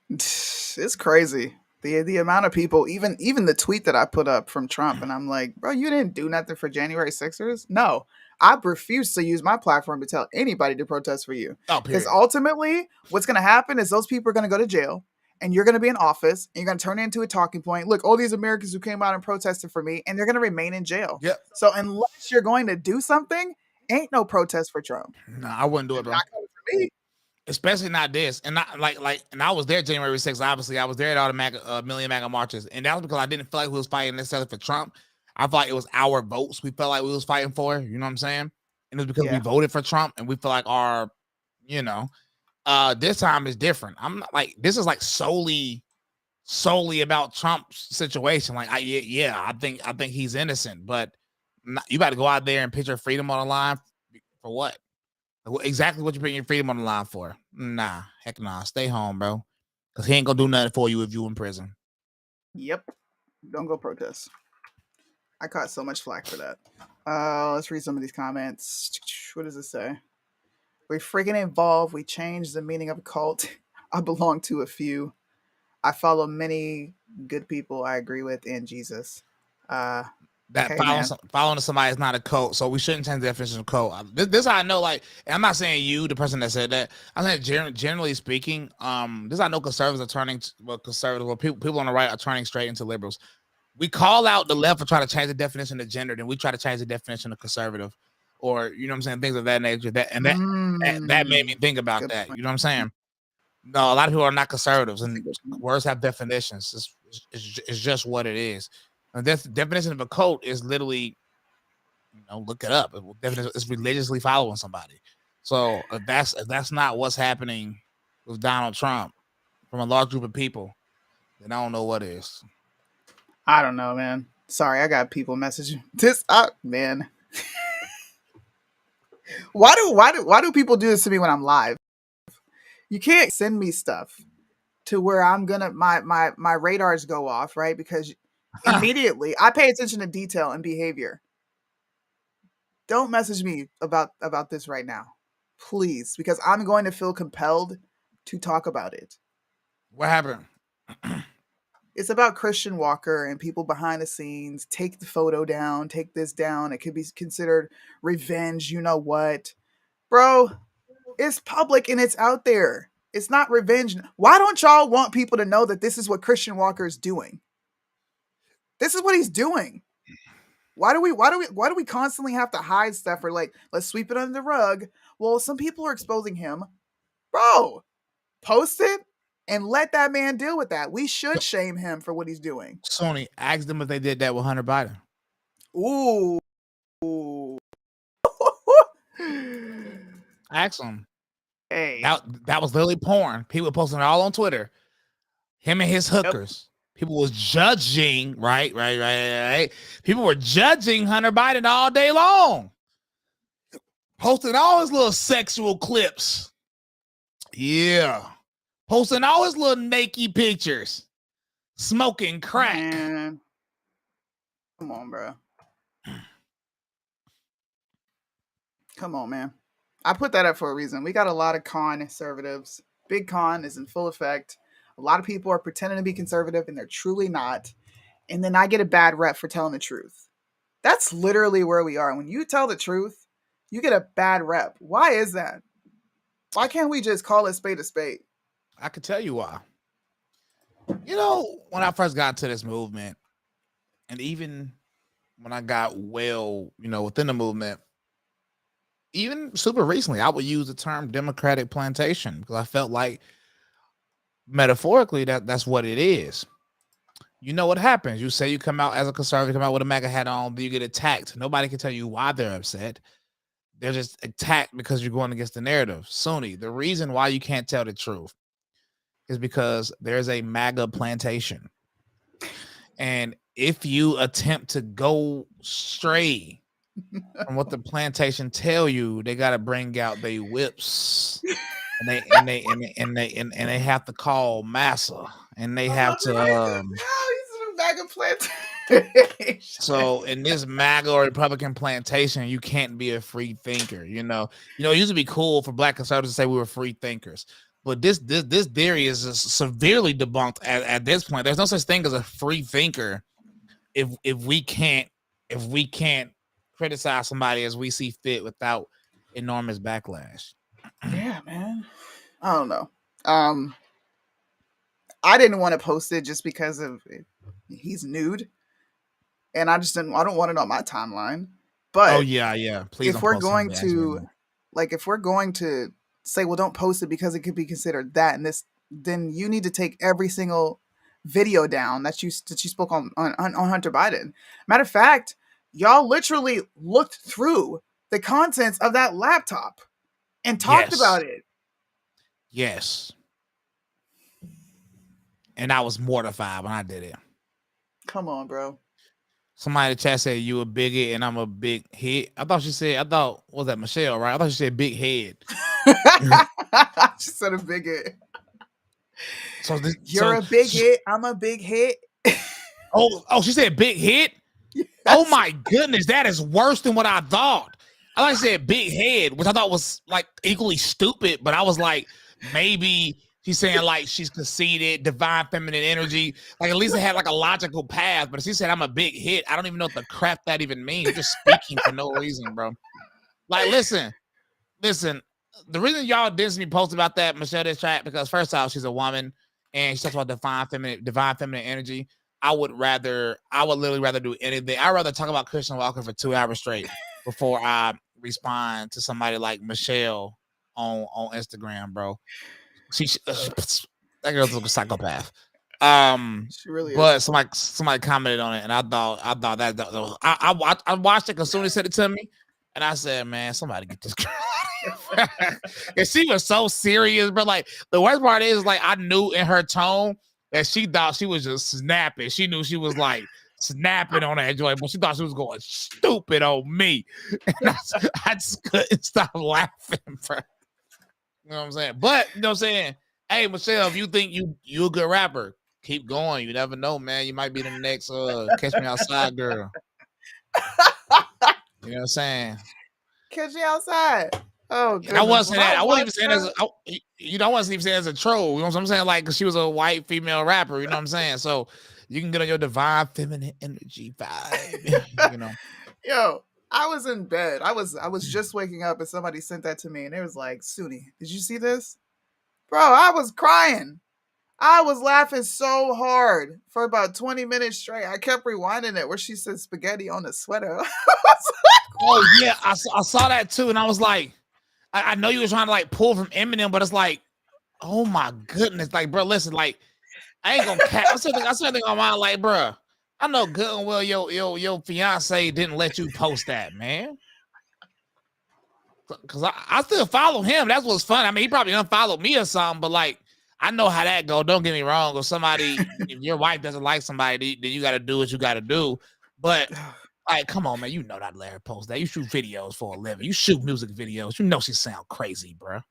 It's crazy. The amount of people, even the tweet that I put up from Trump, and I'm like, bro, you didn't do nothing for January 6ers? No. I refuse to use my platform to tell anybody to protest for you. Because ultimately, what's going to happen is those people are going to go to jail, and you're going to be in office, and you're going to turn it into a talking point. Look, all these Americans who came out and protested for me, and they're going to remain in jail. Yep. So unless you're going to do something, ain't no protest for Trump. No, I wouldn't do it, bro. Not coming for me. Especially not this, and not like, and I was there January 6th. Obviously, I was there at all the Million MAGA marches, and that was because I didn't feel like we was fighting necessarily for Trump. I felt like it was our votes we felt like we was fighting for. You know what I'm saying? And it was because we voted for Trump, and we feel like our, this time is different. I'm not like this is like solely about Trump's situation. Like, I think he's innocent, but you got to go out there and put your freedom on the line for what? Exactly what you're putting your freedom on the line for. Nah, heck nah. Stay home, bro. Because he ain't gonna do nothing for you if you in prison. Yep. Don't go protest. I caught so much flack for that. Let's read some of these comments. What does it say? We freaking evolve. We change the meaning of a cult. I belong to a few. I follow many good people I agree with in Jesus. Following somebody is not a cult, so we shouldn't change the definition of cult. This is how I know, like, and I'm not saying you, the person that said that. I'm saying generally speaking, this is how I know conservatives are turning, people on the right are turning straight into liberals. We call out the left for trying to change the definition of gender, then we try to change the definition of conservative, or you know what I'm saying, things of that nature. That made me think about that. You know what I'm saying? No, a lot of people are not conservatives, and words have definitions. It's just what it is. And the definition of a cult is literally, look it up. It's religiously following somebody. So if that's not what's happening with Donald Trump from a large group of people, then I don't know what is. I don't know, man. Sorry, I got people messaging man. Why do people do this to me when I'm live? You can't send me stuff to where I'm gonna my radars go off, right? Because immediately I pay attention to detail and behavior. Don't message me about this right now, please, because I'm going to feel compelled to talk about it. What happened? It's about Christian Walker and people behind the scenes. Take the photo down, take this down. It could be considered revenge. You know what, bro? It's public and it's out there. It's not revenge. Why don't y'all want people to know that this is what Christian Walker is doing? This is what he's doing. Why do we constantly have to hide stuff or like, let's sweep it under the rug? Well, some people are exposing him. Bro, post it and let that man deal with that. We should shame him for what he's doing. Sony, ask them if they did that with Hunter Biden. Ooh. Ask them. Hey. That was literally porn. People posting it all on Twitter. Him and his hookers. Yep. People was judging, right. People were judging Hunter Biden all day long. Posting all his little sexual clips. Yeah. Posting all his little naked pictures. Smoking crack. Man. Come on, bro. Come on, man. I put that up for a reason. We got a lot of conservatives. Big con is in full effect. A lot of people are pretending to be conservative and they're truly not. and then I get a bad rep for telling the truth. That's literally where we are. When you tell the truth, you get a bad rep. Why is that? Why can't we just call a spade a spade? I could tell you why. You know, when I first got into this movement, and even when I got within the movement, even super recently, I would use the term Democratic plantation because I felt like metaphorically that's what it is. You know what happens? You say you come out as a conservative, come out with a MAGA hat on, but you get attacked. Nobody can tell you why they're upset. They're just attacked because you're going against the narrative. Sunni, the reason why you can't tell the truth is because there's a MAGA plantation. And if you attempt to go stray from what the plantation tell you, they got to bring out their whips. And they have to call massa, and they have to MAGA plantation. So in this MAGA or Republican plantation, you can't be a free thinker. You know, it used to be cool for Black conservatives to say we were free thinkers, but this theory is severely debunked at this point. There's no such thing as a free thinker if we can't criticize somebody as we see fit without enormous backlash. Yeah, man. I don't know. I didn't want to post it just because of he's nude, and I don't want it on my timeline. But yeah. Please. If we're going to say, well, don't post it because it could be considered that and this, then you need to take every single video down that you spoke on Hunter Biden. Matter of fact, y'all literally looked through the contents of that laptop and talked about it. Yes. And I was mortified when I did it. Come on, bro. Somebody in the chat said you a bigot and I'm a big head. What was that Michelle, right? I thought she said big head. She said a bigot. So you're a big hit. I'm a big hit. Oh, she said big hit? Yes. Oh my goodness, that is worse than what I thought. I like said big head, which I thought was like equally stupid, but I was like, maybe she's saying like she's conceited, divine feminine energy. Like at least it had like a logical path. But if she said I'm a big hit, I don't even know what the crap that even means. You're just speaking for no reason, bro. Like, listen. The reason y'all didn't see me post about that, Michelle, this chat, because first off, she's a woman and she talks about divine feminine energy. I would literally rather do anything. I'd rather talk about Christian Walker for 2 hours straight before I respond to somebody like Michelle on Instagram, bro. That girl's a psychopath. She really but is. somebody commented on it, and I thought that I watched it because somebody said it to me, and I said, man, somebody get this girl out of here. And she was so serious, but like the worst part is like I knew in her tone that she thought she was just snapping. She knew she was like snapping on that joint, but she thought she was going stupid on me. And I just couldn't stop laughing, bro. You know what I'm saying? But you know what I'm saying? Hey, Michelle, if you think you a good rapper, keep going. You never know, man. You might be the next Catch Me Outside girl. You know what I'm saying? Catch Me Outside. Oh, goodness. And I wasn't saying that. I wasn't even saying I wasn't even saying as a troll. You know what I'm saying? Like, cause she was a white female rapper. You know what I'm saying? So you can get on your divine feminine energy vibe. You know. Yo, I was in bed. I was just waking up and somebody sent that to me and it was like, Sunni, did you see this? Bro, I was crying. I was laughing so hard for about 20 minutes straight. I kept rewinding it where she said spaghetti on the sweater. Oh yeah, I saw that too, and I was like, I know you were trying to like pull from Eminem, but it's like, oh my goodness, like, bro, listen, like, I ain't gonna I still think on my like, bro, I know good and well your fiance didn't let you post that, man. Cause I still follow him. That's what's fun. I mean, he probably unfollowed me or something, but like, I know how that go. Don't get me wrong. If your wife doesn't like somebody, then you got to do what you got to do. But like, come on, man, you know not to let her post that. You shoot videos for a living. You shoot music videos. You know she sound crazy, bro.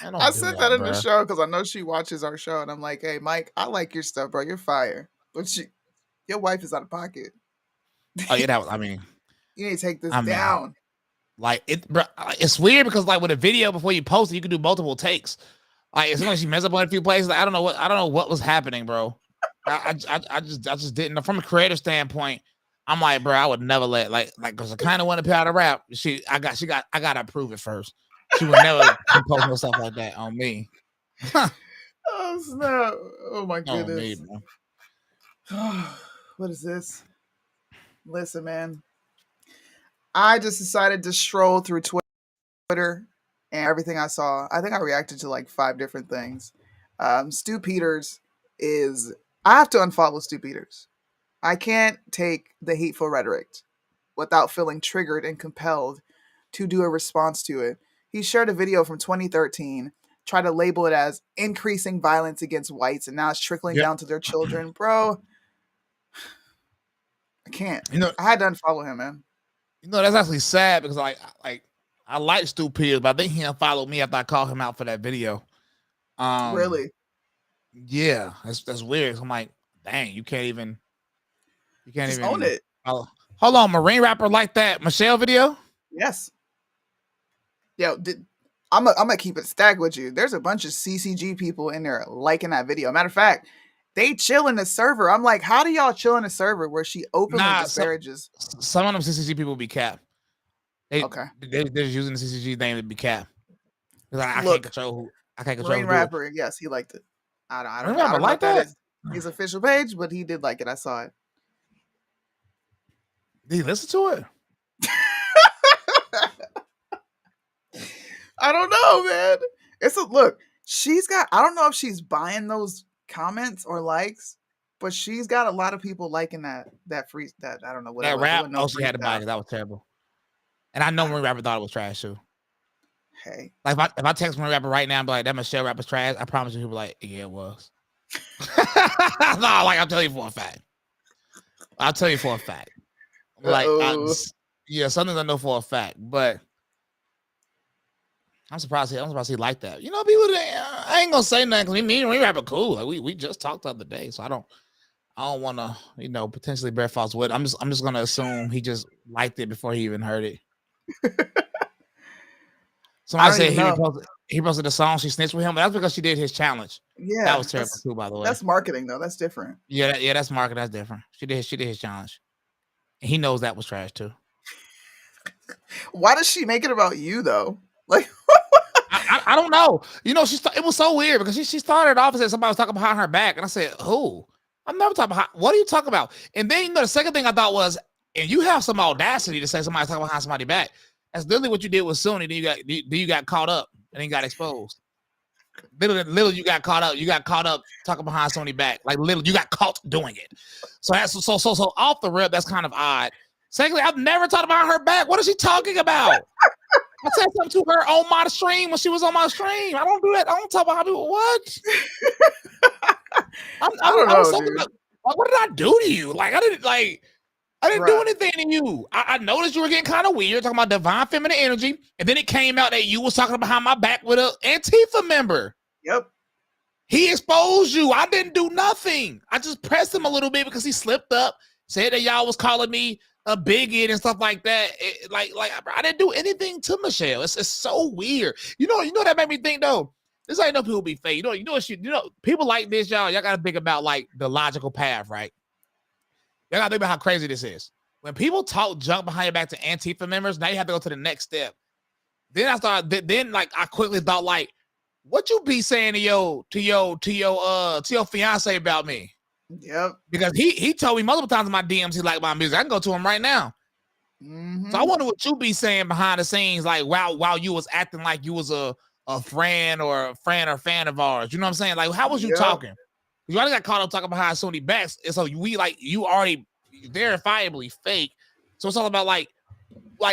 I said that in the show because I know she watches our show, and I'm like, hey, Mike, I like your stuff, bro. You're fire, but your wife is out of pocket. Oh yeah, that was. I mean, you need to take this down. Like bro, it's weird because like with a video before you post it, you can do multiple takes. Like as soon as she messed up on a few places, like, I don't know what was happening, bro. I just didn't. From a creator standpoint, I'm like, bro, I would never let because I kind of want to pay out a rap. I gotta approve it first. She would never post no stuff like that on me. Oh snap! Oh my On me, goodness. bro. What is this? Listen, man. I just decided to stroll through Twitter and everything I saw. I think I reacted to like 5 different things. Stu Peters is. I have to unfollow Stu Peters. I can't take the hateful rhetoric without feeling triggered and compelled to do a response to it. He shared a video from 2013, tried to label it as increasing violence against whites, and now it's trickling down to their children. Bro, I can't. I had to unfollow him, man. That's actually sad because I like Stu Peters, but I think he unfollowed me after I called him out for that video. Really? Yeah, that's weird. So I'm like, dang, you can't even own it. Hold on, Marine rapper like that Michelle video? Yes. Yo, I'm gonna keep it stacked with you. There's a bunch of CCG people in there liking that video. Matter of fact, they chill in the server. I'm like, how do y'all chill in the server where she openly disparages? Some of them CCG people be cap. They're just using the CCG name to be cap. Because I can't control Marine rapper, yes, he liked it. I don't know like that is his official page, but he did like it. I saw it. Did he listen to it? I don't know, man. Look. She's got. I don't know if she's buying those comments or likes, but she's got a lot of people liking that free. That I don't know what that it was. rap. She had to buy it. That was terrible. And I know Marine rapper thought it was trash too. Hey, like if I text Marine rapper right now and be like, "That Michelle rapper's trash," I promise you, he'll be like, "Yeah, it was." No, I'll tell you for a fact. I'll tell you for a fact. Something I know for a fact, but I'm surprised he like that. People, I ain't gonna say nothing because me and Marine rapper cool. Like we just talked the other day, so I don't want to potentially bear false witness. I'm just gonna assume he just liked it before he even heard it. Somebody said he posted the song she snitched with him, but that's because she did his challenge. Yeah, that was terrible too, by the way. That's marketing though. That's different. Yeah, that's marketing. That's different. She did his challenge. And he knows that was trash too. Why does she make it about you though? Like, I don't know. It was so weird because she started off and said somebody was talking behind her back, and I said, "Who? I'm never talking about. What are you talking about?" And then the second thing I thought was, and you have some audacity to say somebody's talking behind somebody's back. That's literally what you did with Sunni. Then you got caught up and then got exposed. Literally, you got caught up. You got caught up talking behind Sunni back. Like literally, you got caught doing it. So that's so off the rip. That's kind of odd. Secondly, I've never talked about her back. What is she talking about? I said something to her on my stream when she was on my stream. I don't do that. I don't talk about people. What? I don't know, dude. What did I do to you? I didn't do anything to you. I noticed you were getting kind of weird, talking about divine feminine energy, and then it came out that you was talking behind my back with an Antifa member. Yep. He exposed you. I didn't do nothing. I just pressed him a little bit because he slipped up, said that y'all was calling me a bigot and stuff like that. I didn't do anything to Michelle. It's so weird. You know that made me think though. This ain't no people be fake. People like this, y'all gotta think about the logical path, right? Y'all gotta think about how crazy this is. When people talk junk behind your back to Antifa members, now you have to go to the next step. Then I quickly thought what you be saying to your fiance about me? Yep. Because he told me multiple times in my DMs he liked my music. I can go to him right now. Mm-hmm. So I wonder what you be saying behind the scenes, while you was acting like you was a friend or fan of ours. You know what I'm saying? How was you talking? You already got caught up talking behind Sony backs, and so you already verifiably fake. So it's all about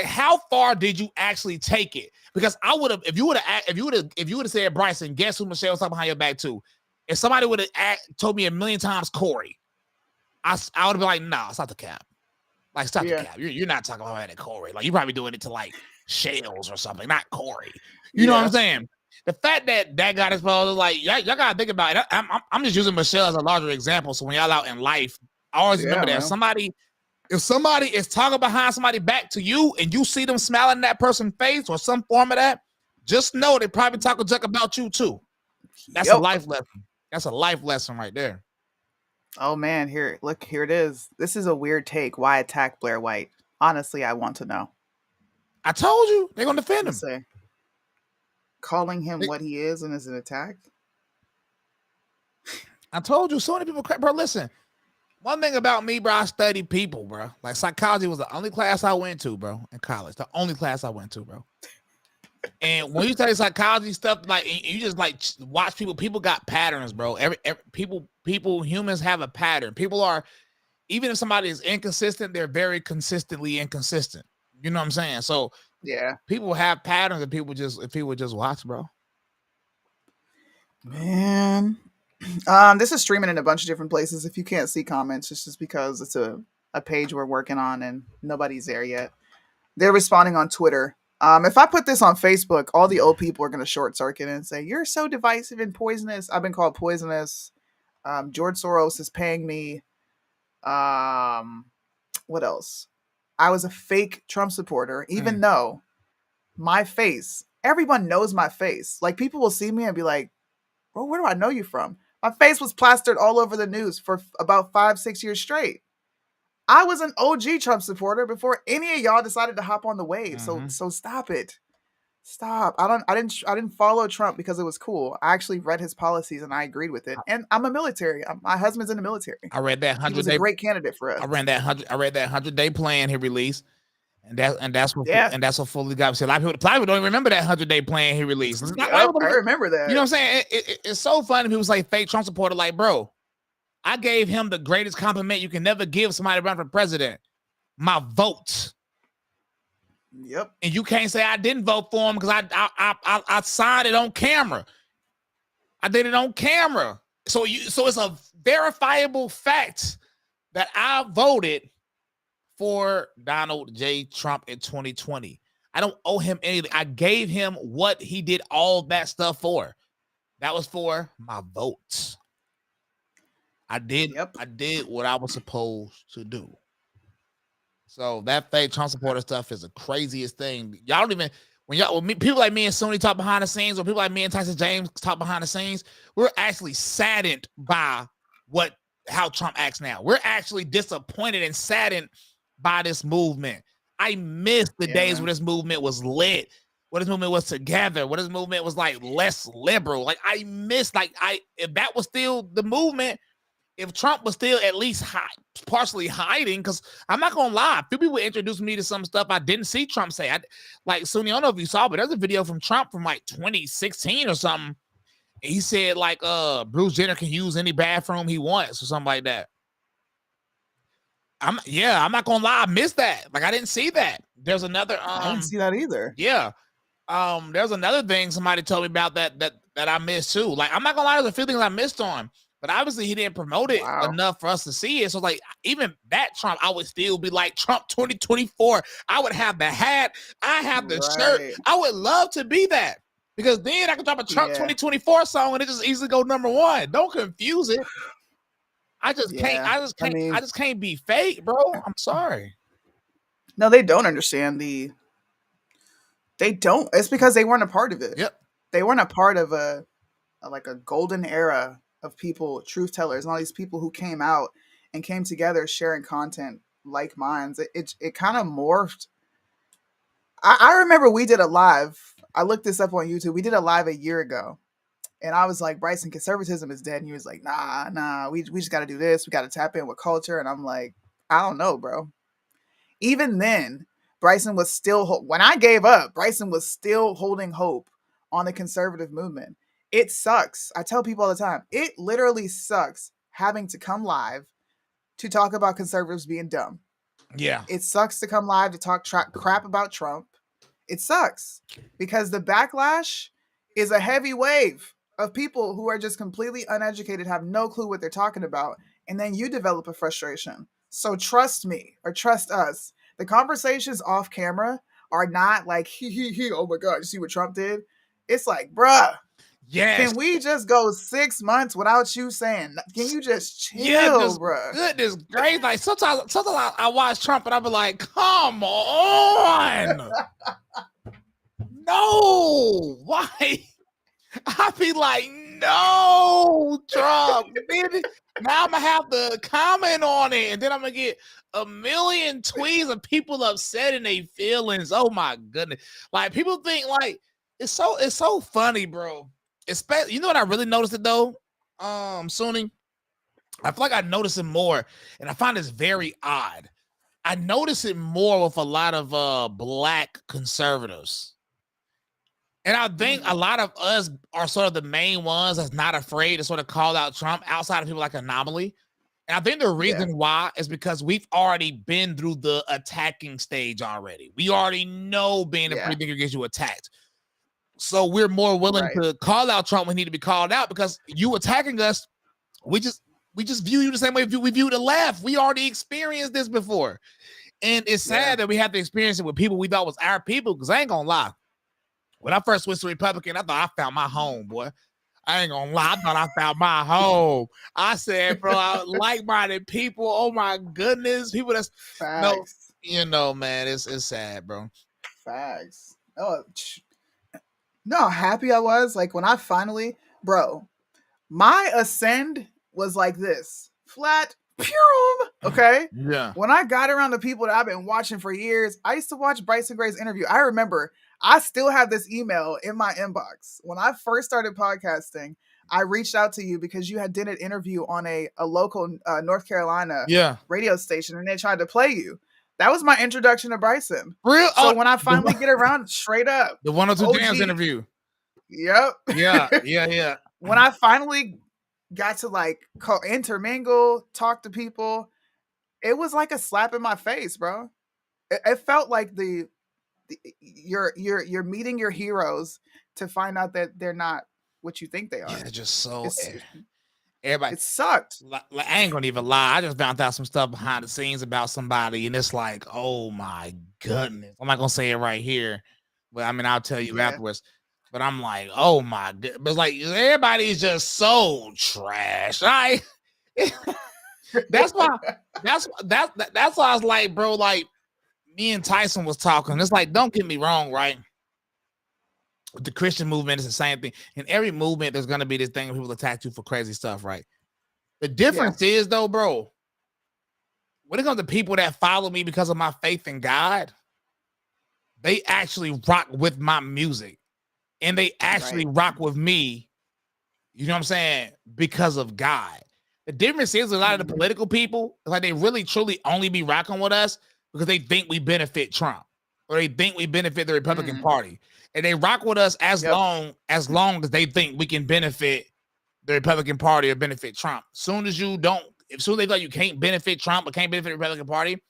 how far did you actually take it? Because I would have, if you would have said, Bryson, guess who Michelle was talking behind your back to? If somebody would have told me a million times Corey, I would have been like, nah, stop the cap. Stop the cap. You're not talking about that Corey. You probably doing it to Shells or something, not Corey. You know what I'm saying? The fact that got exposed, y'all gotta think about it. I'm just using Michelle as a larger example. So when y'all out in life, always remember that if somebody is talking behind somebody back to you and you see them smiling in that person's face or some form of that, just know they probably talking junk about you too. That's a life lesson. That's a life lesson right there. Oh man, here it is. This is a weird take. Why attack Blair White? Honestly, I want to know. I told you they're gonna defend him. Say, calling him what he is and is an attack. I told you, so many people, bro. Listen, one thing about me, bro, I study people, bro. Like psychology was the only class I went to, bro, in college. The only class I went to, bro. And when you study psychology stuff, like you just like watch people. People got patterns, bro. Every humans have a pattern. People are, even if somebody is inconsistent, they're very consistently inconsistent. You know what I'm saying? So yeah, people have patterns, and people just watch, bro. Man, this is streaming in a bunch of different places. If you can't see comments, it's just because it's a page we're working on and nobody's there yet. They're responding on Twitter. If I put this on Facebook, all the old people are going to short circuit and say, "You're so divisive and poisonous." I've been called poisonous. George Soros is paying me. What else? I was a fake Trump supporter, even though my face, everyone knows my face. Like people will see me and be like, "Bro, where do I know you from?" My face was plastered all over the news for about 5-6 years straight. I was an OG Trump supporter before any of y'all decided to hop on the wave. So stop it. Stop. I didn't follow Trump because it was cool. I actually read his policies and I agreed with it. And I'm a military. My husband's in the military. I read that 100 He was a great candidate for us. I read that 100-day plan he released. And that's what fully got me. A lot of people don't even remember that 100-day plan he released. I remember that. You know what I'm saying? It's so funny. People say fake Trump supporter, like, bro, I gave him the greatest compliment you can never give somebody running for president. My votes. Yep. And you can't say I didn't vote for him because I signed it on camera. I did it on camera. So it's a verifiable fact that I voted for Donald J. Trump in 2020. I don't owe him anything. I gave him what he did all that stuff for. That was for my votes. I did what I was supposed to do. So that fake Trump supporter stuff is the craziest thing. Y'all don't even, when people like me and Sony talk behind the scenes, or people like me and Tyson James talk behind the scenes, we're actually saddened by how Trump acts now. We're actually disappointed and saddened by this movement. I miss the days where this movement was lit, where this movement was together, where this movement was like less liberal. Like I miss, if that was still the movement, if Trump was still at least partially hiding, because I'm not gonna lie, people introduced me to some stuff I didn't see Trump say. Like Suni, I don't know if you saw, but there's a video from Trump from like 2016 or something. He said like Bruce Jenner can use any bathroom he wants or something like that. I'm not gonna lie, I missed that. Like I didn't see that. There's another I didn't see that either. Yeah. There's another thing somebody told me about that I missed too. Like I'm not gonna lie, there's a few things I missed on. But obviously he didn't promote it enough for us to see it. So like even that Trump, I would still be like Trump 2024. I would have the hat. I have the shirt. I would love to be that. Because then I could drop a Trump 2024 song and it just easily go #1. Don't confuse it. I just can't be fake, bro. I'm sorry. No, they don't understand they don't. It's because they weren't a part of it. Yep. They weren't a part of a golden era of people, truth tellers, and all these people who came out and came together sharing content like minds. It kind of morphed. I remember we did a live. I looked this up on YouTube. We did a live a year ago. And I was like, Bryson, conservatism is dead. And he was like, nah, we just got to do this. We got to tap in with culture. And I'm like, I don't know, bro. Even then, Bryson was still, when I gave up, Bryson was still holding hope on the conservative movement. It sucks. I tell people all the time, it literally sucks having to come live to talk about conservatives being dumb. Yeah. It sucks to come live to talk crap about Trump. It sucks because the backlash is a heavy wave of people who are just completely uneducated, have no clue what they're talking about. And then you develop a frustration. So trust me or trust us. The conversations off camera are not like, oh my God, you see what Trump did? It's like, bruh. Yes. Can we just go 6 months without you saying? Can you just chill, bruh? Goodness gracious! Like sometimes I watch Trump and I be like, "Come on, no, why?" I be like, no, Trump. Now I'm gonna have to comment on it, and then I'm gonna get a million tweets of people upset in their feelings. Oh my goodness! Like people think like it's so funny, bro. Especially, you know what I really noticed it though, Suni. I feel like I notice it more, and I find this very odd. I notice it more with a lot of black conservatives. And I think a lot of us are sort of the main ones that's not afraid to sort of call out Trump outside of people like Anomaly. And I think the reason why is because we've already been through the attacking stage already. We already know being a free thinker gets you attacked. So we're more willing to call out Trump when he need to be called out because you attacking us, we just view you the same way we view the left. We already experienced this before. And it's sad that we have to experience it with people we thought was our people, because I ain't gonna lie. When I first switched to Republican, I thought I found my home, boy. I ain't gonna lie. I thought I found my home. I said, bro, I like-minded people. Oh my goodness. People that's Facts. No, you know, man, it's sad, bro. Facts. Oh, no, how happy I was. Like when I finally, bro, my ascend was like this. Flat. Okay. Yeah. When I got around the people that I've been watching for years, I used to watch Bryson Gray's interview. I remember I still have this email in my inbox. When I first started podcasting, I reached out to you because you had did an interview on a local North Carolina radio station, and they tried to play you. That was my introduction to Bryson. Real? So when I finally get around, straight up. The 102 Jams interview. Yep. Yeah. When I finally got to like intermingle, talk to people, it was like a slap in my face, bro. It felt like you're meeting your heroes to find out that they're not what you think they are. Yeah, just so everybody. It sucked. Like, I ain't gonna even lie. I just found out some stuff behind the scenes about somebody, and it's like, oh my goodness. I'm not gonna say it right here, but I mean I'll tell you afterwards. But I'm like, oh my god. But it's like everybody's just so trash. Right? That's why I was like, bro, like me and Tyson was talking. It's like, don't get me wrong, right? With the Christian movement, it's the same thing. In every movement, there's gonna be this thing where people attack you for crazy stuff, right? The difference is though, bro, when it comes to people that follow me because of my faith in God, they actually rock with my music. And they actually rock with me, you know what I'm saying, because of God. The difference is a lot of the political people, like they really truly only be rocking with us because they think we benefit Trump or they think we benefit the Republican Party. And they rock with us as long as they think we can benefit the Republican Party or benefit Trump. Soon as they thought you can't benefit Trump or can't benefit the Republican Party,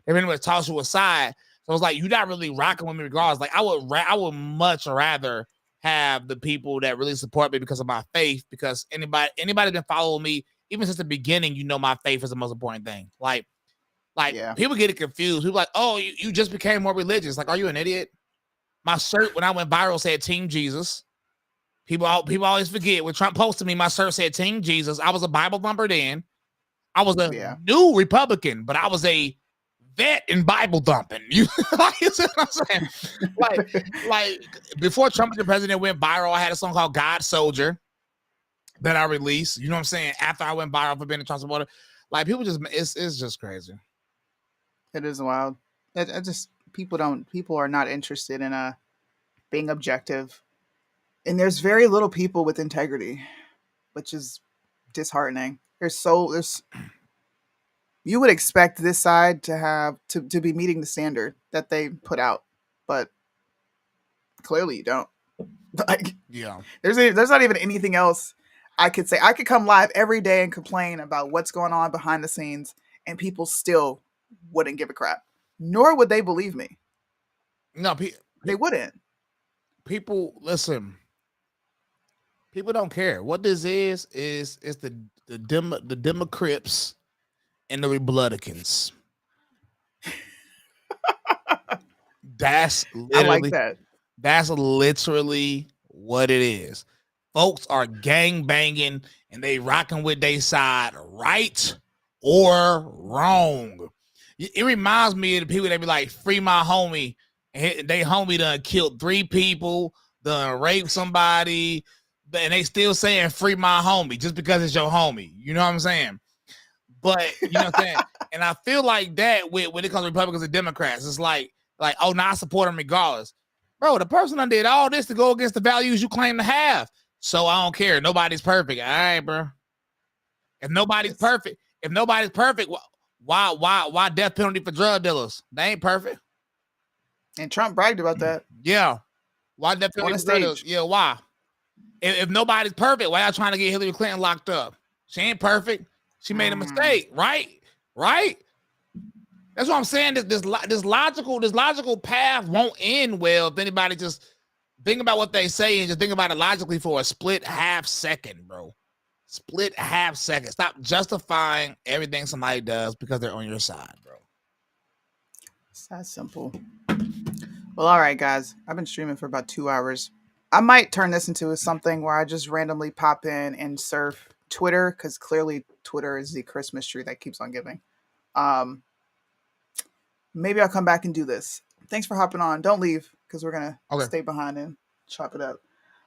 they're going to toss you aside. So it's like, you're not really rocking with me regardless. Like I would much rather have the people that really support me because of my faith, because anybody that follow me, even since the beginning, you know, my faith is the most important thing. Like people get it confused. People like, oh, you just became more religious. Like, are you an idiot? My shirt, when I went viral, said Team Jesus. People always forget when Trump posted me, my shirt said Team Jesus. I was a Bible thumper then. I was a new Republican, but I was a vet in Bible thumping. You know what I'm saying? Like before Trump as the president went viral, I had a song called God Soldier that I released. You know what I'm saying? After I went viral for being a Trump supporter. Like people just it's just crazy. It is wild. I just people are not interested in being objective. And there's very little people with integrity, which is disheartening. You would expect this side to have to be meeting the standard that they put out, but clearly you don't. Like, there's not even anything else I could say. I could come live every day and complain about what's going on behind the scenes, and people still wouldn't give a crap. Nor would they believe me. No, they wouldn't. People listen. People don't care. What this is the Democrats and the Republicans. That's literally, I like that. That's literally what it is. Folks are gang banging and they rocking with their side, right or wrong. It reminds me of the people that be like, free my homie. And they homie done killed 3 people, done raped somebody, and they still saying free my homie just because it's your homie. You know what I'm saying? But you know what I'm saying? And I feel like that when it comes to Republicans and Democrats, it's like, oh, now I support them regardless. Bro, the person done did all this to go against the values you claim to have. So I don't care. Nobody's perfect. All right, bro. If nobody's perfect, why death penalty for drug dealers? They ain't perfect. And Trump bragged about that. Yeah. Why death penalty on a for drug dealers? stage. Yeah, why? If nobody's perfect, why y'all trying to get Hillary Clinton locked up? She ain't perfect. She made a mistake, right? Right? That's what I'm saying. This logical path won't end well if anybody just think about what they say and just think about it logically for a split half second, bro. Split half second. Stop justifying everything somebody does because they're on your side, bro. It's that simple. Well, all right, guys. I've been streaming for about 2 hours. I might turn this into something where I just randomly pop in and surf Twitter, because clearly Twitter is the Christmas tree that keeps on giving. Maybe I'll come back and do this. Thanks for hopping on. Don't leave, because we're going to stay behind and chop it up.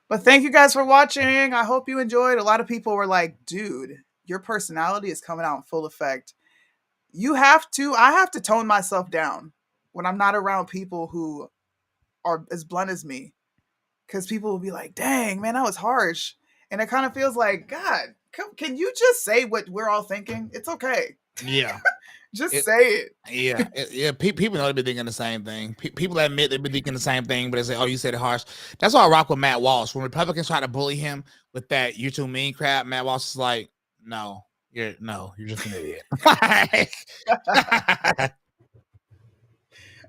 But thank you guys for watching. I hope you enjoyed. A lot of people were like, dude, your personality is coming out in full effect. I have to tone myself down when I'm not around people who are as blunt as me. Because people will be like, dang, man, that was harsh. And it kind of feels like, God, can you just say what we're all thinking? It's okay. Yeah. Just say it. Yeah. People know they've been thinking the same thing. People admit they've been thinking the same thing, but they say, oh, you said it harsh. That's why I rock with Matt Walsh. When Republicans try to bully him with that "you too mean" crap, Matt Walsh is like, no, you're just an idiot.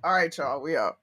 All right, y'all, we out.